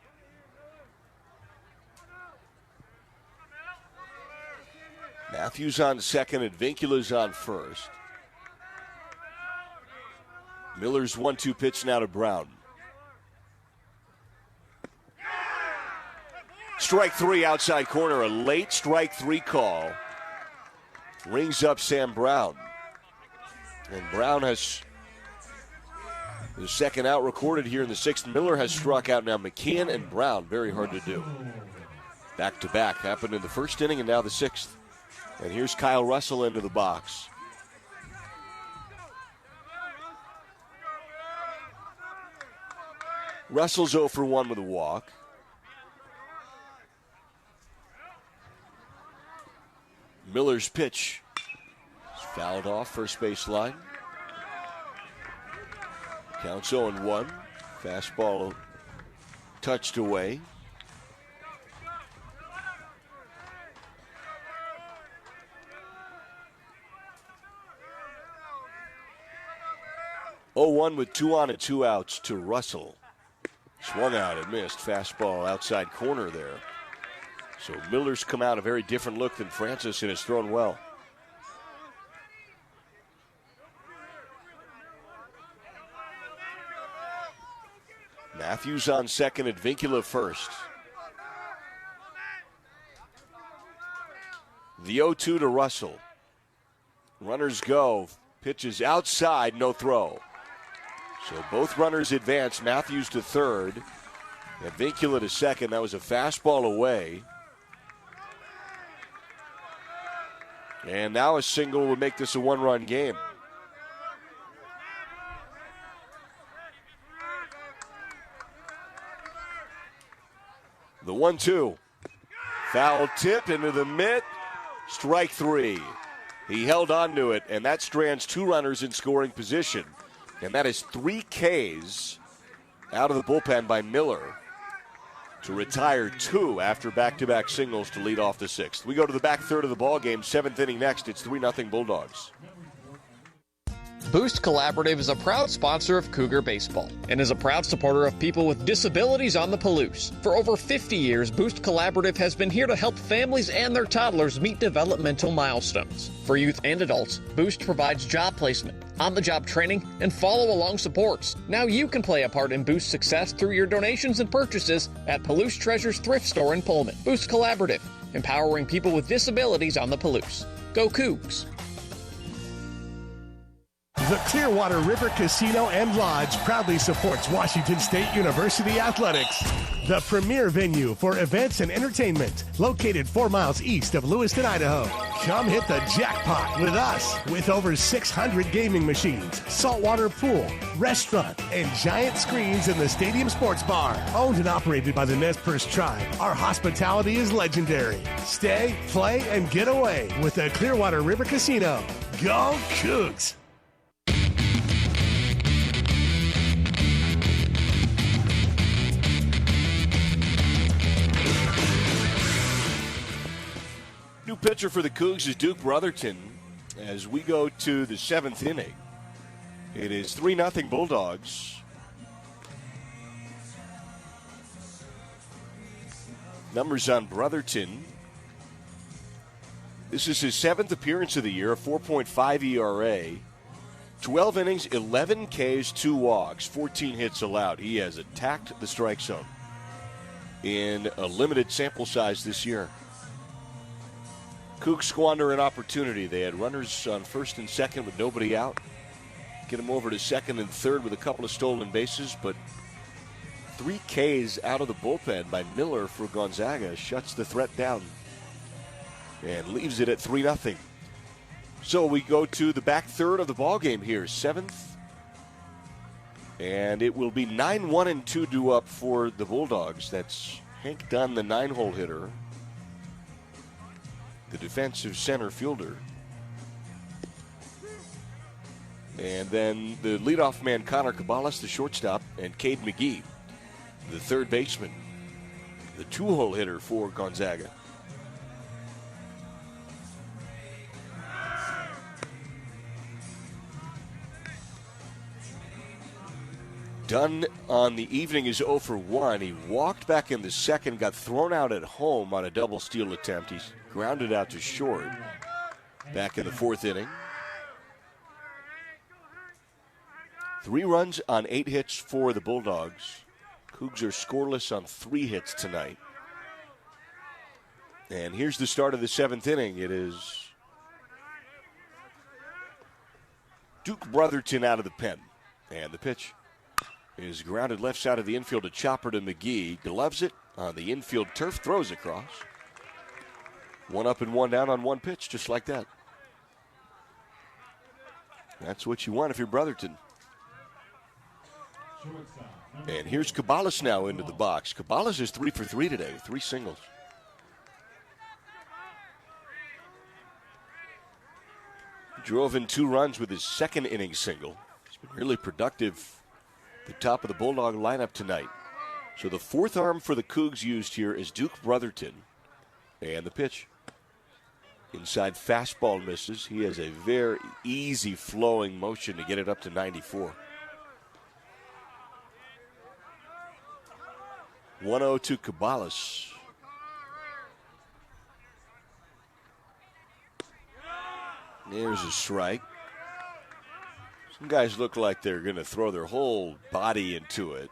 Matthews on second and Vincula's on first. Miller's 1-2 pitch now to Brown. Strike three, outside corner. A late strike three call. Rings up Sam Brown. And Brown has the second out recorded here in the sixth. Miller has struck out now. McKeon and Brown, very hard to do. Back to back. Happened in the first inning and now the sixth. And here's Kyle Russell into the box. Russell's 0 for 1 with a walk. Miller's pitch is fouled off first base line. Counts 0-1. Fastball touched away. .01 with 2 on and 2 outs to Russell. Swung out and missed. Fastball outside corner there. So Miller's come out a very different look than Francis and has thrown well. Matthews on second and Vincula first. The 0-2 to Russell. Runners go. Pitches outside, no throw. So both runners advance. Matthews to third and Vincula to second. That was a fastball away. And now a single would make this a one-run game. The 1-2. Foul tip into the mitt. Strike three. He held on to it, and that strands 2 runners in scoring position. And that is 3 Ks out of the bullpen by Miller to retire 2 after back-to-back singles to lead off the 6th. We go to the back third of the ball game, 7th inning next. It's 3-0 Bulldogs. Boost Collaborative is a proud sponsor of Cougar Baseball and is a proud supporter of people with disabilities on the Palouse. For over 50 years, Boost Collaborative has been here to help families and their toddlers meet developmental milestones. For youth and adults, Boost provides job placement, on-the-job training, and follow-along supports. Now you can play a part in Boost's success through your donations and purchases at Palouse Treasures Thrift Store in Pullman. Boost Collaborative, empowering people with disabilities on the Palouse. Go Cougs! The Clearwater River Casino and Lodge proudly supports Washington State University Athletics, the premier venue for events and entertainment, located 4 miles east of Lewiston, Idaho. Come hit the jackpot with us, with over 600 gaming machines, saltwater pool, restaurant, and giant screens in the Stadium Sports Bar. Owned and operated by the Nez Perce Tribe, our hospitality is legendary. Stay, play, and get away with the Clearwater River Casino. Go Cougs! New pitcher for the Cougs is Duke Brotherton as we go to the 7th inning. It is 3-0 Bulldogs. Numbers on Brotherton. This is his 7th appearance of the year, a 4.5 ERA. 12 innings, 11 Ks, 2 walks, 14 hits allowed. He has attacked the strike zone in a limited sample size this year. Cougs squander an opportunity. They had runners on first and second with nobody out. Get them over to second and third with a couple of stolen bases, but 3 Ks out of the bullpen by Miller for Gonzaga shuts the threat down. and leaves it at 3-0. So we go to the back third of the ball game here, 7th. And it will be 9-1-2 due up for the Bulldogs. That's Hank Dunn, the 9-hole hitter, the defensive center fielder. And then the leadoff man, Connor Cabalas, the shortstop, and Cade McGee, the third baseman, the 2-hole hitter for Gonzaga. Dunn on the evening is 0 for 1. He walked back in the second, got thrown out at home on a double steal attempt. He's grounded out to short back in the 4th inning. 3 runs on 8 hits for the Bulldogs. Cougs are scoreless on 3 hits tonight. And here's the start of the 7th inning. It is Duke Brotherton out of the pen. And the pitch is grounded left side of the infield, a chopper to McGee. Gloves it on the infield turf, throws across. 1 up and 1 down on 1 pitch, just like that. That's what you want if you're Brotherton. And here's Cabalas now into the box. Cabalas is 3 for 3 today with 3 singles. Drove in 2 runs with his 2nd inning single. He's been really productive. The top of the Bulldog lineup tonight. So the 4th arm for the Cougs used here is Duke Brotherton. And the pitch. Inside fastball misses. He has a very easy flowing motion to get it up to 94. 1-0 to Cabalas. There's a strike. Some guys look like they're going to throw their whole body into it.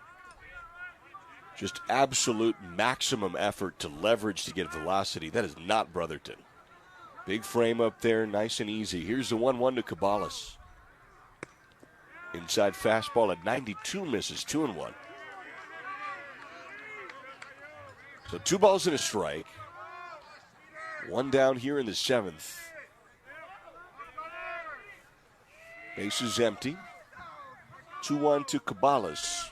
Just absolute maximum effort to leverage to get velocity. That is not Brotherton. Big frame up there, nice and easy. Here's the 1-1 to Cabalas. Inside fastball at 92 misses, 2-1. So 2 balls and a strike. 1 down here in the 7th. Base is empty. 2-1 to Cabalas.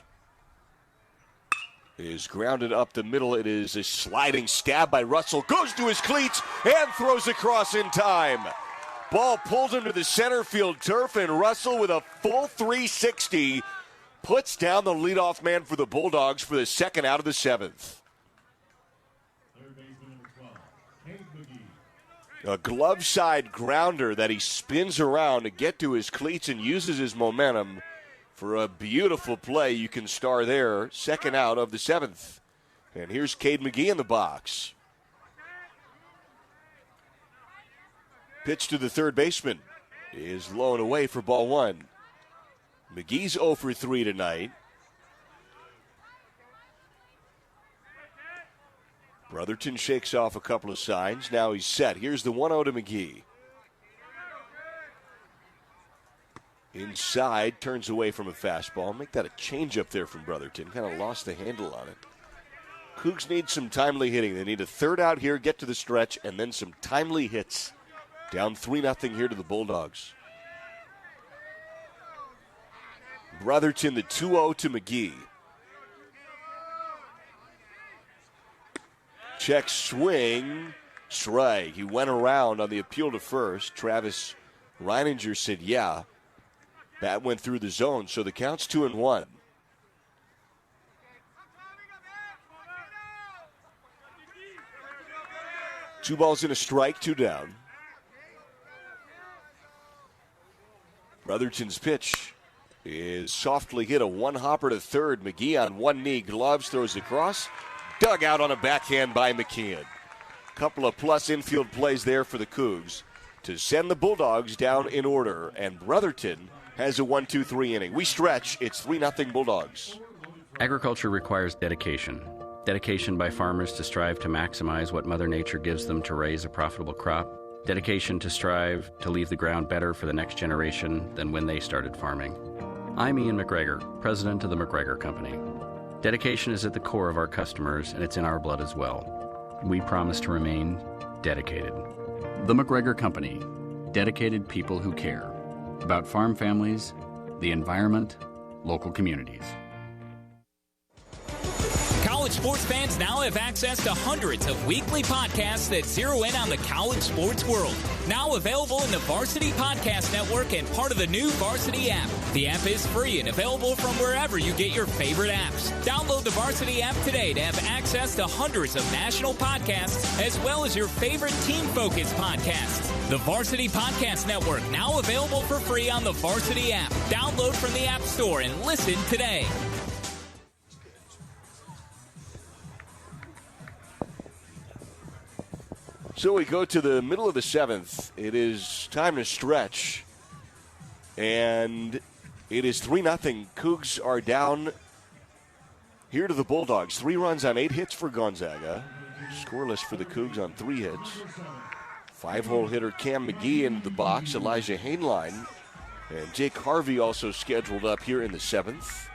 It is grounded up the middle. It is a sliding stab by Russell. Goes to his cleats and throws across in time. Ball pulled into the center field turf, and Russell with a full 360 puts down the leadoff man for the Bulldogs for the 2nd out of the 7th. A glove side grounder that he spins around to get to his cleats and uses his momentum for a beautiful play. You can star there. 2nd out of the 7th. And here's Cade McGee in the box. Pitch to the third baseman is low and away for ball 1. McGee's 0 for 3 tonight. Brotherton shakes off a couple of signs. Now he's set. Here's the 1-0 to McGee. Inside, turns away from a fastball. Make that a changeup there from Brotherton. Kind of lost the handle on it. Cougs need some timely hitting. They need a 3rd out here, get to the stretch, and then some timely hits. Down 3-0 here to the Bulldogs. Brotherton, the 2-0 to McGee. Check swing, strike. He went around on the appeal to first. Travis Reininger said, yeah. Bat went through the zone, so the count's 2-1. Two balls and a strike, 2 down. Brotherton's pitch is softly hit, a 1-hopper to third. McGee on 1 knee, gloves, throws across. Dug out on a backhand by McKeon. Couple of plus infield plays there for the Cougs to send the Bulldogs down in order. And Brotherton has a 1-2-3 inning. We stretch. It's 3-0 Bulldogs. Agriculture requires dedication. Dedication by farmers to strive to maximize what Mother Nature gives them to raise a profitable crop. Dedication to strive to leave the ground better for the next generation than when they started farming. I'm Ian McGregor, president of the McGregor Company. Dedication is at the core of our customers, and it's in our blood as well. We promise to remain dedicated. The McGregor Company, dedicated people who care about farm families, the environment, local communities. College sports fans now have access to hundreds of weekly podcasts that zero in on the college sports world. Now available in the Varsity Podcast Network and part of the new Varsity app. The app is free and available from wherever you get your favorite apps. Download the Varsity app today to have access to hundreds of national podcasts as well as your favorite team-focused podcasts. The Varsity Podcast Network, now available for free on the Varsity app. Download from the App Store and listen today. So we go to the middle of the 7th. It is time to stretch. And it is 3-0. Cougs are down here to the Bulldogs. 3 runs on 8 hits for Gonzaga. Scoreless for the Cougs on 3 hits. 5-hole hitter Cam McGee into the box. Elijah Hainline. And Jake Harvey also scheduled up here in the 7th.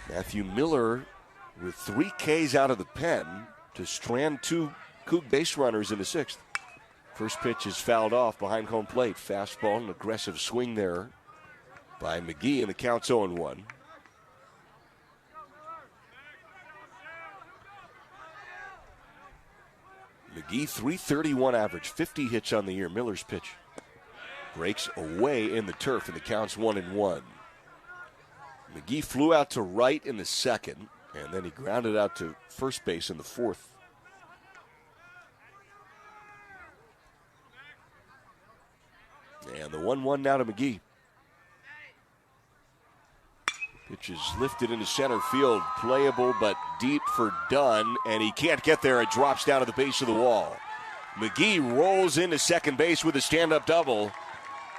Matthew Miller with 3 Ks out of the pen to strand 2 Coug base runners in the 6th. First pitch is fouled off behind home plate. Fastball, an aggressive swing there by McGee, and the count's 0-1. McGee, .331 average, 50 hits on the year. Miller's pitch breaks away in the turf, and the count's 1-1. McGee flew out to right in the 2nd, and then he grounded out to first base in the 4th. And the 1-1 now to McGee. Pitch is lifted into center field. Playable but deep for Dunn. And he can't get there. It drops down to the base of the wall. McGee rolls into second base with a stand-up double.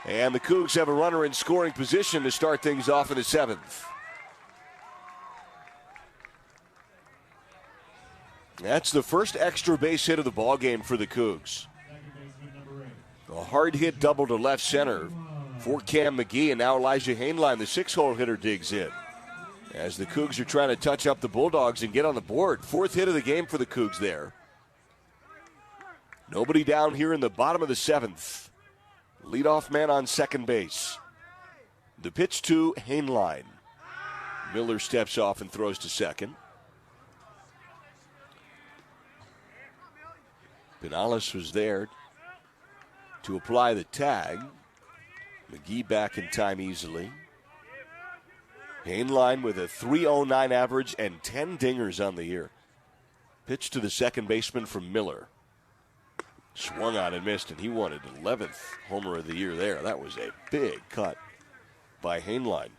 And the Cougs have a runner in scoring position to start things off in the 7th. That's the first extra base hit of the ballgame for the Cougs. A hard hit double to left center for Cam McGee, and now Elijah Hainline, the 6-hole hitter, digs in. As the Cougs are trying to touch up the Bulldogs and get on the board. 4th hit of the game for the Cougs there. Nobody down here in the bottom of the 7th. Leadoff man on second base. The pitch to Hainline. Miller steps off and throws to second. Pinales was there to apply the tag. McGee back in time easily. Hainline with a .309 average and 10 dingers on the year. Pitch to the second baseman from Miller. Swung on and missed, and he wanted 11th homer of the year there. That was a big cut by Hainline.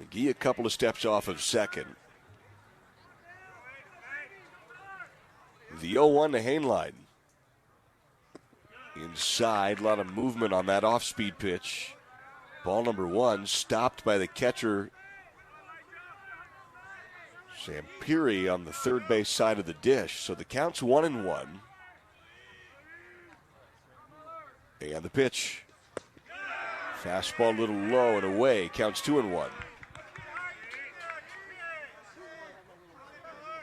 McGee a couple of steps off of second. The 0-1 to Hainline. Inside, a lot of movement on that off-speed pitch. Ball number 1 stopped by the catcher, Sampiri, on the third base side of the dish. So the count's 1-1. And the pitch. Fastball a little low and away. Counts 2-1.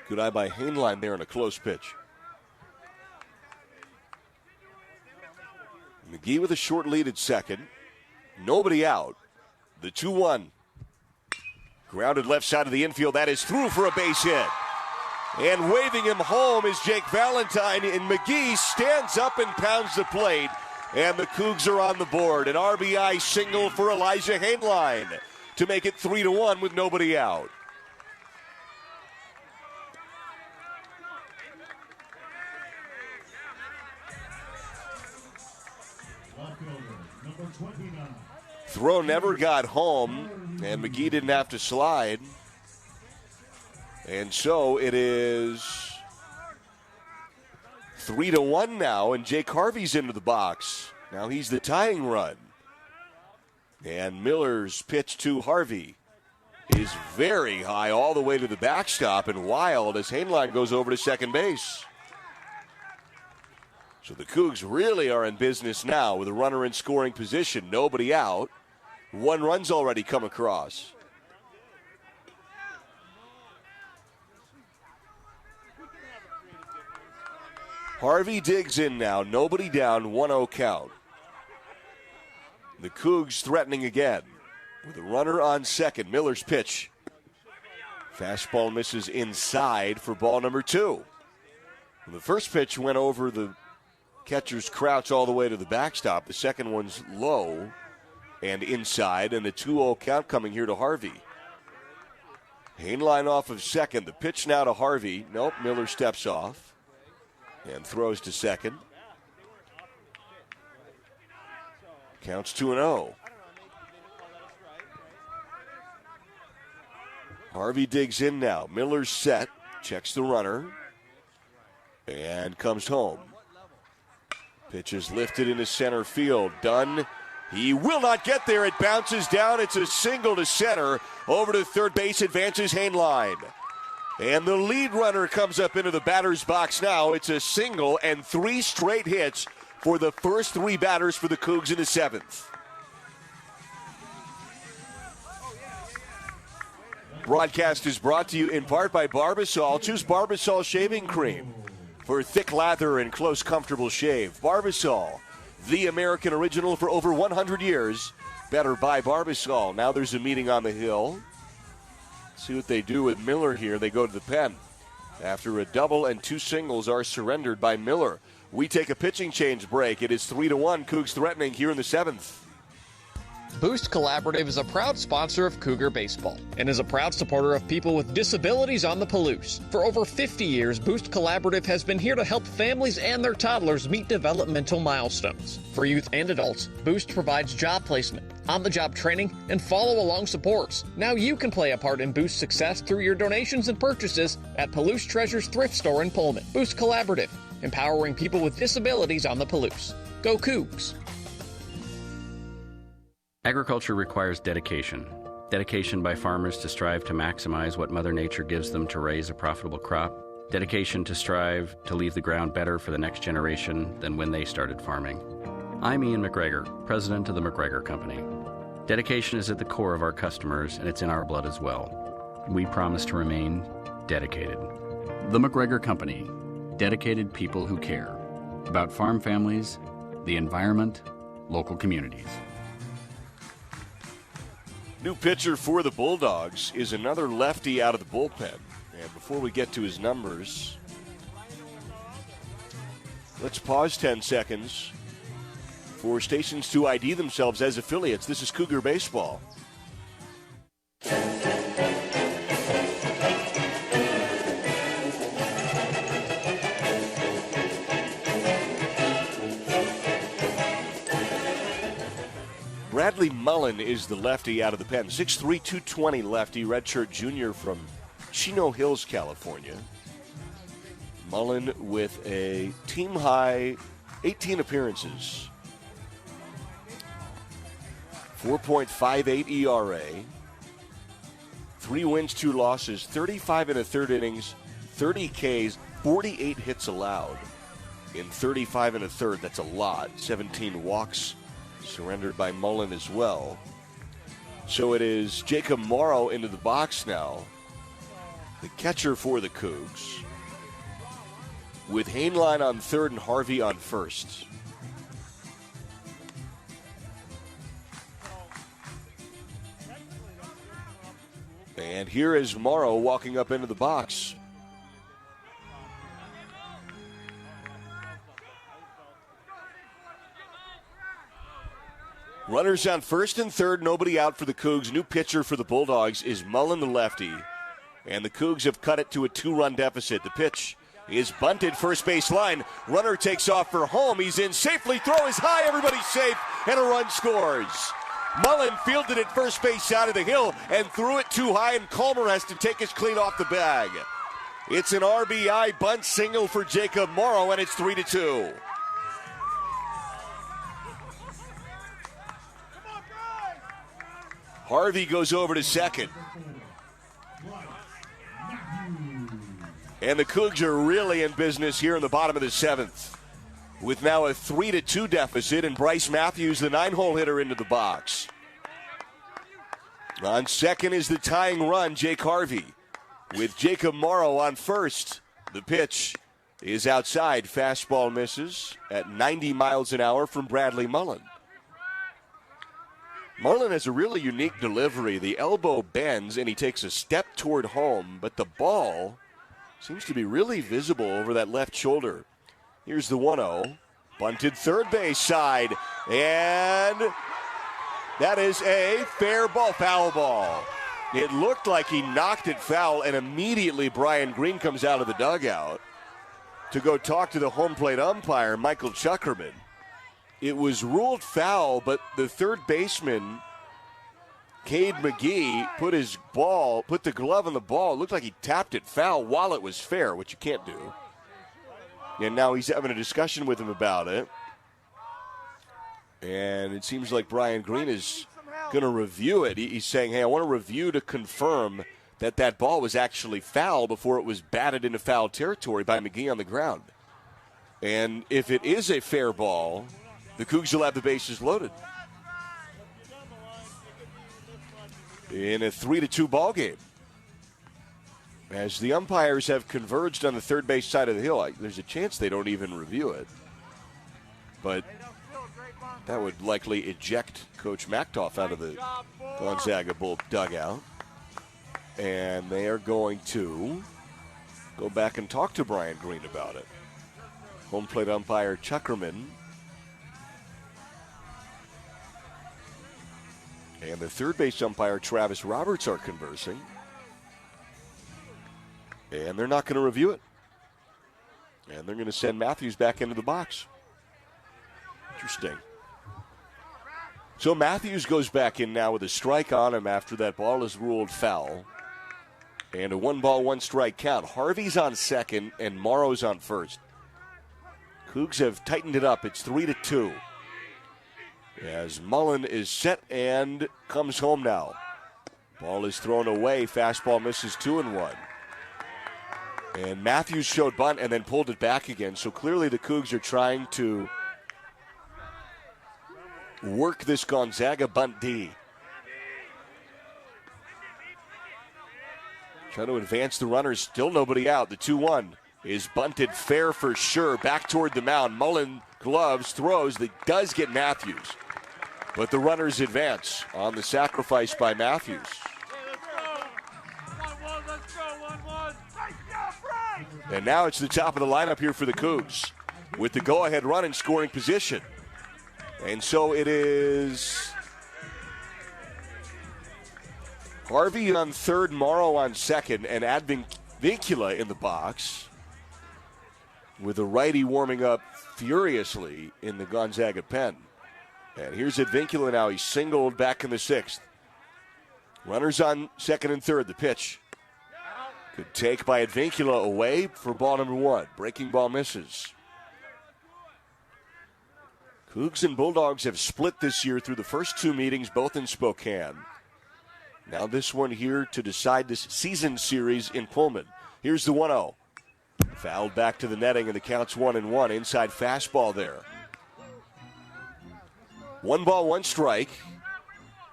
Good eye by Hainline there in a close pitch. McGee with a short lead at second. Nobody out. The 2-1. Grounded left side of the infield. That is through for a base hit. And waving him home is Jake Valentine. And McGee stands up and pounds the plate. And the Cougs are on the board. An RBI single for Elijah Hainline to make it 3-1 with nobody out. Throw never got home, and McGee didn't have to slide. And so it is 3-1 now, and Jake Harvey's into the box. Now he's the tying run. And Miller's pitch to Harvey is very high all the way to the backstop and wild as Hainline goes over to second base. So the Cougs really are in business now with a runner in scoring position, nobody out. 1 run's already come across. Harvey digs in now. Nobody down, 1-0 count. The Cougs threatening again with a runner on second. Miller's pitch. Fastball misses inside for ball number 2. The first pitch went over the catcher's crouch all the way to the backstop. The second one's low and inside, and the 2-0 count coming here to Harvey. Hainline off of second. The pitch now to Harvey. Nope, Miller steps off and throws to second. Counts 2-0. Harvey digs in now. Miller's set. Checks the runner. And comes home. Pitch is lifted into center field. Dunn. He will not get there. It bounces down. It's a single to center. Over to third base. Advances Hainline. And the lead runner comes up into the batter's box now. It's a single and 3 straight hits for the first 3 batters for the Cougs in the 7th. Broadcast is brought to you in part by Barbasol. Choose Barbasol shaving cream for thick lather and close, comfortable shave. Barbasol, the American original for over 100 years. Better buy Barbasol. Now there's a meeting on the hill. See what they do with Miller here. They go to the pen. After a double and 2 singles are surrendered by Miller. We take a pitching change break. It is 3-1. Cougs threatening here in the 7th. Boost Collaborative is a proud sponsor of Cougar Baseball and is a proud supporter of people with disabilities on the Palouse. For over 50 years, Boost Collaborative has been here to help families and their toddlers meet developmental milestones. For youth and adults, Boost provides job placement, on-the-job training, and follow-along supports. Now you can play a part in Boost's success through your donations and purchases at Palouse Treasures Thrift Store in Pullman. Boost Collaborative, empowering people with disabilities on the Palouse. Go Cougs! Agriculture requires dedication. Dedication by farmers to strive to maximize what Mother Nature gives them to raise a profitable crop. Dedication to strive to leave the ground better for the next generation than when they started farming. I'm Ian McGregor, president of the McGregor Company. Dedication is at the core of our customers, and it's in our blood as well. We promise to remain dedicated. The McGregor Company. Dedicated people who care about farm families, the environment, local communities. New pitcher for the Bulldogs is another lefty out of the bullpen. And before we get to his numbers, let's pause 10 seconds for stations to ID themselves as affiliates. This is Cougar Baseball. Bradley Mullen is the lefty out of the pen. 6'3", 220 lefty, redshirt junior from Chino Hills, California. Mullen with a team-high 18 appearances. 4.58 ERA. 3 wins, 2 losses, 35 1/3 innings, 30 Ks, 48 hits allowed in 35 1/3. That's a lot. 17 walks surrendered by Mullen as well. So it is Jacob Morrow into the box now, the catcher for the Cougs, with Hainline on third and Harvey on first. And here is Morrow walking up into the box. Runners on first and third, nobody out for the Cougs. New pitcher for the Bulldogs is Mullen, the lefty. And the Cougs have cut it to a 2-run deficit. The pitch is bunted first base line. Runner takes off for home. He's in safely. Throw is high. Everybody's safe. And a run scores. Mullen fielded it first base side of the hill and threw it too high, and Calmer has to take his cleat off the bag. It's an RBI bunt single for Jacob Morrow, and it's 3-2. Harvey goes over to second. And the Cougs are really in business here in the bottom of the 7th, with now a 3-2 deficit, and Bryce Matthews, the 9-hole hitter, into the box. On second is the tying run, Jake Harvey, with Jacob Morrow on first. The pitch is outside. Fastball misses at 90 miles an hour from Bradley Mullen. Mullen has a really unique delivery. The elbow bends and he takes a step toward home, but the ball seems to be really visible over that left shoulder. Here's the 1-0. Bunted third base side, and that is a fair ball, foul ball. It looked like he knocked it foul, and immediately Brian Green comes out of the dugout to go talk to the home plate umpire, Michael Chuckerman. It was ruled foul, but the third baseman, Cade McGee, put the glove on the ball. It looked like he tapped it foul while it was fair, which you can't do. And now he's having a discussion with him about it. And it seems like Brian Green is going to review it. He's saying, hey, I want to review to confirm that ball was actually foul before it was batted into foul territory by McGee on the ground. And if it is a fair ball, the Cougs will have the bases loaded in a 3-2 ball game. As the umpires have converged on the third base side of the hill, there's a chance they don't even review it. But that would likely eject Coach Machtoff out of the Gonzaga Bull dugout. And they are going to go back and talk to Brian Green about it. Home plate umpire Chuckerman and the third base umpire Travis Roberts are conversing. And they're not going to review it. And they're going to send Matthews back into the box. Interesting. So Matthews goes back in now with a strike on him after that ball is ruled foul. And a 1-ball, 1-strike count. Harvey's on second and Morrow's on first. Cougs have tightened it up. It's 3-2. As Mullen is set and comes home now. Ball is thrown away. Fastball misses 2-1. And Matthews showed bunt and then pulled it back again. So clearly the Cougs are trying to work this Gonzaga bunt D. Trying to advance the runners. Still nobody out. The 2-1 is bunted fair for sure. Back toward the mound. Mullen gloves, throws. That does get Matthews. But the runners advance on the sacrifice by Matthews. And now it's the top of the lineup here for the Cougs with the go-ahead run in scoring position. And so it is Harvey on third, Morrow on second, and Advincula in the box with a righty warming up furiously in the Gonzaga pen. And here's Advincula now. He's singled back in the sixth. Runners on second and third. The pitch. Good take by Advincula away for ball number one. Breaking ball misses. Cougs and Bulldogs have split this year through the first two meetings, both in Spokane. Now this one here to decide this season series in Pullman. Here's the 1-0. Fouled back to the netting, and the count's 1-1. Inside fastball there. 1-ball, 1-strike.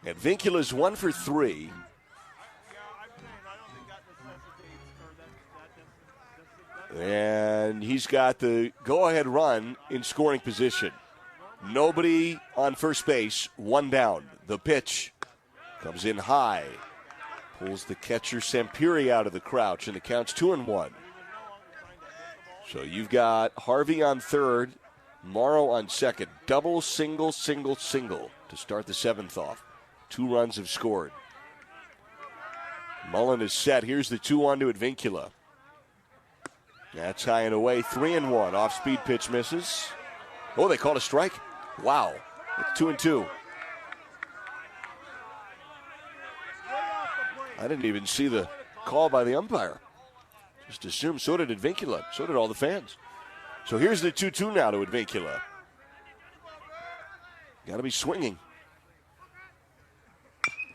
Advincula's 1 for 3. And he's got the go-ahead run in scoring position. Nobody on first base, one down. The pitch comes in high. Pulls the catcher Sampiri out of the crouch, and the count's 2-1. So you've got Harvey on third, Morrow on second. Double, single, single, single to start the seventh off. 2 runs have scored. Mullen is set. Here's the 2-1 to Advincula. That's high and away. 3-1. Off-speed pitch misses. Oh, they called a strike. Wow. It's 2-2. I didn't even see the call by the umpire. Just assumed. So did Advincula. So did all the fans. So here's the 2-2 now to Advincula. Got to be swinging.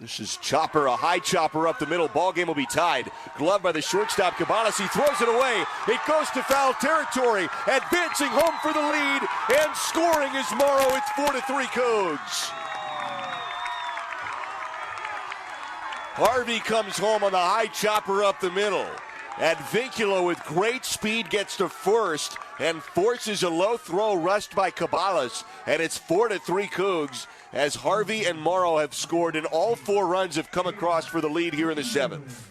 This is chopper, a high chopper up the middle. Ball game will be tied. Glove by the shortstop, Cabanas. He throws it away. It goes to foul territory. Advancing home for the lead and scoring is Morrow. It's 4-3 Cougs. Harvey comes home on the high chopper up the middle. Advincula with great speed gets to first and forces a low throw rushed by Cabalas. And it's 4-3 Cougs as Harvey and Morrow have scored, and all 4 runs have come across for the lead here in the 7th.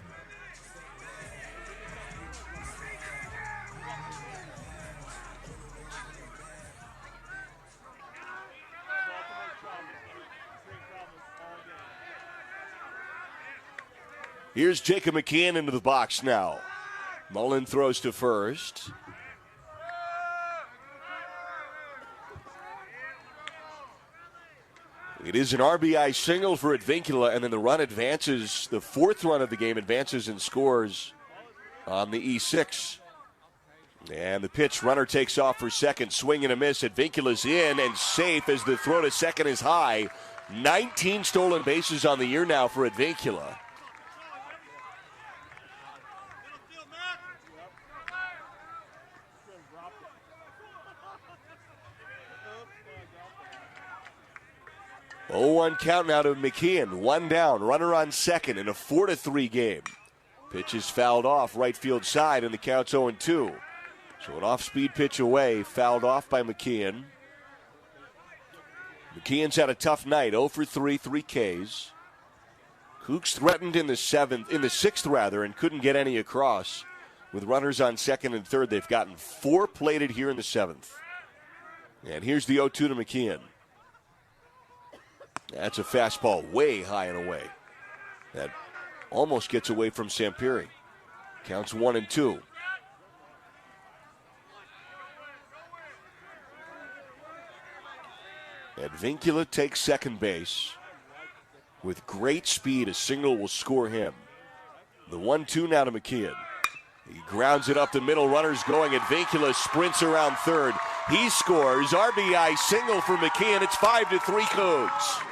Here's Jacob McKeon into the box now. Mullen throws to first. It is an RBI single for Advincula, and then the run advances, the 4th run of the game advances and scores on the E6. And the pitch, runner takes off for second, swing and a miss. Advincula's in and safe as the throw to second is high. 19 stolen bases on the year now for Advincula. Oh, 1 count now to McKeon. 1 down, runner on second in a 4-3 game. Pitch is fouled off right field side, and the count's 0-2. So an off-speed pitch away, fouled off by McKeon. McKeon's had a tough night, 0 for 3, 3 Ks. Cougs threatened in the 6th, and couldn't get any across. With runners on second and third, they've gotten 4 plated here in the 7th. And here's the 0-2 to McKeon. That's a fastball way high and away. That almost gets away from Sampiri. Counts 1-2. Advincula takes second base. With great speed, a single will score him. The 1-2 now to McKeon. He grounds it up the middle, runners going. Advincula sprints around third. He scores. RBI single for McKeon. It's 5-3 Cougs.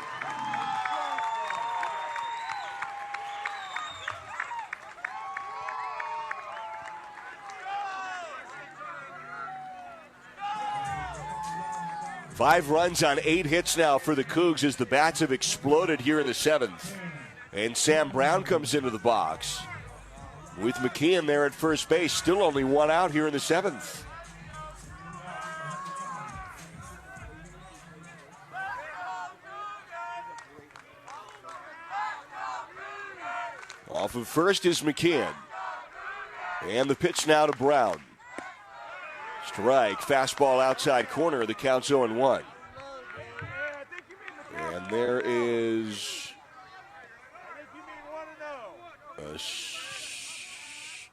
Five runs on 8 hits now for the Cougs as the bats have exploded here in the 7th. And Sam Brown comes into the box with McKeon there at first base. Still only 1 out here in the 7th. Off of first is McKeon. And the pitch now to Brown. Strike, fastball outside corner. The count's 0-1. And there is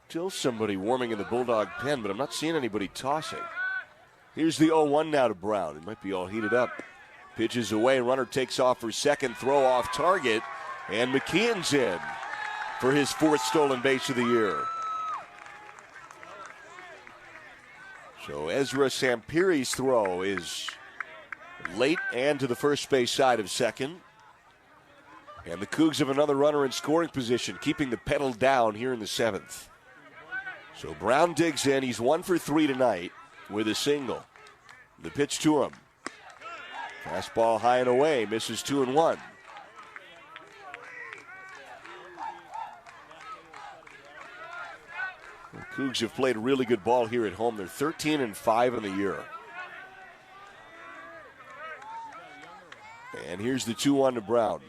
still somebody warming in the Bulldog pen, but I'm not seeing anybody tossing. Here's the 0-1 now to Brown. It might be all heated up. Pitches away, runner takes off for second, throw off target, and McKeon's in for his 4th stolen base of the year. So Ezra Sampiri's throw is late and to the first base side of second. And the Cougs have another runner in scoring position, keeping the pedal down here in the 7th. So Brown digs in. He's 1 for 3 tonight with a single. The pitch to him. Fastball high and away, misses 2-1. The Cougs have played really good ball here at home. They're 13-5 in the year. And here's the 2-1 to Brown.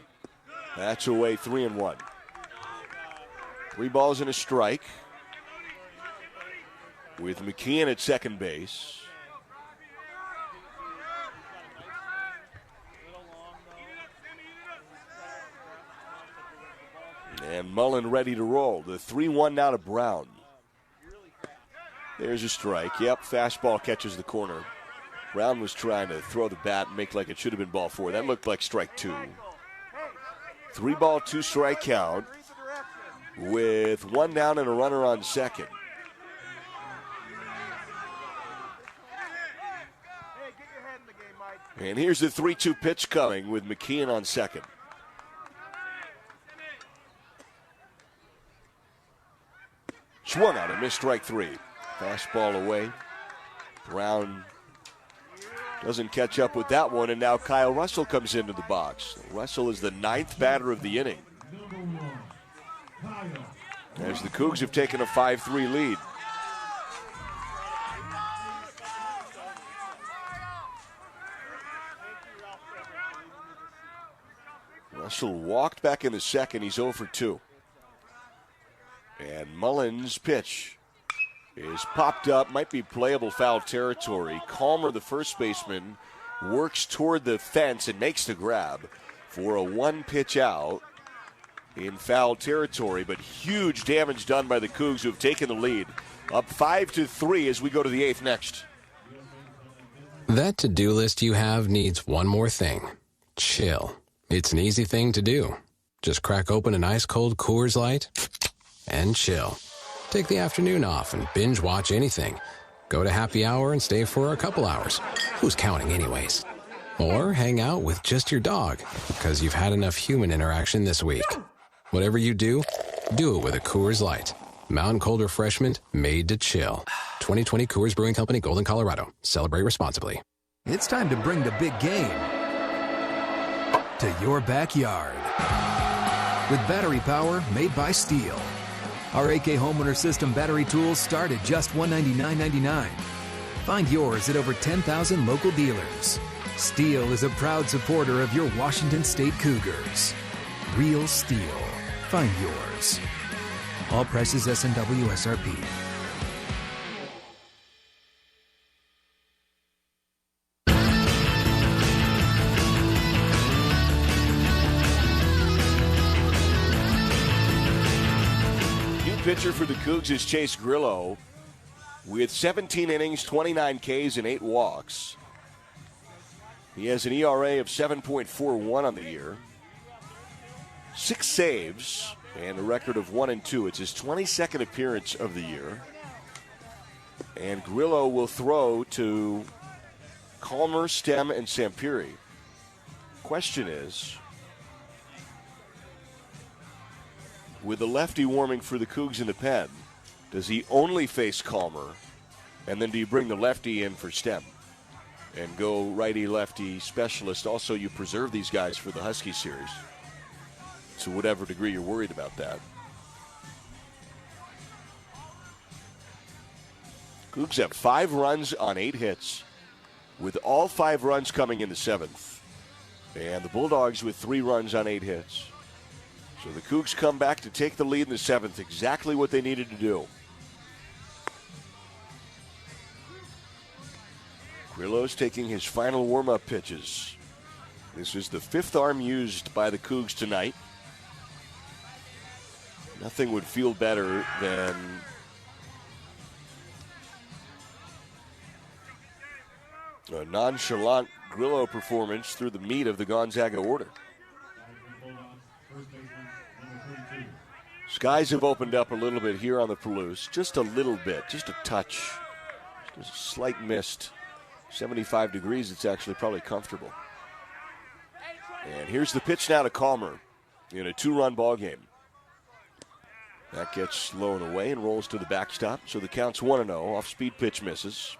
That's away, 3-1. 3 balls and a strike. With McKeon at second base. And Mullen ready to roll. The 3-1 now to Brown. There's a strike. Yep, fastball catches the corner. Brown was trying to throw the bat and make like it should have been ball 4. That looked like strike 2. 3-ball, 2-strike count with 1 down and a runner on second. And here's the 3-2 pitch coming with McKeon on second. Swung out and missed strike 3. Fastball away. Brown doesn't catch up with that one, and now Kyle Russell comes into the box. Russell is the 9th batter of the inning. as the Cougs have taken a 5-3 lead. Russell walked back in the second. He's 0 for 2. And Mullins' pitch is popped up, might be playable foul territory. Calmer, the first baseman, works toward the fence and makes the grab for a 1-pitch out in foul territory, but huge damage done by the Cougs, who have taken the lead. Up 5-3 as we go to the 8th next. That to-do list you have needs one more thing. Chill. It's an easy thing to do. Just crack open an ice-cold Coors Light and chill. Take the afternoon off and binge watch anything. Go to happy hour and stay for a couple hours. Who's counting anyways? Or hang out with just your dog, because you've had enough human interaction this week. Whatever you do it with a Coors Light. Mountain cold refreshment made to chill. 2020 Coors Brewing Company, Golden, Colorado. Celebrate responsibly. It's time to bring the big game to your backyard. With battery power made by Steel. Our AK Homeowner System battery tools start at just $199.99. Find yours at over 10,000 local dealers. Steel is a proud supporter of your Washington State Cougars. Real Steel. Find yours. All prices S&W SRP. Pitcher for the Cougs is Chase Grillo with 17 innings, 29 Ks, and 8 walks. He has an ERA of 7.41 on the year, 6 saves, and a record of 1-2. It's his 22nd appearance of the year. And Grillo will throw to Calmer, Stem, and Sampiri. Question is, with the lefty warming for the Cougs in the pen, does he only face Calmer, and then do you bring the lefty in for Stem and go righty-lefty specialist? Also, you preserve these guys for the Husky series to whatever degree you're worried about that. Cougs have 5 runs on 8 hits, with all 5 runs coming in the 7th. And the Bulldogs with 3 runs on 8 hits. So the Cougs come back to take the lead in the 7th, exactly what they needed to do. Grillo's taking his final warm-up pitches. This is the 5th arm used by the Cougs tonight. Nothing would feel better than a nonchalant Grillo performance through the meat of the Gonzaga order. Skies have opened up a little bit here on the Palouse. Just a little bit, just a touch. Just a slight mist. 75 degrees, it's actually probably comfortable. And here's the pitch now to Calmer in a 2-run ball game. That gets low and away and rolls to the backstop. So the count's 1-0. Off-speed pitch misses.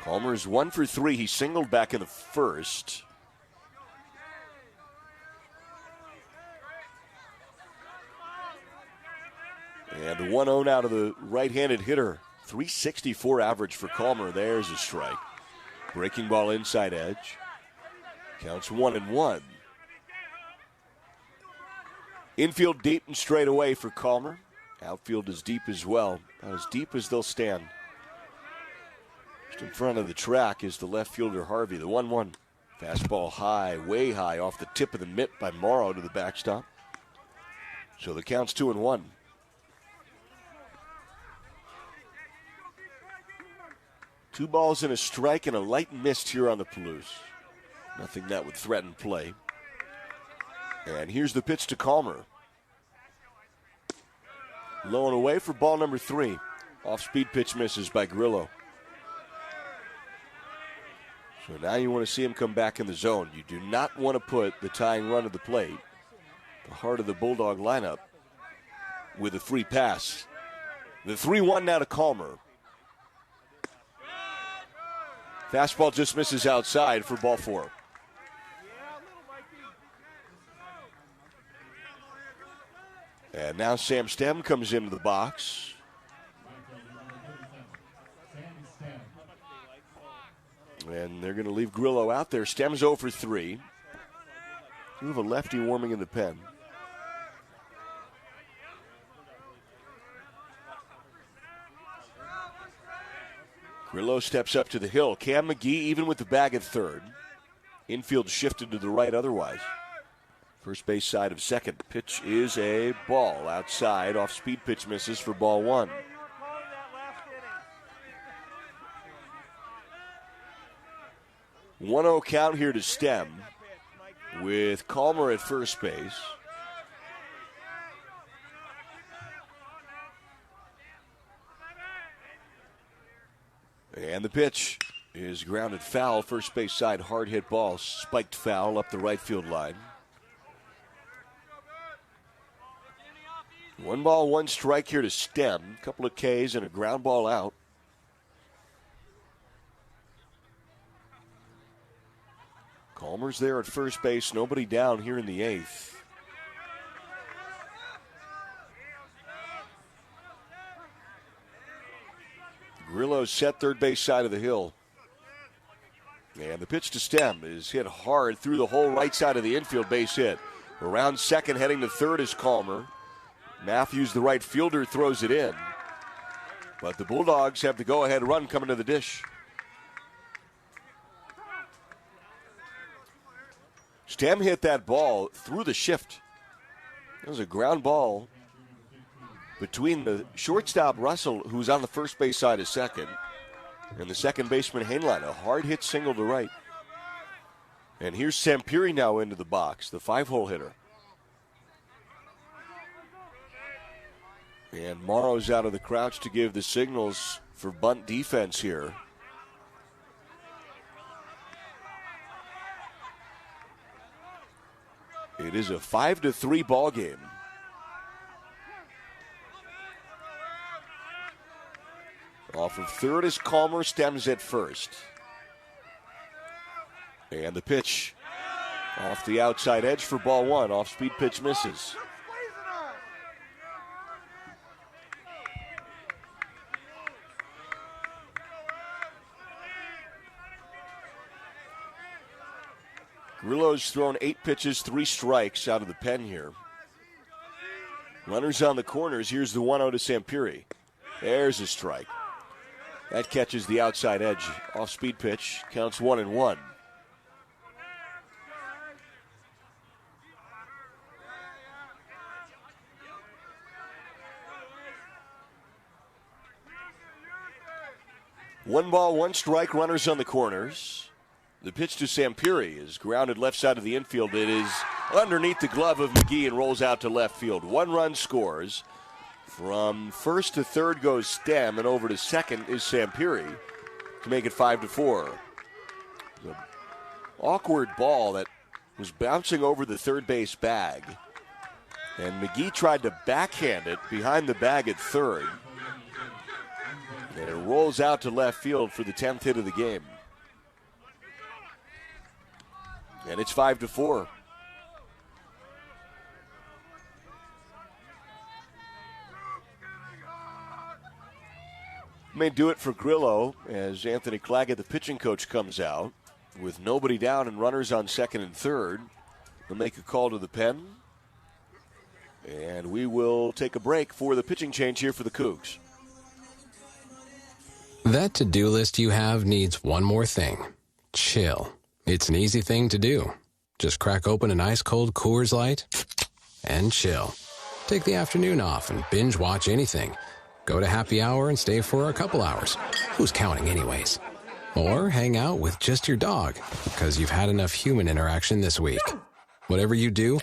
Calmer is 1 for 3. He singled back in the first. And the 1-0 now to the right-handed hitter. 364 average for Calmer. There's a strike. Breaking ball inside edge. Counts 1-1. Infield deep and straight away for Calmer. Outfield is deep as well. About as deep as they'll stand. Just in front of the track is the left fielder Harvey. The 1-1. Fastball high, way high, off the tip of the mitt by Morrow to the backstop. So the count's 2-1. Two balls and a strike and a light mist here on the Palouse. Nothing that would threaten play. And here's the pitch to Calmer. Low and away for ball number 3. Off-speed pitch misses by Grillo. So now you want to see him come back in the zone. You do not want to put the tying run of the plate, the heart of the Bulldog lineup, with a free pass. The 3-1 now to Calmer. Fastball just misses outside for ball 4. And now Sam Stem comes into the box. And they're going to leave Grillo out there. Stem's 0 for 3. We have a lefty warming in the pen. Grillo steps up to the hill. Cam McGee even with the bag at third. Infield shifted to the right otherwise. First base side of second. Pitch is a ball outside. Off speed pitch misses for ball 1. One 1-0 count here to Stem with Calmer at first base. And the pitch is grounded foul. First base side, hard hit ball. Spiked foul up the right field line. 1 ball, 1 strike here to Stem. A couple of Ks and a ground ball out. Calmer's there at first base. Nobody down here in the 8th. Grillo set third base side of the hill. And the pitch to Stem is hit hard through the whole right side of the infield, base hit. Around second, heading to third is Calmer. Matthews, the right fielder, throws it in. But the Bulldogs have the go-ahead run coming to the dish. Stem hit that ball through the shift. It was a ground ball between the shortstop, Russell, who's on the first base side of second, and the second baseman, Hainline. A hard hit single to right. And here's Sampiri now into the box, the 5-hole hitter. And Morrow's out of the crouch to give the signals for bunt defense here. It is a 5-3 ball game. Off of third is Calmer, Stems at first. And the pitch off the outside edge for ball 1. Off-speed pitch misses. Grillo's thrown 8 pitches, 3 strikes out of the pen here. Runners on the corners. Here's the 1-0 to Sampiri. There's a strike. That catches the outside edge. Off-speed pitch. Counts 1-1. One ball, 1 strike. Runners on the corners. The pitch to Sampiri is grounded left side of the infield. It is underneath the glove of McGee and rolls out to left field. 1 run scores. From first to third goes Stem, and over to second is Sampiri to make it 5-4. An awkward ball that was bouncing over the third base bag. And McGee tried to backhand it behind the bag at third. And it rolls out to left field for the 10th hit of the game. And it's 5-4. May do it for Grillo as Anthony Claggett, the pitching coach, comes out with nobody down and runners on second and third. They'll make a call to the pen. And we will take a break for the pitching change here for the Cougs. That to-do list you have needs one more thing. Chill. It's an easy thing to do. Just crack open an ice-cold Coors Light and chill. Take the afternoon off and binge watch anything. Go to happy hour and stay for a couple hours. Who's counting anyways? Or hang out with just your dog because you've had enough human interaction this week. Whatever you do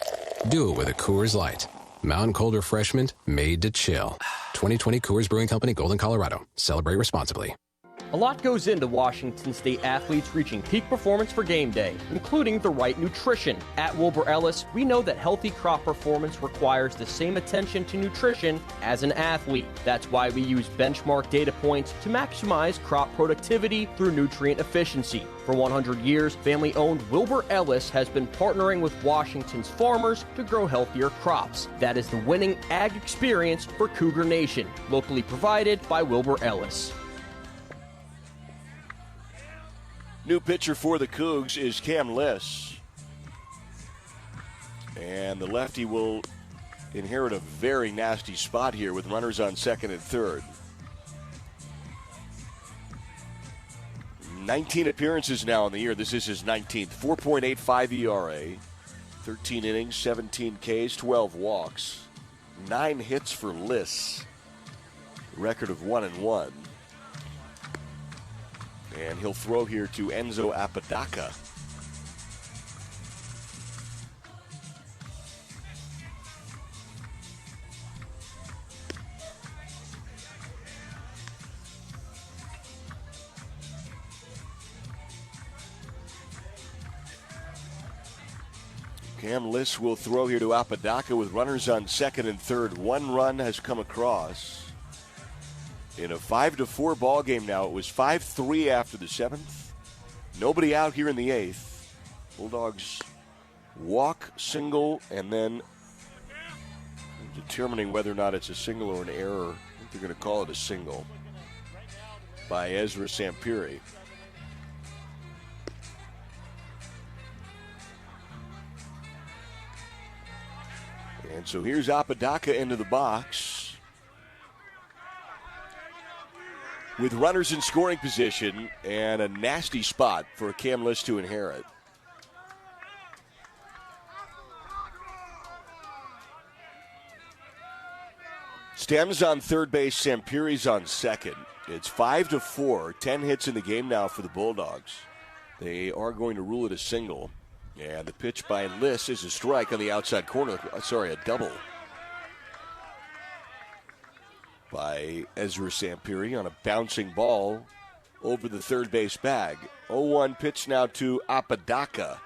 it with a Coors Light. Mountain cold refreshment made to chill. 2020 Coors Brewing Company, Golden, Colorado. Celebrate responsibly. A lot goes into Washington State athletes reaching peak performance for game day, including the right nutrition. At Wilbur Ellis, we know that healthy crop performance requires the same attention to nutrition as an athlete. That's why we use benchmark data points to maximize crop productivity through nutrient efficiency. For 100 years, family-owned Wilbur Ellis has been partnering with Washington's farmers to grow healthier crops. That is the winning ag experience for Cougar Nation, locally provided by Wilbur Ellis. New pitcher for the Cougs is Cam Liss. And the lefty will inherit a very nasty spot here with runners on second and third. 19 appearances now in the year. This is his 19th. 4.85 ERA, 13 innings, 17 Ks, 12 walks, 9 hits for Liss. Record of 1-1. And he'll throw here to Enzo Apodaca. Cam Liss will throw here to Apodaca with runners on second and third. 1 run has come across. In a 5-4 ball game now, it was 5-3 after the 7th. Nobody out here in the 8th. Bulldogs walk, single, and then determining whether or not it's a single or an error. I think they're going to call it a single by Ezra Sampiri. And so here's Apodaca into the box. With runners in scoring position and a nasty spot for Cam Liss to inherit. Stems on third base, Sampiri's on second. It's 5-4, 10 hits in the game now for the Bulldogs. They are going to rule it a single. And the pitch by Liss is a strike on the outside corner. Sorry, a double by Ezra Sampiri on a bouncing ball over the third base bag. 0-1 pitch now to Apodaca.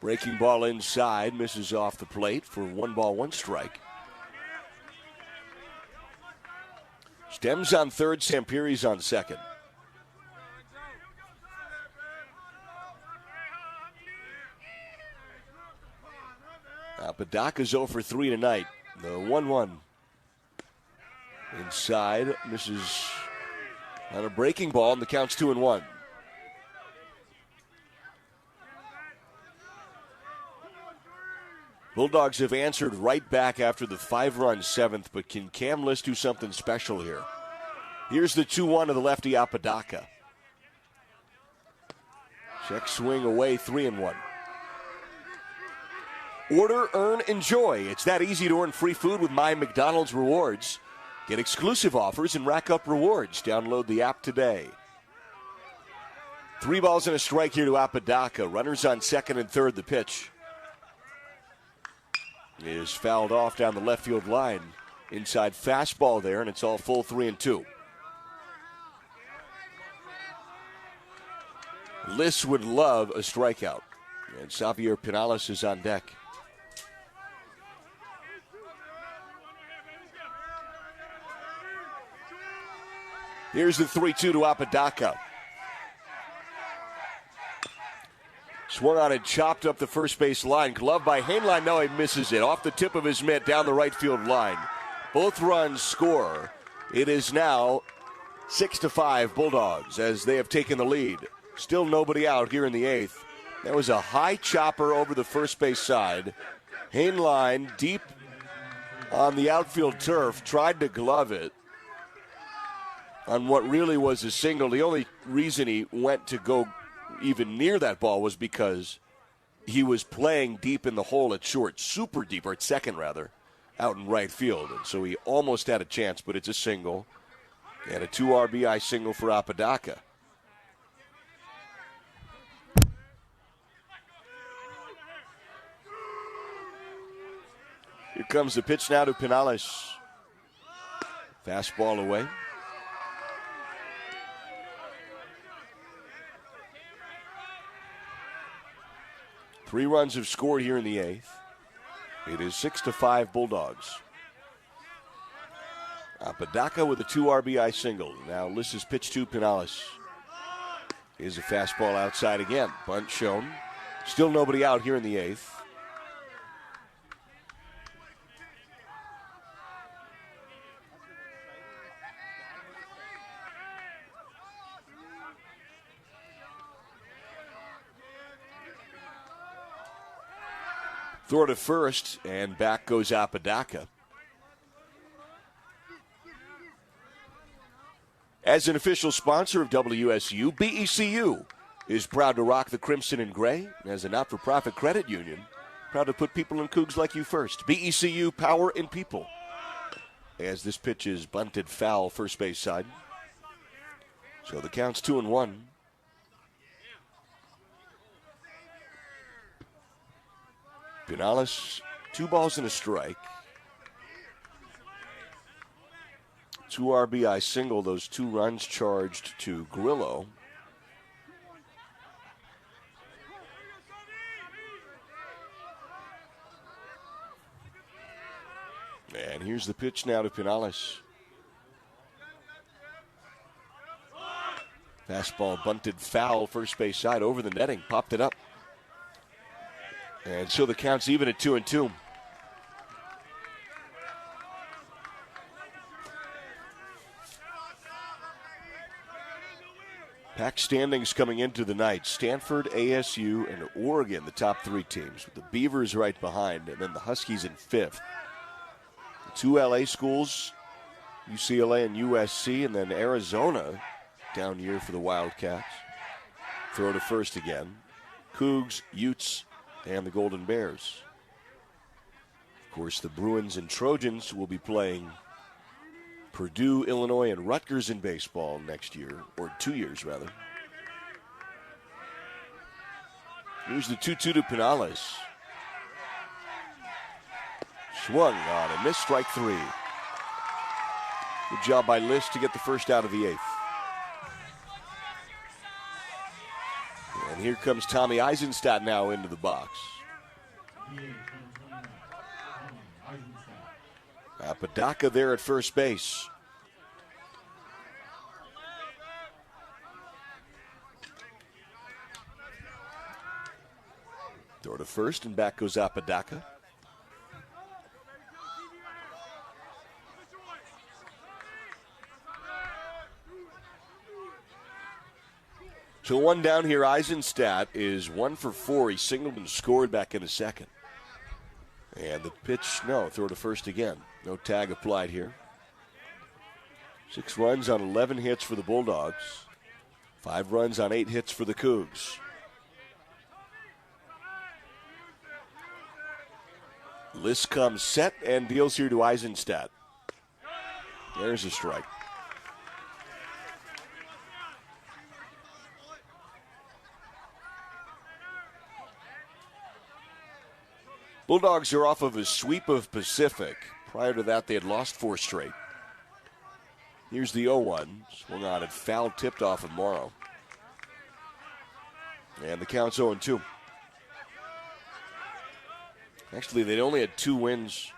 Breaking ball inside, misses off the plate for 1 ball, 1 strike. Stems on third, Sampiri's on second. Apodaca's 0 for 3 tonight. The 1-1. Inside, misses on a breaking ball, and the count's 2-1. Bulldogs have answered right back after the 5-run 7th, but can Cam Liss do something special here? Here's the 2-1 of the lefty Apodaca. Check swing away, 3-1. Order, earn, enjoy. It's that easy to earn free food with My McDonald's Rewards. Get exclusive offers and rack up rewards. Download the app today. 3 balls and a strike here to Apodaca. Runners on second and third. The pitch is fouled off down the left field line. Inside fastball there, and it's all full 3-2. Liss would love a strikeout. And Xavier Pinales is on deck. Here's the 3-2 to Apodaca. Swung on and chopped up the first base line. Glove by Hainline. No, he misses it. Off the tip of his mitt down the right field line. Both runs score. It is now 6-5 Bulldogs as they have taken the lead. Still nobody out here in the 8th. There was a high chopper over the first base side. Hainline deep on the outfield turf tried to glove it on what really was a single. The only reason he went to go even near that ball was because he was playing deep in the hole at short, super deep, or at second rather, out in right field. And so he almost had a chance, but it's a single. And a 2 RBI single for Apodaca. Here comes the pitch now to Pinales. Fastball away. Three runs have scored here in the eighth. It is 6-5 Bulldogs. Apodaca with a 2 RBI single. Now Lys's pitch to Pinales. Is a fastball outside again. Bunt shown. Still nobody out here in the eighth. Throw to first, and back goes Apodaca. As an official sponsor of WSU, BECU is proud to rock the crimson and gray. As a not-for-profit credit union, proud to put people in Cougs like you first. BECU, power in people. As this pitch is bunted foul, first base side. So the count's 2-1. Pinales, 2 balls and a strike. 2 RBI single, those 2 runs charged to Grillo. And here's the pitch now to Pinales. Fastball bunted foul, first base side, over the netting, popped it up. And so the count's even at 2-2. Pack standings coming into the night. Stanford, ASU, and Oregon, the top 3 teams, with the Beavers right behind, and then the Huskies in 5th. The 2 LA schools, UCLA and USC, and then Arizona down here for the Wildcats. Throw to first again. Cougs, Utes, and the Golden Bears. Of course, the Bruins and Trojans will be playing Purdue, Illinois, and Rutgers in baseball next year, or 2 years rather. Here's the 2-2 to Pinales. Swung on a miss, strike 3. Good job by Lys to get the first out of the 8th. And here comes Tommy Eisenstadt now into the box. Apodaca there at first base. Throw to first, and back goes Apodaca. So 1 down here. Eisenstadt is 1 for 4. He singled and scored back in the second. And the pitch, no, throw to first again. No tag applied here. 6 runs on 11 hits for the Bulldogs. 5 runs on 8 hits for the Cougs. Lys comes set and deals here to Eisenstadt. There's a strike. Bulldogs are off of a sweep of Pacific. Prior to that, they had lost 4 straight. Here's the 0-1. Swung on it, foul tipped off of Morrow. And the count's 0-2. Actually, they'd only had 2 wins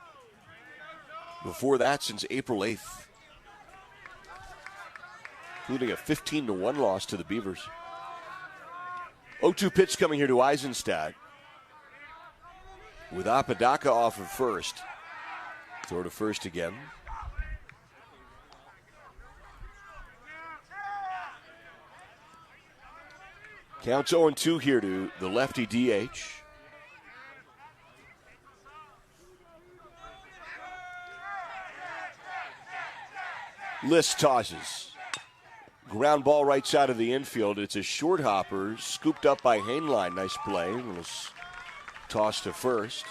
before that since April 8th, including a 15-1 loss to the Beavers. 0-2 pitch coming here to Eisenstadt, with Apodaca off of first. Throw to first again. Counts 0-2 here to the lefty DH. Lys tosses. Ground ball right side of the infield. It's a short hopper, scooped up by Hainline. Nice play. It was tossed to first.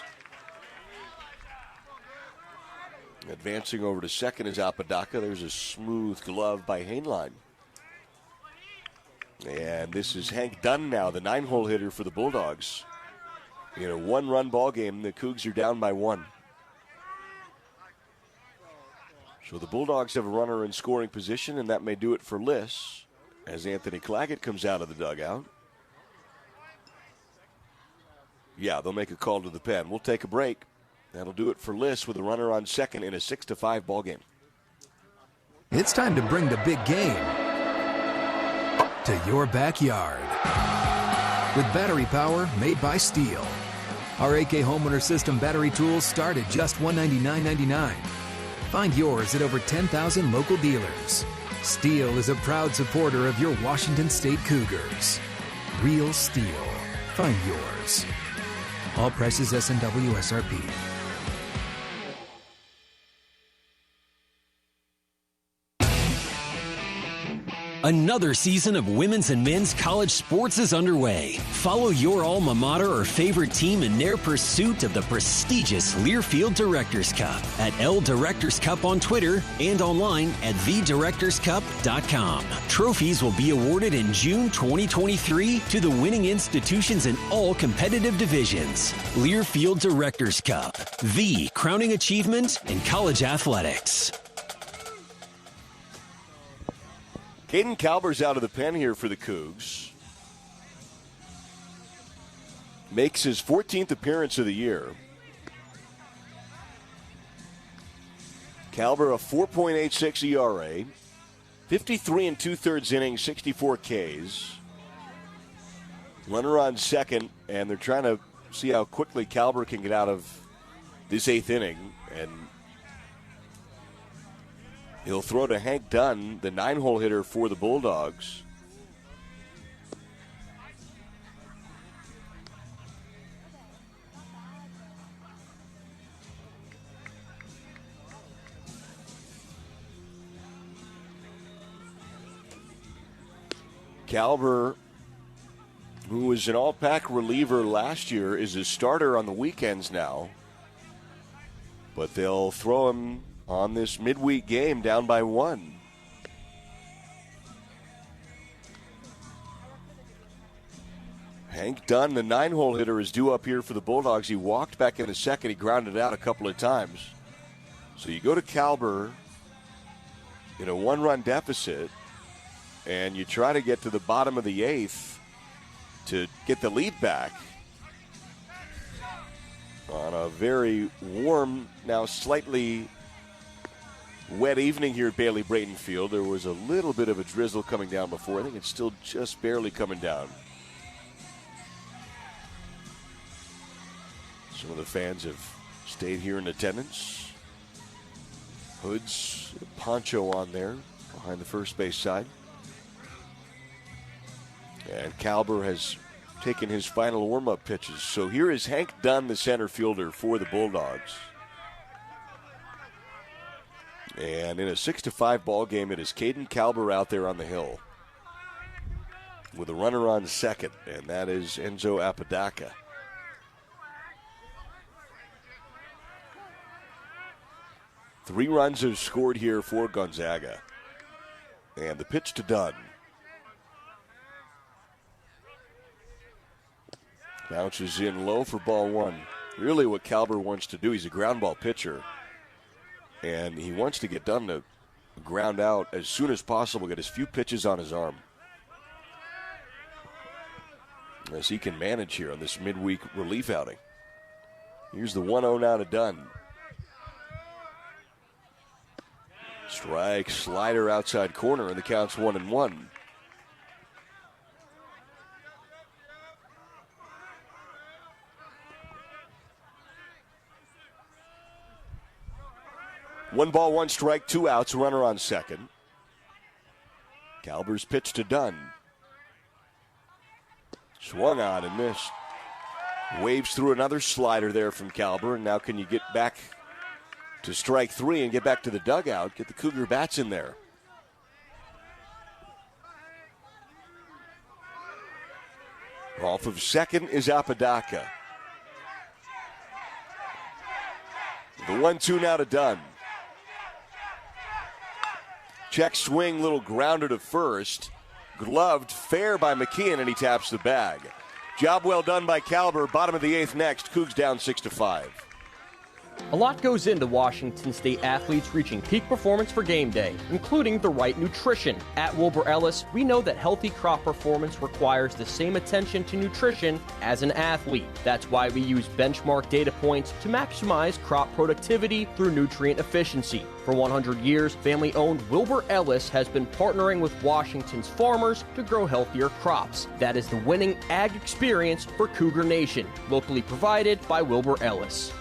Advancing over to second is Apodaca. There's a smooth glove by Hainline. And this is Hank Dunn now, the 9-hole hitter for the Bulldogs. In a 1-run ball game, the Cougs are down by 1. So the Bulldogs have a runner in scoring position, and that may do it for Liss as Anthony Claggett comes out of the dugout. Yeah, they'll make a call to the pen. We'll take a break. That'll do it for Liss with a runner on second in a 6-5 ball game. It's time to bring the big game to your backyard. With battery power made by Steel. Our AK Homeowner System battery tools start at just $199.99. Find yours at over 10,000 local dealers. Steel is a proud supporter of your Washington State Cougars. Real Steel. Find yours. All prices S&W SRP. Another season of women's and men's college sports is underway. Follow your alma mater or favorite team in their pursuit of the prestigious Learfield Directors Cup at L Directors Cup on Twitter and online at thedirectorscup.com. Trophies will be awarded in June 2023 to the winning institutions in all competitive divisions. Learfield Directors Cup, the crowning achievement in college athletics. Caden Kalber's out of the pen here for the Cougs. Makes his 14th appearance of the year. Kalber, a 4.86 ERA, 53 2/3 innings, 64 Ks. Runner on second, and they're trying to see how quickly Kalber can get out of this 8th inning. And he'll throw to Hank Dunn, the 9-hole hitter for the Bulldogs. Kalber, who was an all-pack reliever last year, is a starter on the weekends now. But they'll throw him on this midweek game down by 1. Hank Dunn, the 9-hole hitter, is due up here for the Bulldogs. He walked back in the second. He grounded out a couple of times. So you go to Kalber in a 1-run deficit, and you try to get to the bottom of the 8th to get the lead back. On a very warm, now slightly wet evening here at Bailey Brayton Field. There was a little bit of a drizzle coming down before. I think it's still just barely coming down. Some of the fans have stayed here in attendance. Hoods, poncho on there behind the first base side. And Kalber has taken his final warm-up pitches. So here is Hank Dunn, the center fielder for the Bulldogs. And in a 6-5 ball game, it is Caden Kalber out there on the hill with a runner on second, and that is Enzo Apodaca. Three runs have scored here for Gonzaga. And the pitch to Dunn. Bounces in low for ball 1. Really what Kalber wants to do, he's a ground ball pitcher. And he wants to get Dunn to ground out as soon as possible, get as few pitches on his arm as he can manage here on this midweek relief outing. Here's the 1-0 now to Dunn. Strike, slider outside corner, and the count's 1-1. One ball, one strike, 2 outs, runner on second. Kalber's pitch to Dunn. Swung on and missed. Waves through another slider there from Kalber, and now can you get back to strike 3 and get back to the dugout, get the Cougar bats in there. Off of second is Apodaca. The 1-2 now to Dunn. Check swing, little grounder to first. Gloved, fair by McKeon, and he taps the bag. Job well done by Kalber. Bottom of the 8th next. Cougs down 6-5. A lot goes into Washington State athletes reaching peak performance for game day, including the right nutrition. At Wilbur Ellis, we know that healthy crop performance requires the same attention to nutrition as an athlete. That's why we use benchmark data points to maximize crop productivity through nutrient efficiency. For 100 years, family-owned Wilbur Ellis has been partnering with Washington's farmers to grow healthier crops. That is the winning ag experience for Cougar Nation, locally provided by Wilbur Ellis.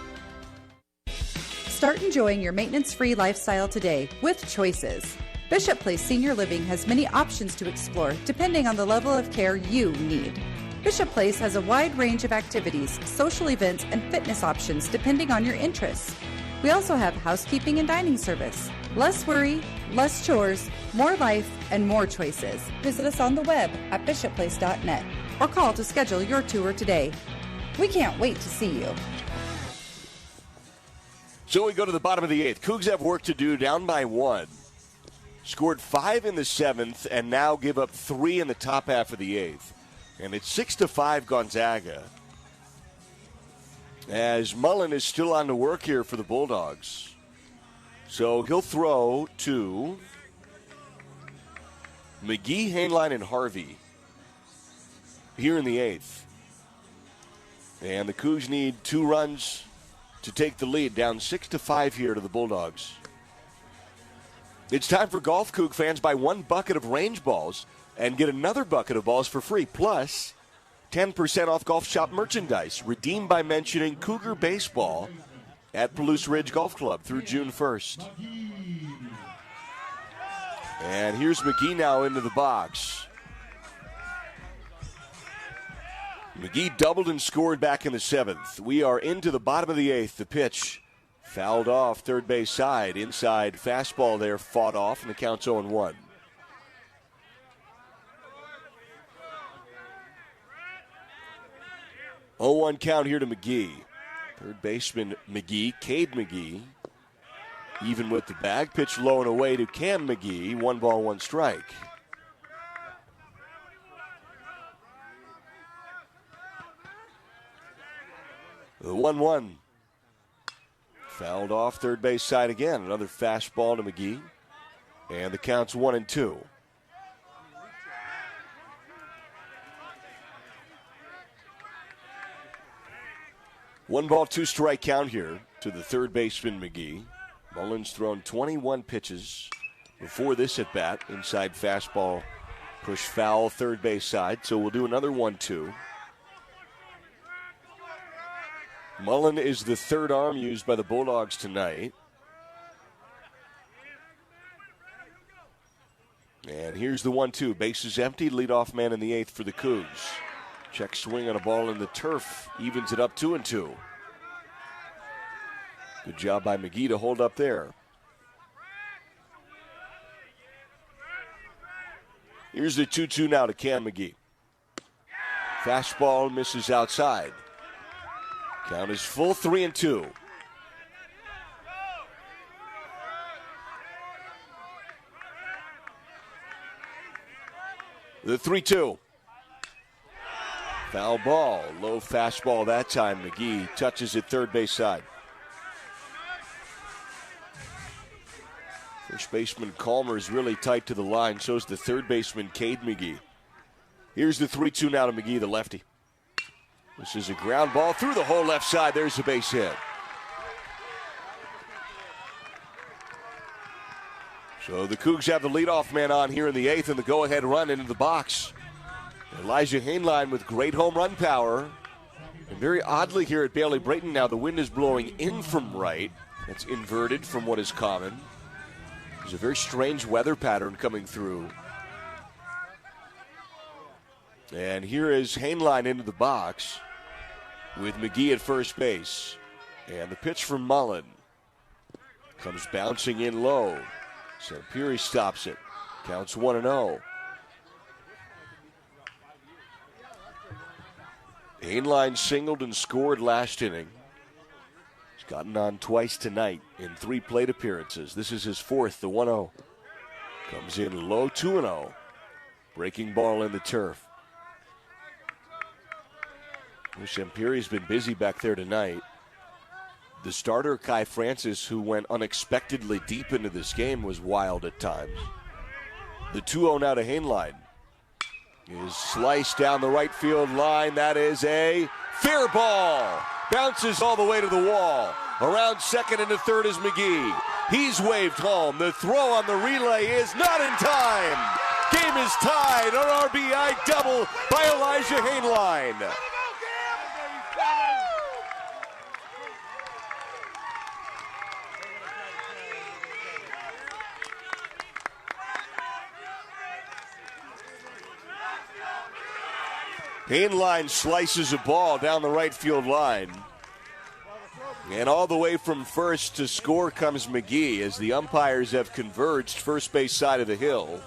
Start enjoying your maintenance-free lifestyle today with Choices. Bishop Place Senior Living has many options to explore depending on the level of care you need. Bishop Place has a wide range of activities, social events, and fitness options depending on your interests. We also have housekeeping and dining service. Less worry, less chores, more life, and more choices. Visit us on the web at bishopplace.net or call to schedule your tour today. We can't wait to see you. So we go to the bottom of the eighth. Cougs have work to do, down by 1. Scored 5 in the 7th and now give up 3 in the top half of the 8th. And it's 6-5 Gonzaga. As Mullen is still on to work here for the Bulldogs. So he'll throw to McGee, Hainline, and Harvey here in the 8th. And the Cougs need 2 runs to take the lead, down 6-5 here to the Bulldogs. It's time for golf, Coug fans. Buy 1 bucket of range balls and get another bucket of balls for free, plus 10% off golf shop merchandise. Redeemed by mentioning Cougar Baseball at Palouse Ridge Golf Club through June 1st. And here's McGee now into the box. McGee doubled and scored back in the 7th. We are into the bottom of the 8th. The pitch fouled off third base side. Inside fastball there fought off, and the count's 0-1. Oh, 0-1 count here to McGee. Third baseman McGee, Cade McGee, even with the bag. Pitch low and away to Cam McGee. 1 ball, 1 strike. The 1-1. Fouled off third base side again. Another fastball to McGee. And the count's 1-2. One ball, 2 strike count here to the third baseman McGee. Mullen's thrown 21 pitches before this at bat. Inside fastball, push foul third base side. So we'll do another 1-2. Mullen is the third arm used by the Bulldogs tonight. And here's the 1-2. Bases empty. Leadoff man in the 8th for the Cougs. Check swing on a ball in the turf. Evens it up 2-2. Good job by McGee to hold up there. Here's the 2-2 now to Cam McGee. Fastball misses outside. Count is full, 3-2. The 3-2. Foul ball, low fastball that time. McGee touches it third base side. First baseman Calmer is really tight to the line. So is the third baseman Cade McGee. Here's the 3-2 now to McGee, the lefty. This is a ground ball through the whole left side. There's the base hit. So the Cougs have the leadoff man on here in the 8th and the go-ahead run into the box. Elijah Hainline with great home run power. And very oddly here at Bailey Brayton now, the wind is blowing in from right. That's inverted from what is common. There's a very strange weather pattern coming through. And here is Hainline into the box with McGee at first base. And the pitch from Mullen comes bouncing in low. Sampiri stops it. Counts 1-0. Hainline singled and scored last inning. He's gotten on twice tonight in 3 plate appearances. This is his 4th, the 1-0. Comes in low, 2-0. Breaking ball in the turf. Sampiri's been busy back there tonight. The starter, Kai Francis, who went unexpectedly deep into this game, was wild at times. The 2-0 now to Hainline. Is sliced down the right field line. That is a fair ball. Bounces all the way to the wall. Around second and to third is McGee. He's waved home. The throw on the relay is not in time. Game is tied on RBI double by Elijah Hainline. Hainline slices a ball down the right field line. And all the way from first to score comes McGee as the umpires have converged first base side of the hill.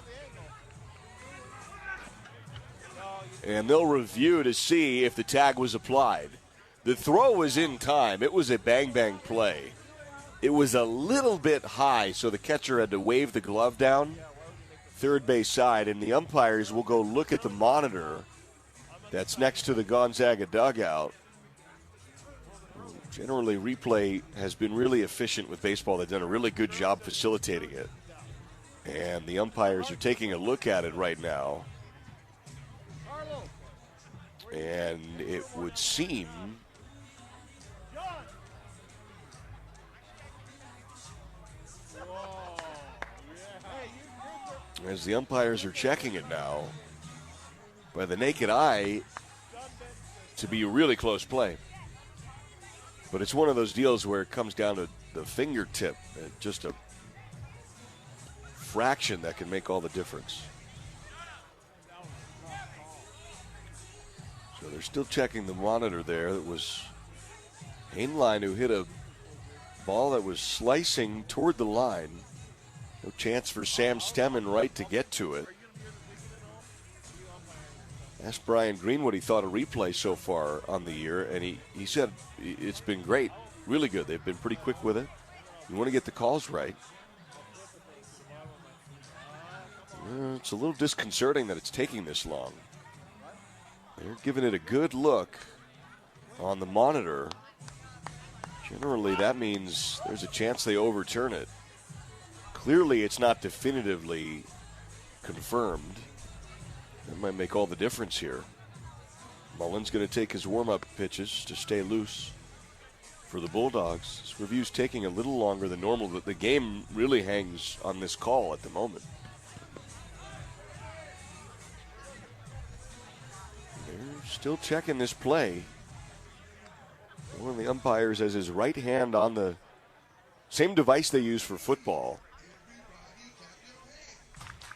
And they'll review to see if the tag was applied. The throw was in time. It was a bang-bang play. It was a little bit high, so the catcher had to wave the glove down third base side, and the umpires will go look at the monitor that's next to the Gonzaga dugout. Generally, replay has been really efficient with baseball. They've done a really good job facilitating it. And the umpires are taking a look at it right now. And it would seem as the umpires are checking it now, by the naked eye, to be a really close play. But it's one of those deals where it comes down to the fingertip, just a fraction that can make all the difference. So they're still checking the monitor there. That was Hainline who hit a ball that was slicing toward the line. No chance for Sam Stemmen right to get to it. Asked Brian Green what he thought of replay so far on the year, and he said it's been great, really good. They've been pretty quick with it. You want to get the calls right. It's a little disconcerting that it's taking this long. They're giving it a good look on the monitor. Generally, that means there's a chance they overturn it. Clearly, it's not definitively confirmed. That might make all the difference here. Mullen's going to take his warm-up pitches to stay loose for the Bulldogs. This review's taking a little longer than normal, but the game really hangs on this call at the moment. They're still checking this play. One of the umpires has his right hand on the same device they use for football.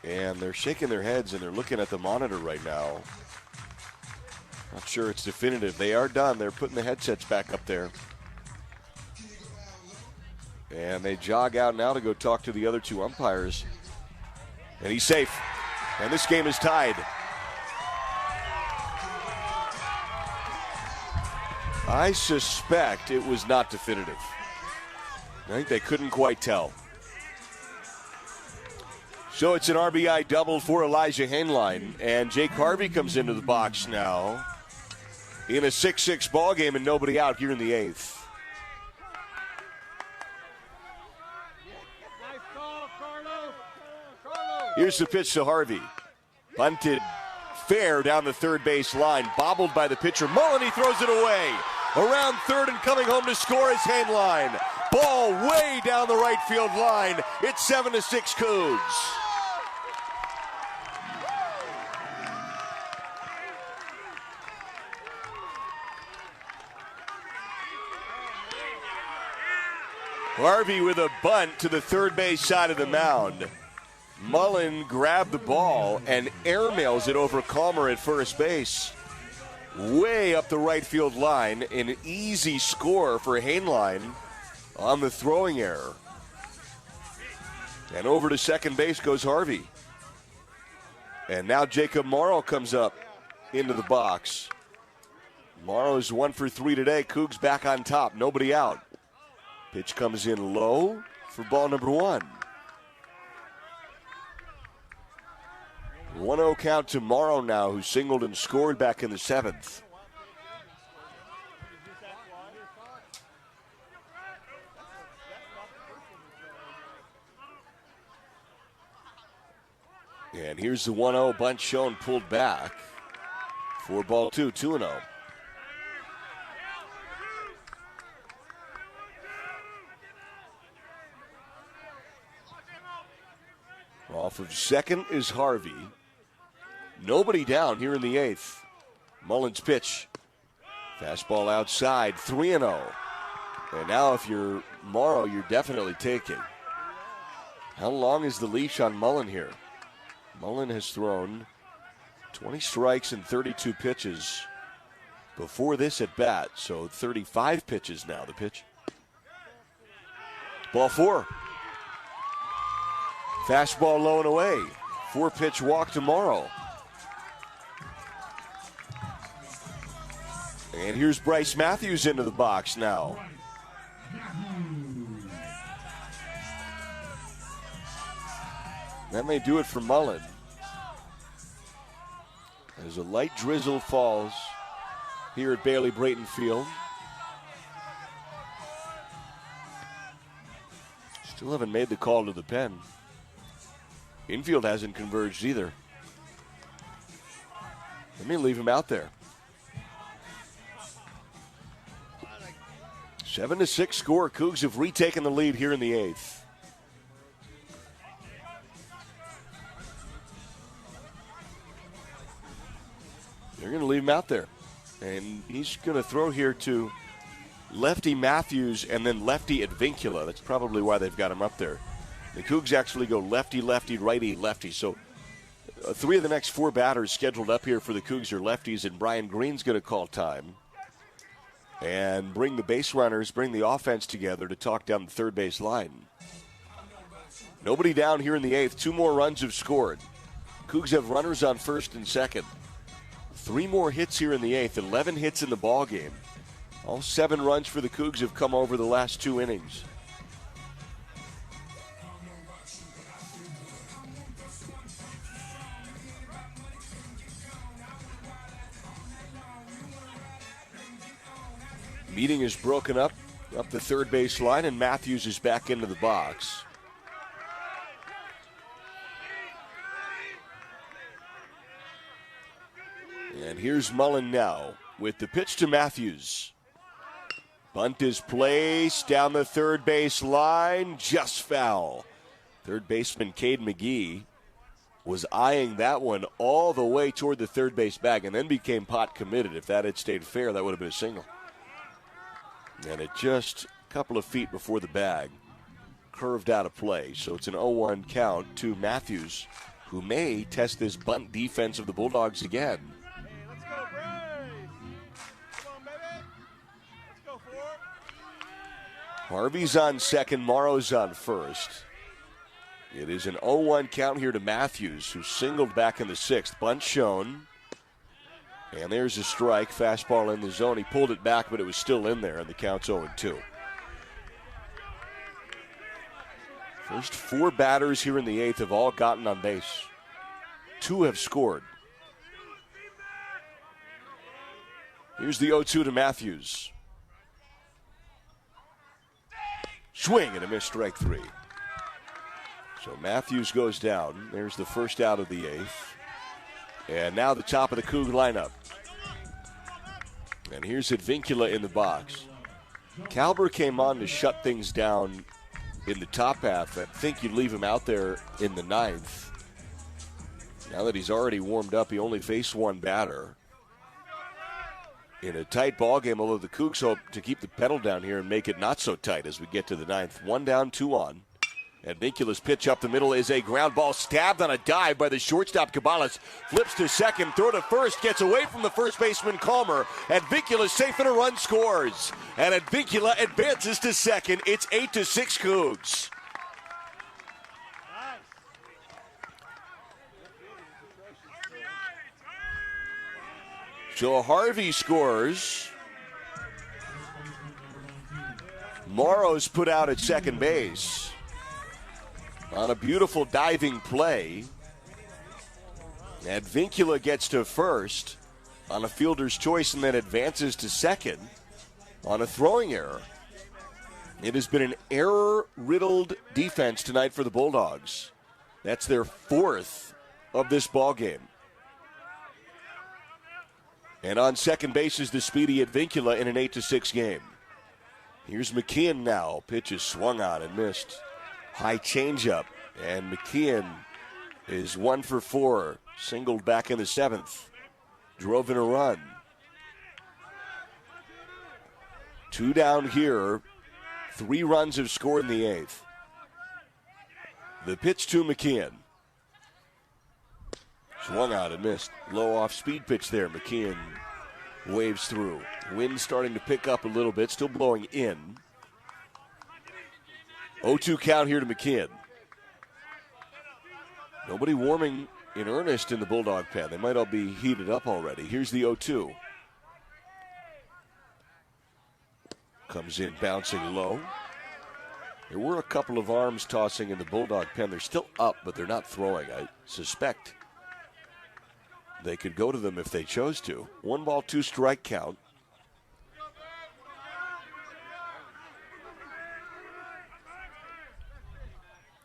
And they're shaking their heads and they're looking at the monitor right now. Not sure it's definitive. They are done. They're putting the headsets back up there. And they jog out now to go talk to the other two umpires. And he's safe. And this game is tied. I suspect it was not definitive. I think they couldn't quite tell. So it's an RBI double for Elijah Hainline, and Jake Harvey comes into the box now in a 6-6 ball game and nobody out here in the eighth. Here's the pitch to Harvey. Bunted fair down the third base line, bobbled by the pitcher. Mullen, he throws it away. Around third and coming home to score is Hainline. Ball way down the right field line. It's 7-6 Cougs. Harvey with a bunt to the third base side of the mound. Mullen grabbed the ball and airmails it over Calmer at first base. Way up the right field line. An easy score for Hainline on the throwing error. And over to second base goes Harvey. And now Jacob Morrow comes up into the box. Morrow's 1 for 3 today. Cougs back on top. Nobody out. Pitch comes in low for ball number 1. 1-0 count to Morrow now, who singled and scored back in the 7th. And here's the 1-0 bunt shown, pulled back. 4-2, 2-0. Off of second is Harvey. Nobody down here in the 8th. Mullins pitch. Fastball outside, 3-0. And now if you're Morrow, you're definitely taking. How long is the leash on Mullen here? Mullen has thrown 20 strikes and 32 pitches before this at bat. So 35 pitches now, the pitch. Ball 4. Fastball low and away. 4-pitch walk to Morrow. And here's Bryce Matthews into the box now. That may do it for Mullen. As a light drizzle falls here at Bailey Brayton Field. Still haven't made the call to the pen. Infield hasn't converged either. Let me leave him out there. 7-6 score. Cougs have retaken the lead here in the 8th. They're going to leave him out there. And he's going to throw here to lefty Matthews and then lefty Advincula. That's probably why they've got him up there. The Cougs actually go lefty, lefty, righty, lefty. So 3 of the next 4 batters scheduled up here for the Cougs are lefties, and Brian Green's going to call time and bring the base runners, bring the offense together to talk down the third base line. Nobody down here in the 8th. 2 more runs have scored. Cougs have runners on first and second. 3 more hits here in the 8th. 11 hits in the ball game. All 7 runs for the Cougs have come over the last 2 innings. Meeting is broken up the third base line, and Matthews is back into the box. And here's Mullen now with the pitch to Matthews. Bunt is placed down the third base line, just foul. Third baseman Cade McGee was eyeing that one all the way toward the third base bag and then became pot committed. If that had stayed fair, that would have been a single. And it just a couple of feet before the bag curved out of play. So it's an 0-1 count to Matthews, who may test this bunt defense of the Bulldogs again. Harvey's on second, Morrow's on first. It is an 0-1 count here to Matthews, who singled back in the 6th. Bunt shown. And there's a strike, fastball in the zone. He pulled it back, but it was still in there, and the count's 0-2. First 4 batters here in the 8th have all gotten on base. 2 have scored. Here's the 0-2 to Matthews. Swing and a miss, strike 3. So Matthews goes down. There's the first out of the 8th. And now the top of the Coug lineup. And here's Advincula in the box. Kalber came on to shut things down in the top half. I think you'd leave him out there in the 9th. Now that he's already warmed up, he only faced 1 batter. In a tight ball game, although the Cougs hope to keep the pedal down here and make it not so tight as we get to the 9th. 1 down, 2 on. Advincula's pitch up the middle is a ground ball stabbed on a dive by the shortstop Cabales. Flips to second, throw to first, gets away from the first baseman Calmer. Advincula's safe and a run scores. And Advincula advances to second. It's 8-6 Cougs. So Harvey scores. Morrow's put out at second base on a beautiful diving play. Advincula gets to first on a fielder's choice and then advances to second on a throwing error. It has been an error-riddled defense tonight for the Bulldogs. That's their 4th of this ball game. And on second base is the speedy Advincula in an 8-6 game. Here's McKeon now. Pitch is swung on and missed. High changeup. And McKeon is 1 for 4. Singled back in the 7th. Drove in a run. 2 down here. 3 runs have scored in the 8th. The pitch to McKeon. Swung out and missed. Low off-speed pitch there. McKeon waves through. Wind starting to pick up a little bit. Still blowing in. 0-2 count here to McKeon. Nobody warming in earnest in the Bulldog pen. They might all be heated up already. Here's the 0-2. Comes in bouncing low. There were a couple of arms tossing in the Bulldog pen. They're still up, but they're not throwing. I suspect they could go to them if they chose to. 1 ball, 2 strike count.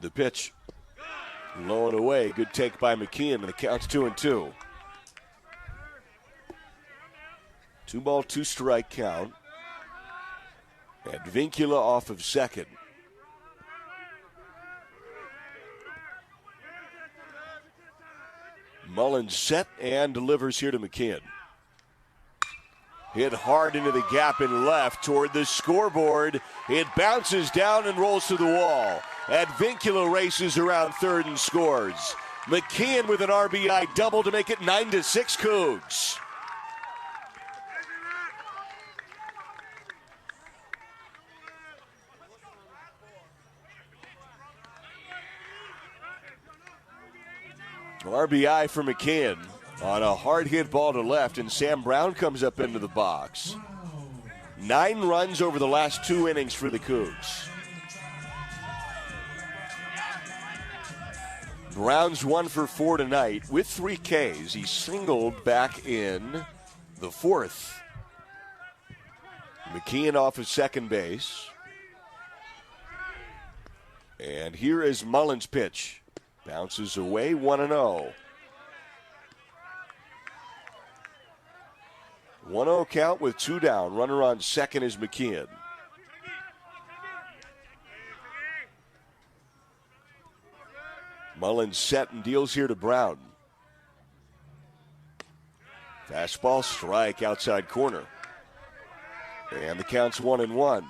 The pitch low and away. Good take by McKeon, and the count's 2-2. 2 ball, 2 strike count. Advincula off of second. Mullins set and delivers here to McKeon. Hit hard into the gap in left toward the scoreboard. It bounces down and rolls to the wall. Advincula races around third and scores. McKeon with an RBI double to make it 9-6 Cougs. RBI for McKeon on a hard hit ball to left, and Sam Brown comes up into the box. 9 runs over the last 2 innings for the Cougs. Brown's 1 for 4 tonight with 3 Ks. He singled back in the 4th. McKeon off of second base. And here is Mullins' pitch. Bounces away, 1-0. 1-0 count with 2 down. Runner on second is McKeon. Mullins set and deals here to Brown. Fastball strike outside corner. And the count's 1-1.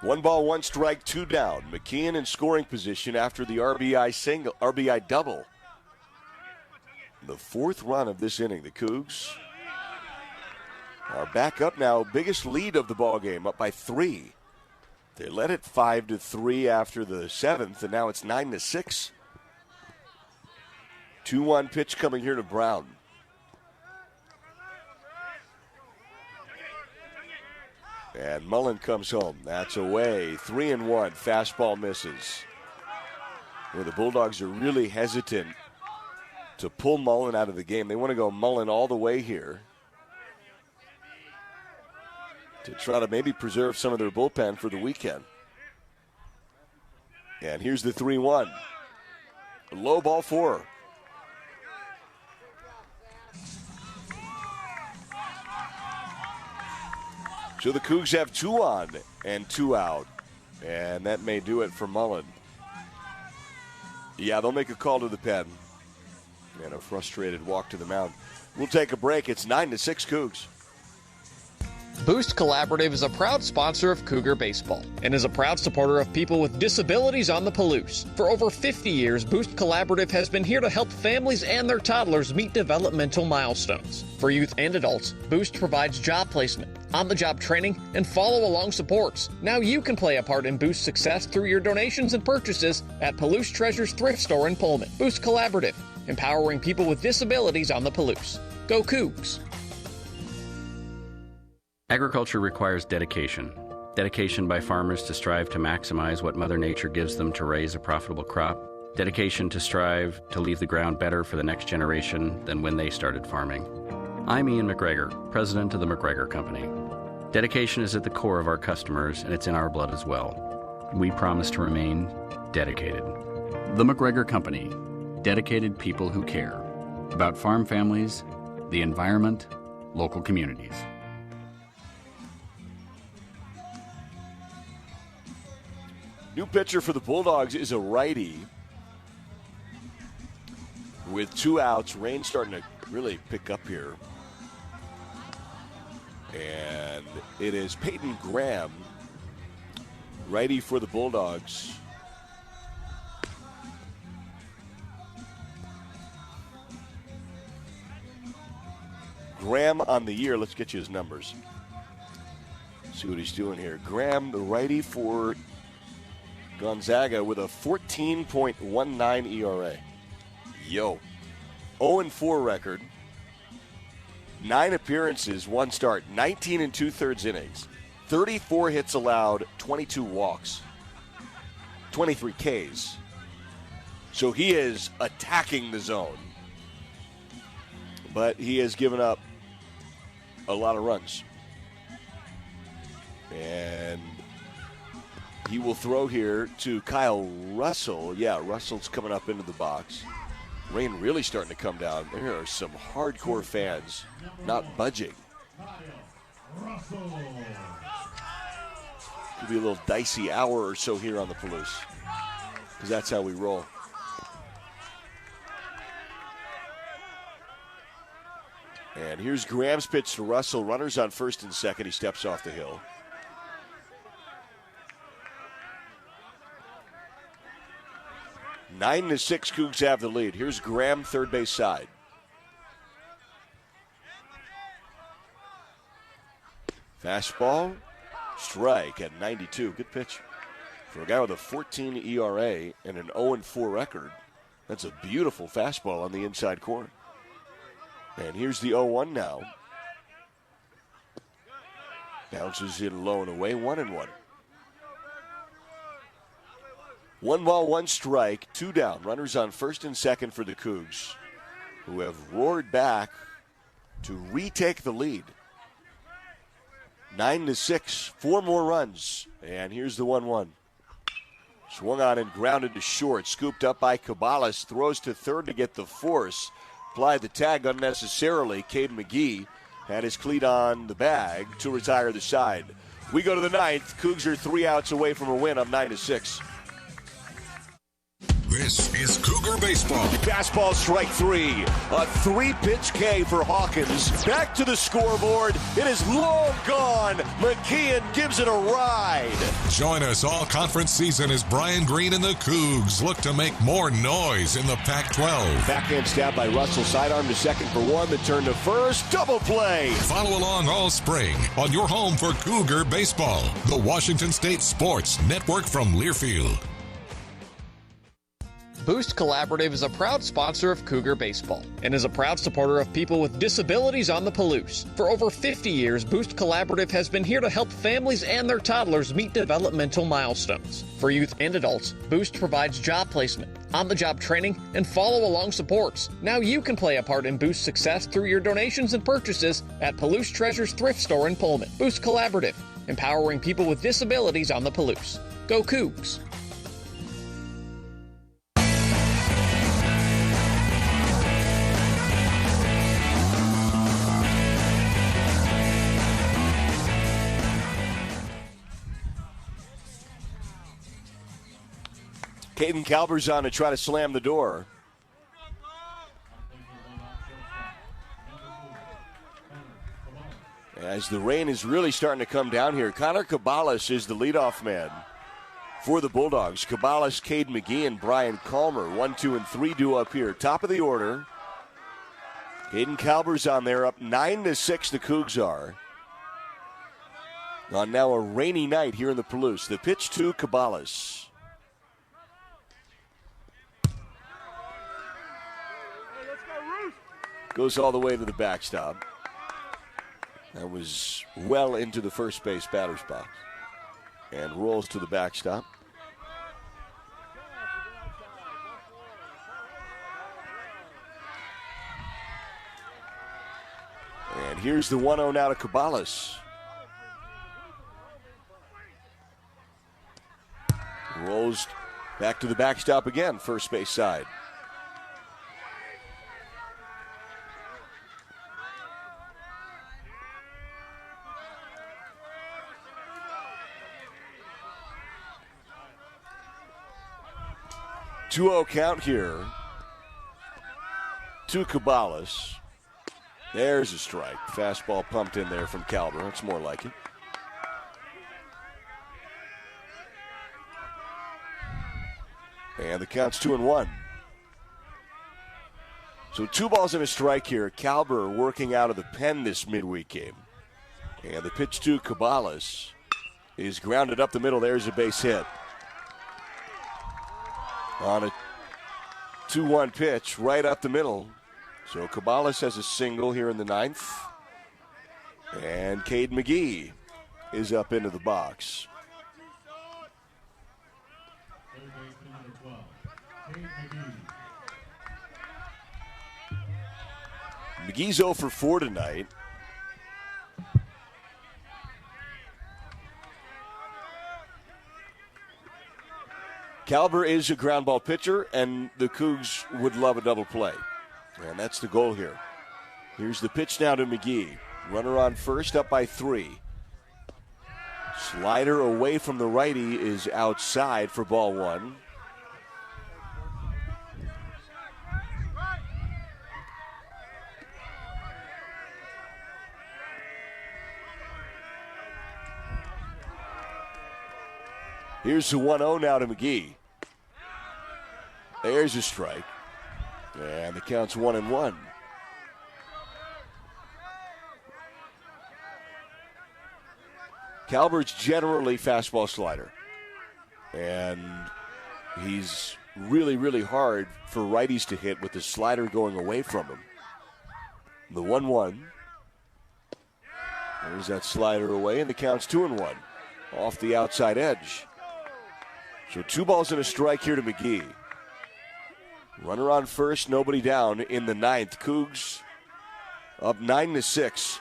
1 ball, 1 strike, 2 down. McKeon in scoring position after the RBI double. The 4th run of this inning. The Cougs are back up now. Biggest lead of the ball game, up by 3. They led it 5-3 after the 7th, and now it's 9-6. 2-1 pitch coming here to Brown. And Mullen comes home. That's away. 3-1. Fastball misses. Where the Bulldogs are really hesitant to pull Mullen out of the game. They want to go Mullen all the way here to try to maybe preserve some of their bullpen for the weekend. And here's the 3-1. Low ball 4. So the Cougs have 2 on and 2 out. And that may do it for Mullen. Yeah, they'll make a call to the pen. And a frustrated walk to the mound. We'll take a break. It's 9-6 Cougs. Boost Collaborative is a proud sponsor of Cougar Baseball and is a proud supporter of people with disabilities on the Palouse. For over 50 years, Boost Collaborative has been here to help families and their toddlers meet developmental milestones. For youth and adults, Boost provides job placement, on-the-job training, and follow-along supports. Now you can play a part in Boost's success through your donations and purchases at Palouse Treasures Thrift Store in Pullman. Boost Collaborative, empowering people with disabilities on the Palouse. Go Cougs! Agriculture requires dedication. Dedication by farmers to strive to maximize what Mother Nature gives them to raise a profitable crop. Dedication to strive to leave the ground better for the next generation than when they started farming. I'm Ian McGregor, president of the McGregor Company. Dedication is at the core of our customers, and it's in our blood as well. We promise to remain Dedicated. The McGregor Company. Dedicated people who care. About farm families, the environment, local communities. New pitcher for the Bulldogs is a righty with 2 outs. Rain starting to really pick up here. And it is Peyton Graham, righty for the Bulldogs. Graham on the year. Let's get you his numbers. See what he's doing here. Graham, the righty for Gonzaga, with a 14.19 ERA. 0-4 record. 9 appearances, 1 start, 19 2/3 innings, 34 hits allowed, 22 walks, 23 Ks. So he is attacking the zone, but he has given up a lot of runs. And he will throw here to Kyle Russell. Yeah, Russell's coming up into the box. Rain really starting to come down. There are some hardcore fans not budging. Could be a little dicey hour or so here on the Palouse, because that's how we roll. And here's Graham's pitch to Russell. Runners on first and second. He steps off the hill. 9-6, Cougs have the lead. Here's Graham, third base side. Fastball, strike at 92. Good pitch. For a guy with a 14 ERA and an 0-4 record, that's a beautiful fastball on the inside corner. And here's the 0-1 now. Bounces in low and away, 1-1. 1 ball, 1 strike, 2 down. Runners on first and second for the Cougs, who have roared back to retake the lead. 9-6, 4 more runs. And here's the 1-1. Swung on and grounded to short. Scooped up by Cabales. Throws to third to get the force. Applied the tag unnecessarily. Cade McGee had his cleat on the bag to retire the side. We go to the 9th. Cougs are 3 outs away from a win. I'm 9-6. This is Cougar Baseball. Fastball, strike 3. A 3-pitch K for Hawkins. Back to the scoreboard. It is long gone. McKeon gives it a ride. Join us all conference season as Brian Green and the Cougs look to make more noise in the Pac-12. Backhand stab by Russell. Sidearm to second for 1. The turn to first. Double play. Follow along all spring on your home for Cougar Baseball. The Washington State Sports Network from Learfield. Boost Collaborative is a proud sponsor of Cougar Baseball and is a proud supporter of people with disabilities on the Palouse. For over 50 years, Boost Collaborative has been here to help families and their toddlers meet developmental milestones. For youth and adults, Boost provides job placement, on-the-job training, and follow-along supports. Now you can play a part in Boost's success through your donations and purchases at Palouse Treasures Thrift Store in Pullman. Boost Collaborative, empowering people with disabilities on the Palouse. Go Cougs! Caden Calber's on to try to slam the door. As the rain is really starting to come down here, Connor Cabales is the leadoff man for the Bulldogs. Cabales, Cade McGee, and Brian Calmer. 1, 2, and 3 do up here. Top of the order. Caden Calber's on there, up 9-6 the Cougs are. On now a rainy night here in the Palouse. The pitch to Cabales. Goes all the way to the backstop. That was well into the first base batter's box. And rolls to the backstop. And here's the 1-0 now to Cabales. Rolls Back to the backstop again, first base side. Two-0 count here to Cabales. There's a strike. Fastball pumped in there from Calber. That's more like it. And the count's 2-1. So 2 balls and a strike here. Calber working out of the pen this midweek game. And the pitch to Cabales is grounded up the middle. There's a base hit. On a 2-1 pitch right up the middle. So Cabales has a single here in the 9th. And Cade McGee is up into the box. McGee's 0 for 4 tonight. Calber is a ground ball pitcher, and the Cougs would love a double play. And that's the goal here. Here's the pitch now to McGee. Runner on first, up by 3. Slider away from the righty is outside for ball 1. Here's the 1-0 now to McGee. There's a strike. And the count's 1-1. Calbert's generally fastball slider. And he's really, really hard for righties to hit with the slider going away from him. The 1-1. There's that slider away, and the count's 2-1. Off the outside edge. So 2 balls and a strike here to McGee. Runner on first, nobody down in the 9th. Cougs up 9-6.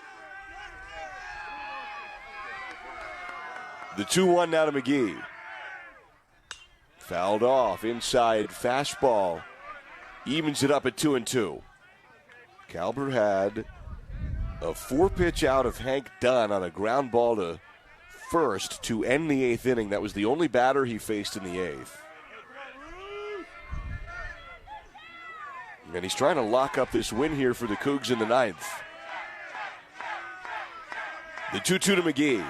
The 2-1 now to McGee. Fouled off, inside fastball. Evens it up at 2-2. Calber had a 4-pitch out of Hank Dunn on a ground ball to first to end the 8th inning. That was the only batter he faced in the 8th. And he's trying to lock up this win here for the Cougs in the 9th. The 2-2 to McGee.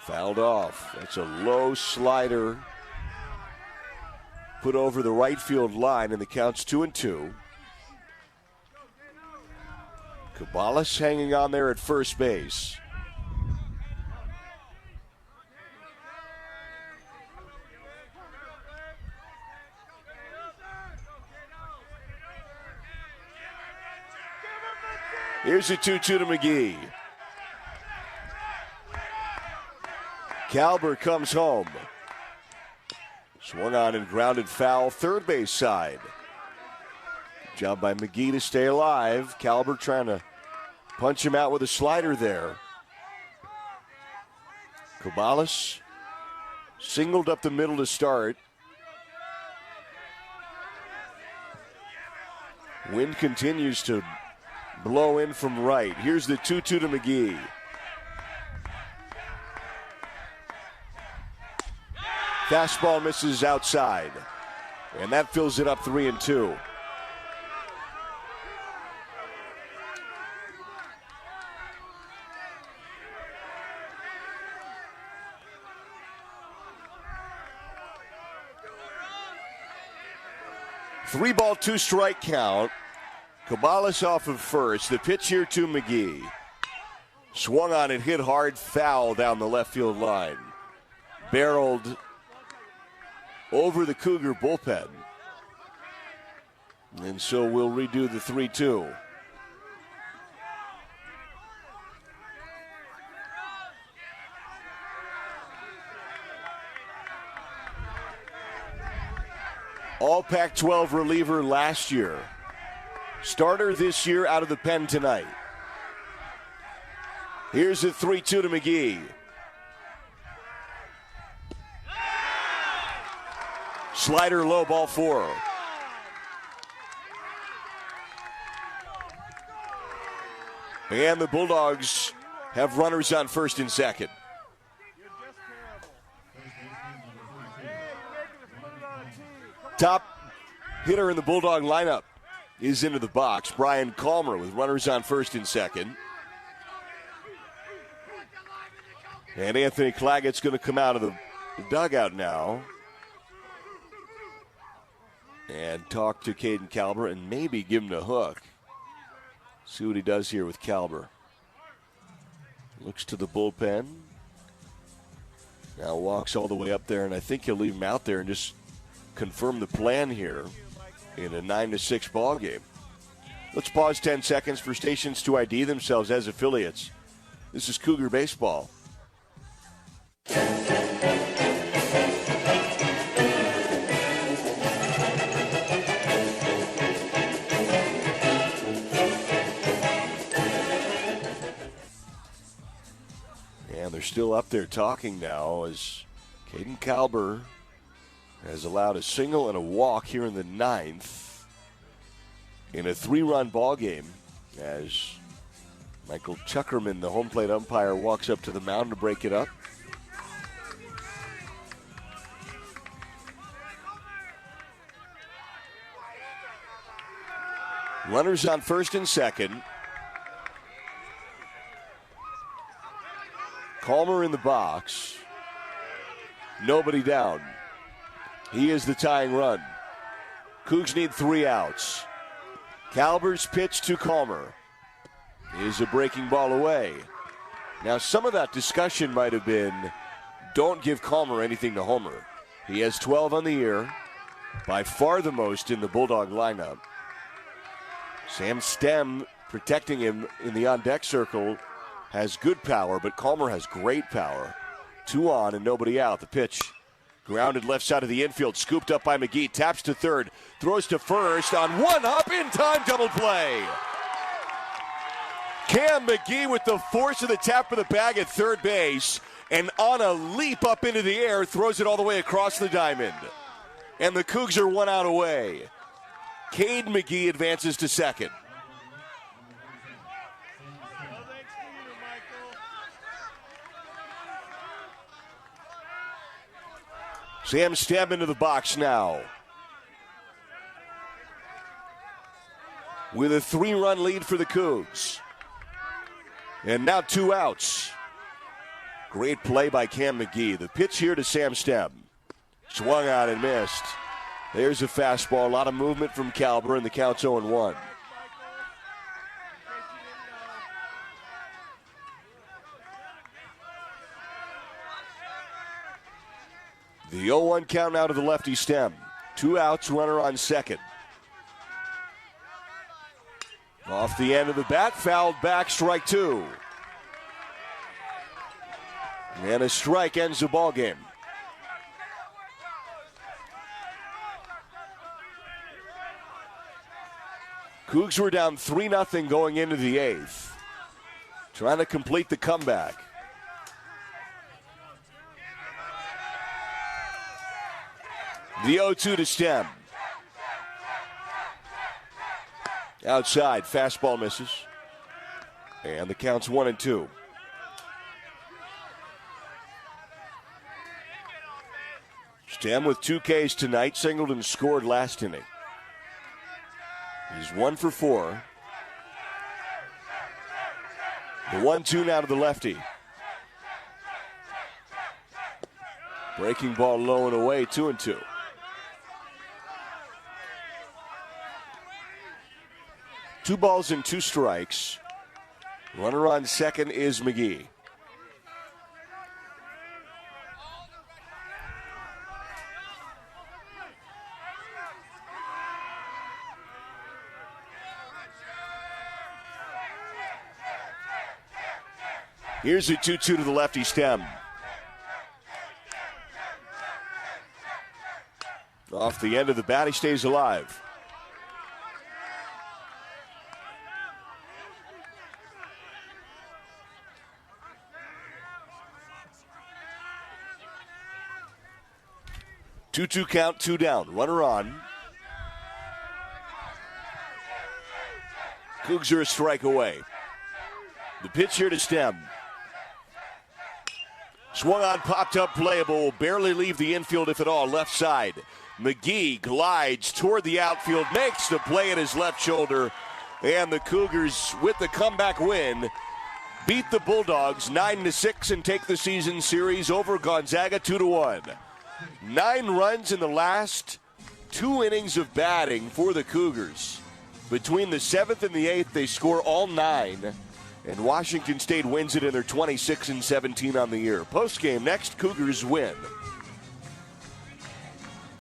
Fouled off. That's a low slider. Put over the right field line, and the count's 2-2. Cabales hanging on there at first base. Here's a 2-2 to McGee. Calber comes home. Swung on and grounded foul, third base side. Job by McGee to stay alive. Calber trying to punch him out with a slider there. Cabales singled up the middle to start. Wind continues to blow in from right. Here's the 2-2 to McGee. Fastball misses outside. And that fills it up 3-2. Three ball, 2 strike count. Cabales off of first. The pitch here to McGee. Swung on and hit hard, foul down the left field line. Barreled over the Cougar bullpen. And so we'll redo the 3-2. All Pac-12 reliever last year. Starter this year out of the pen tonight. Here's a 3-2 to McGee. Slider low, ball 4. And the Bulldogs have runners on first and second. Top hitter in the Bulldog lineup is into the box. Brian Calmer with runners on first and second. And Anthony Claggett's going to come out of the dugout now and talk to Caden Calber and maybe give him a hook. See what he does here with Calber. Looks to the bullpen. Now walks all the way up there, and I think he'll leave him out there and just confirm the plan here in a 9-6 ball game. Let's pause 10 seconds for stations to ID themselves as affiliates. This is Cougar Baseball. And they're still up there talking now as Caden Calber has allowed a single and a walk here in the 9th in a 3-run ball game as Michael Chuckerman, the home plate umpire, walks up to the mound to break it up. Runners on first and second. Calmer in the box. Nobody down. He is the tying run. Cougs need 3 outs. Calber's pitch to Calmer is a breaking ball away. Now, some of that discussion might have been, don't give Calmer anything to homer. He has 12 on the year, by far the most in the Bulldog lineup. Sam Stem protecting him in the on-deck circle has good power, but Calmer has great power. 2 on and nobody out. The pitch grounded left side of the infield, scooped up by McGee, taps to third, throws to first on 1 up in time, double play. Cam McGee with the force of the tap of the bag at third base, and on a leap up into the air, throws it all the way across the diamond. And the Cougs are 1 out away. Cade McGee advances to second. Sam Stem into the box now. With a 3-run lead for the Cougs. And now 2 outs. Great play by Cam McGee. The pitch here to Sam Stem. Swung out and missed. There's a fastball. A lot of movement from Calber, and the count's 0-1. The 0-1 count now to the lefty Stem. 2 outs, runner on second. Off the end of the bat, fouled back, strike 2. And a strike ends the ball game. Cougs were down 3-0 going into the 8th. Trying to complete the comeback. The 0-2 to Stem. Outside, fastball misses. And the count's 1-2. Stem with 2 Ks tonight, singled and scored last inning. He's 1 for 4. The 1-2 now to the lefty. Breaking ball low and away, 2-2. Two balls and 2 strikes. Runner on second is McGee. Here's a 2-2 to the lefty Stem. Off the end of the bat, he stays alive. 2-2 count, 2 down. Runner on. Cougs are a strike away. The pitch here to Stem. Swung on, popped up, playable. Will barely leave the infield, if at all. Left side. McGee glides toward the outfield, makes the play at his left shoulder. And the Cougars, with the comeback win, beat the Bulldogs 9-6 and take the season series over Gonzaga 2-1. 9 runs in the last 2 innings of batting for the Cougars. Between the 7th and the 8th, they score all 9. And Washington State wins it, and they're 26-17 on the year. Post-game next, Cougars win.